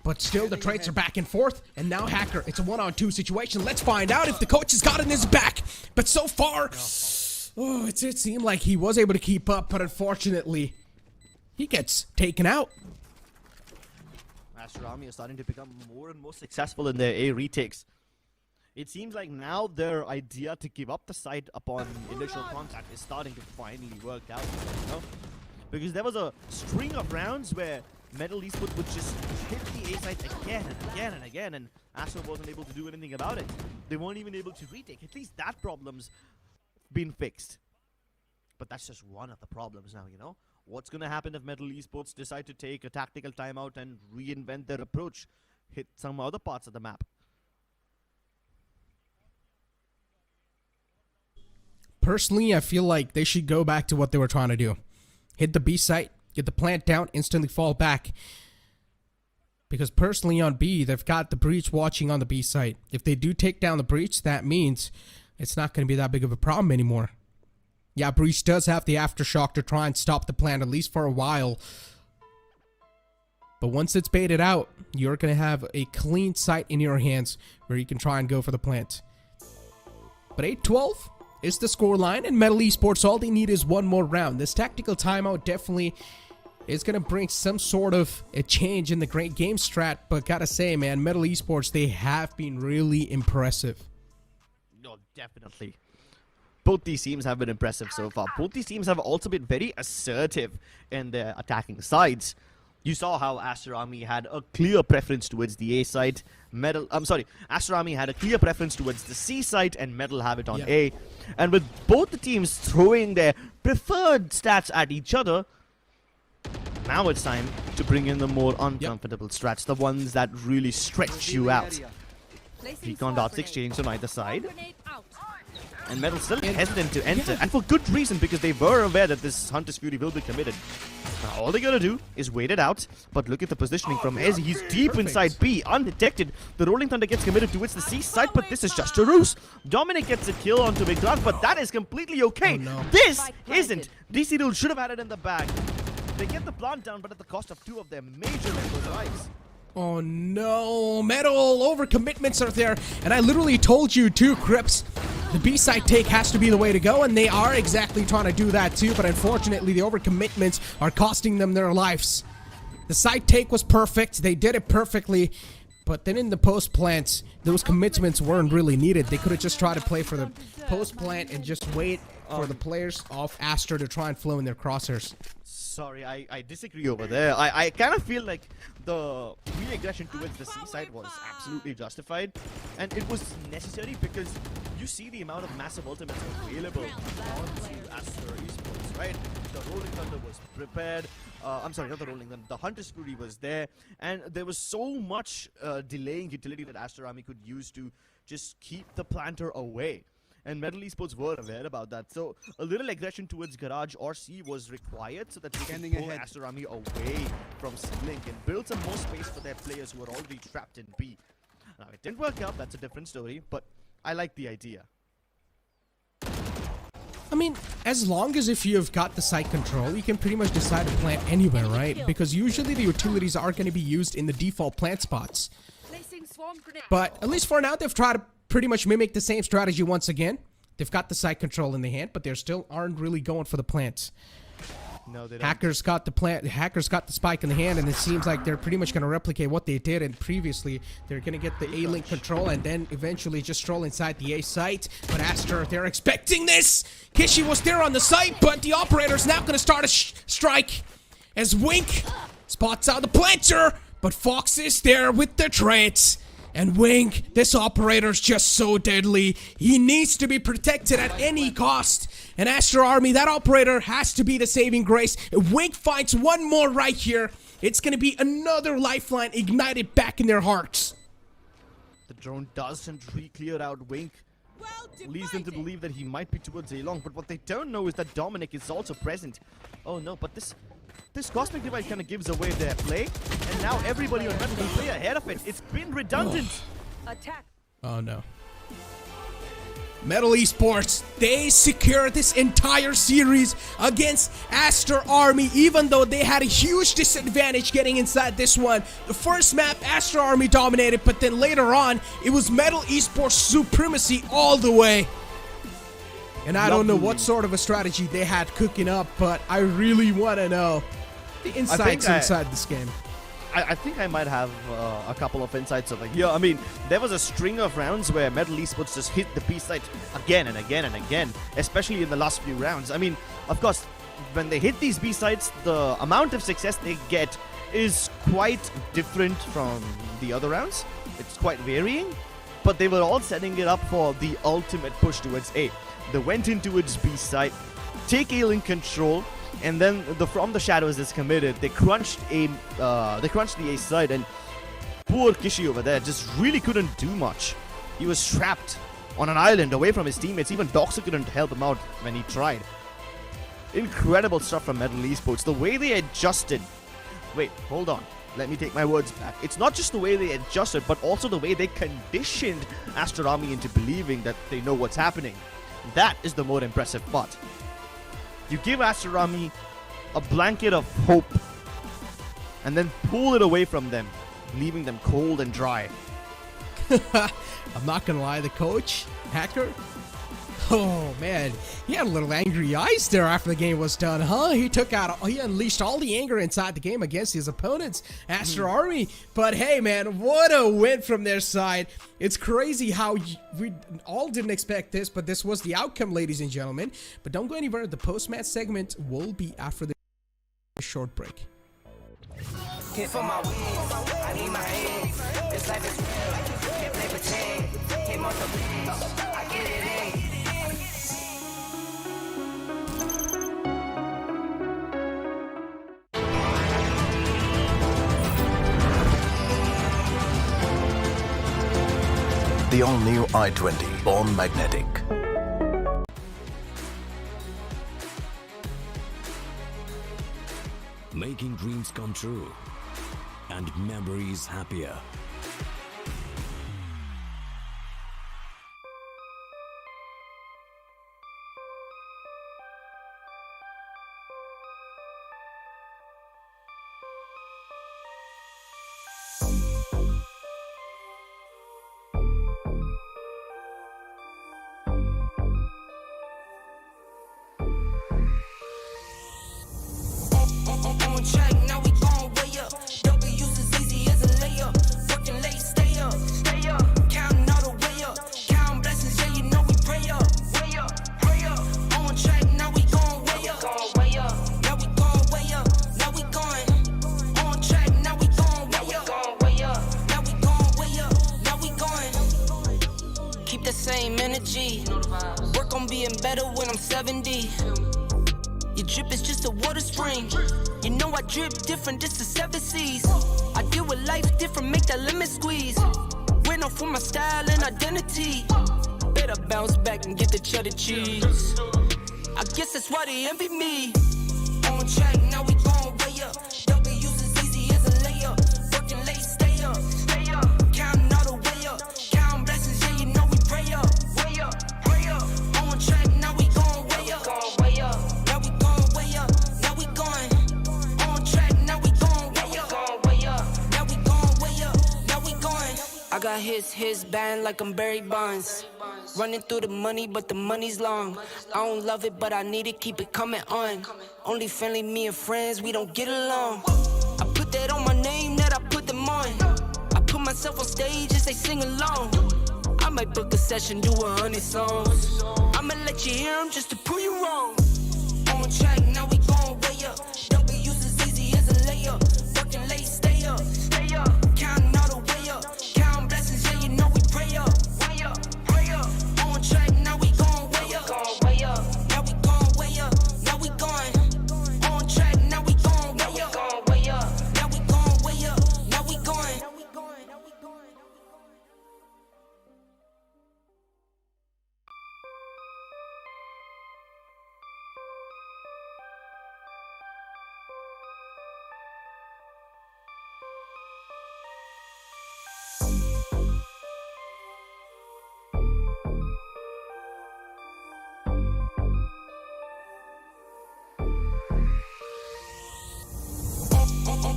But still, the traits are back and forth. And now Hacker, it's a 1-on-2 situation. Let's find out if the coach has got it in his back. But so far, it seemed like he was able to keep up, but unfortunately, he gets taken out. Aster Army is starting to become more and more successful in their A retakes. It seems like now their idea to give up the site upon initial contact is starting to finally work out, you know? Because there was a string of rounds where Metal Esports would just hit the A site again and again and again, and Aster wasn't able to do anything about it. They weren't even able to retake. At least that problem's been fixed. But that's just one of the problems now, you know? What's going to happen if Metal Esports decide to take a tactical timeout and reinvent their approach? Hit some other parts of the map. Personally, I feel like they should go back to what they were trying to do. Hit the B site, get the plant down, instantly fall back. Because personally on B, they've got the breach watching on the B site. If they do take down the breach, that means it's not going to be that big of a problem anymore. Yeah, breach does have the aftershock to try and stop the plant, at least for a while. But once it's baited out, you're going to have a clean site in your hands where you can try and go for the plant. But 8-12 is the scoreline, and Metal Esports, all they need is one more round. This tactical timeout definitely is going to bring some sort of a change in the great game strat, but gotta say, man, Metal Esports, they have been really impressive. No, definitely. Both these teams have been impressive so far. Both these teams have also been very assertive in their attacking sides. You saw how Aster Army had a clear preference towards the A side. Aster Army had a clear preference towards the C side, and Metal have it on A. And with both the teams throwing their preferred stats at each other, now it's time to bring in the more uncomfortable strats, the ones that really stretch you out. Recon darts exchanged on either side. And Metal still hesitant to enter, and for good reason, because they were aware that this Hunter's Fury will be committed. Now, all they gotta do is wait it out, but look at the positioning from Ezzy. He's deep inside B, undetected. The Rolling Thunder gets committed towards the C side, but this is just a ruse. Dominic gets a kill onto Big Dog, but that is completely okay. This isn't. DC Rule should have had it in the bag. They get the plant down, but at the cost of two of their major members' lives. Oh no, Metal overcommitments are there, and I literally told you too, Crips. The B-side take has to be the way to go, and they are exactly trying to do that too, but unfortunately the overcommitments are costing them their lives. The side take was perfect, they did it perfectly, but then in the post-plants, those commitments weren't really needed. They could have just tried to play for the post-plant and just wait for the players of Aster to try and flow in their crosshairs. Sorry, I disagree over there. I kind of feel like the re-aggression towards the seaside was absolutely justified, and it was necessary because you see the amount of massive ultimates available onto Aster Esports, right? The Rolling Thunder was prepared. I'm sorry, not the Rolling Thunder. The Hunter Scurry was there, and there was so much delaying utility that Aster Army could use to just keep the planter away. And MLT Esports were aware about that. So a little aggression towards Garage or C was required so that they can pull Aster Army away from C-Link and build some more space for their players who were already trapped in B. Now, it didn't work out. That's a different story. But I like the idea. I mean, as long as if you've got the site control, you can pretty much decide to plant anywhere, right? Because usually the utilities are going to be used in the default plant spots. But at least for now, they've tried to pretty much mimic the same strategy once again. They've got the site control in the hand, but they still aren't really going for the plants. No, they don't. Hackers got the spike in the hand, and it seems like they're pretty much going to replicate what they did. And previously, they're going to get the A-Link control and then eventually just stroll inside the A site. But Aster, they're expecting this. Kishi was there on the site, but the operator's now going to start a strike as Wink spots out the planter. But Fox is there with the traits. And Wink, this operator's just so deadly. He needs to be protected at any cost. And Aster Army, that operator has to be the saving grace. If Wink finds one more right here, it's going to be another lifeline ignited back in their hearts. The drone doesn't re-clear out Wink. Leads them to believe that he might be towards A-Long. But what they don't know is that Dominic is also present. Oh no, but this Cosmic Divide kind of gives away their play, and now everybody on Metal will play ahead of it. It's been redundant. Attack. Oh no. MLT Esports, they secured this entire series against Aster Army, even though they had a huge disadvantage getting inside this one. The first map, Aster Army dominated, but then later on, it was MLT Esports supremacy all the way. And I don't know what sort of a strategy they had cooking up, but I really want to know the insights inside this game. I think I might have a couple of insights over here. I mean, there was a string of rounds where MLT Esports just hit the B site again and again and again, especially in the last few rounds. I mean, of course, when they hit these B sites, the amount of success they get is quite different from the other rounds. It's quite varying, but they were all setting it up for the ultimate push towards A. They went into its B site, take A-Link control, and then from the shadows is committed. They crunched the A side, and poor Kishi over there just really couldn't do much. He was trapped on an island away from his teammates. Even Doxer couldn't help him out when he tried. Incredible stuff from MLT Esports. The way they adjusted. Wait, hold on. Let me take my words back. It's not just the way they adjusted, but also the way they conditioned Aster Army into believing that they know what's happening. That is the more impressive part. You give Aster Army a blanket of hope and then pull it away from them, leaving them cold and dry. I'm not gonna lie, the coach, Hacker, oh man, he had a little angry eyes there after the game was done, huh? He unleashed all the anger inside the game against his opponents, Aster Army. But hey man, what a win from their side. It's crazy how we all didn't expect this, but this was the outcome, ladies and gentlemen. But don't go anywhere, the post-match segment will be after the short break. Hit for my wins, I need my hands. This life is real, can't play pretend. Came off the bench, I get it in. The all-new i20, born magnetic. Making dreams come true and memories happier. On track, now we on way up. W's as easy as a layup. Working energy. Work on being better when I'm 70. Your drip is just a water spring. You know I drip different, this the 7 seas. I deal with life different, make that lemon squeeze. We're known for my style and identity. Better bounce back and get the cheddar cheese. I guess that's why they envy me. On track, now we going way up. W's as easy as a layup. Working late, stay up. Counting all the way up. Counting blessings, yeah, you know we pray up. Way up, pray up. On track, now we going way up. Now we going way up. Now we going. On track, now we going way up. Now we going way up. Now we going. I got his band like I'm Barry Bonds. Running through the money, but the money's long. I don't love it, but I need it, keep it coming on. Only friendly, me and friends, we don't get along. I put that on my name, that I put them on. I put myself on stage as they sing along. I might book a session, do 100 songs. I'ma let you hear them just to prove you wrong. On track, now we going way up. W's as easy as a layup. Working late, stay up. Counting all the way up. Counting blessings, yeah, you know we pray up. On track, now we going way up. Now we going way up. Now we going. On track, now we going way up. Now we going way up. Now we going.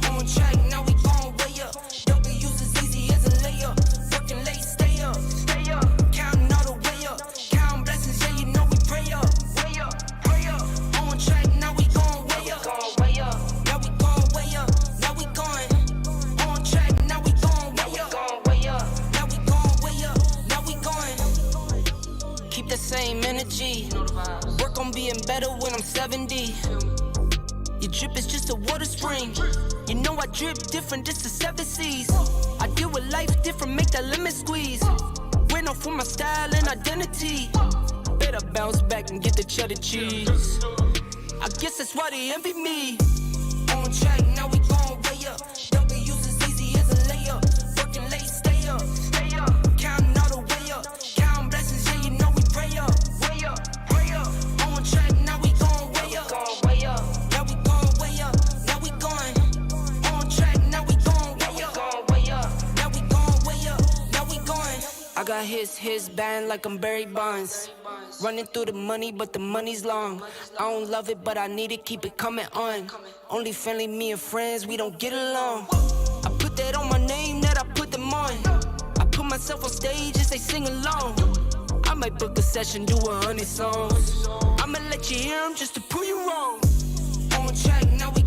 On track, now we going way up. W's as easy as a layup. Working late, stay up. Counting all the way up. Counting blessings, yeah, you know we pray up. On track, now we going way up. Now we going way up. Now we going. On track, now we going way up. Now we going way up. Now we going. Keep the same energy. Work on being better when I'm 70. Your drip is just a water spring. You know I drip different, this the 7 seas. I deal with life different, make that lemon squeeze. We're known for my style and identity. Better bounce back and get the cheddar cheese. I guess that's why they envy me. On track, now we going way up. W's as easy as a layup. Working late, stay up. Counting all the way up. Counting blessings, yeah, you know we pray up. On track, now we going way up. Now we going way up. Now we going. On track, now we going way up. Now we going way up. Now we going. I got his band like I'm Barry Bonds. Running through the money, but the money's long. I don't love it, but I need it, keep it coming on. Only friendly, me and friends, we don't get along. I put that on my name, that I put them on. I put myself on stage as they sing along. I might book a session, do 100 songs. I'ma let you hear them just to prove you wrong. On track, now we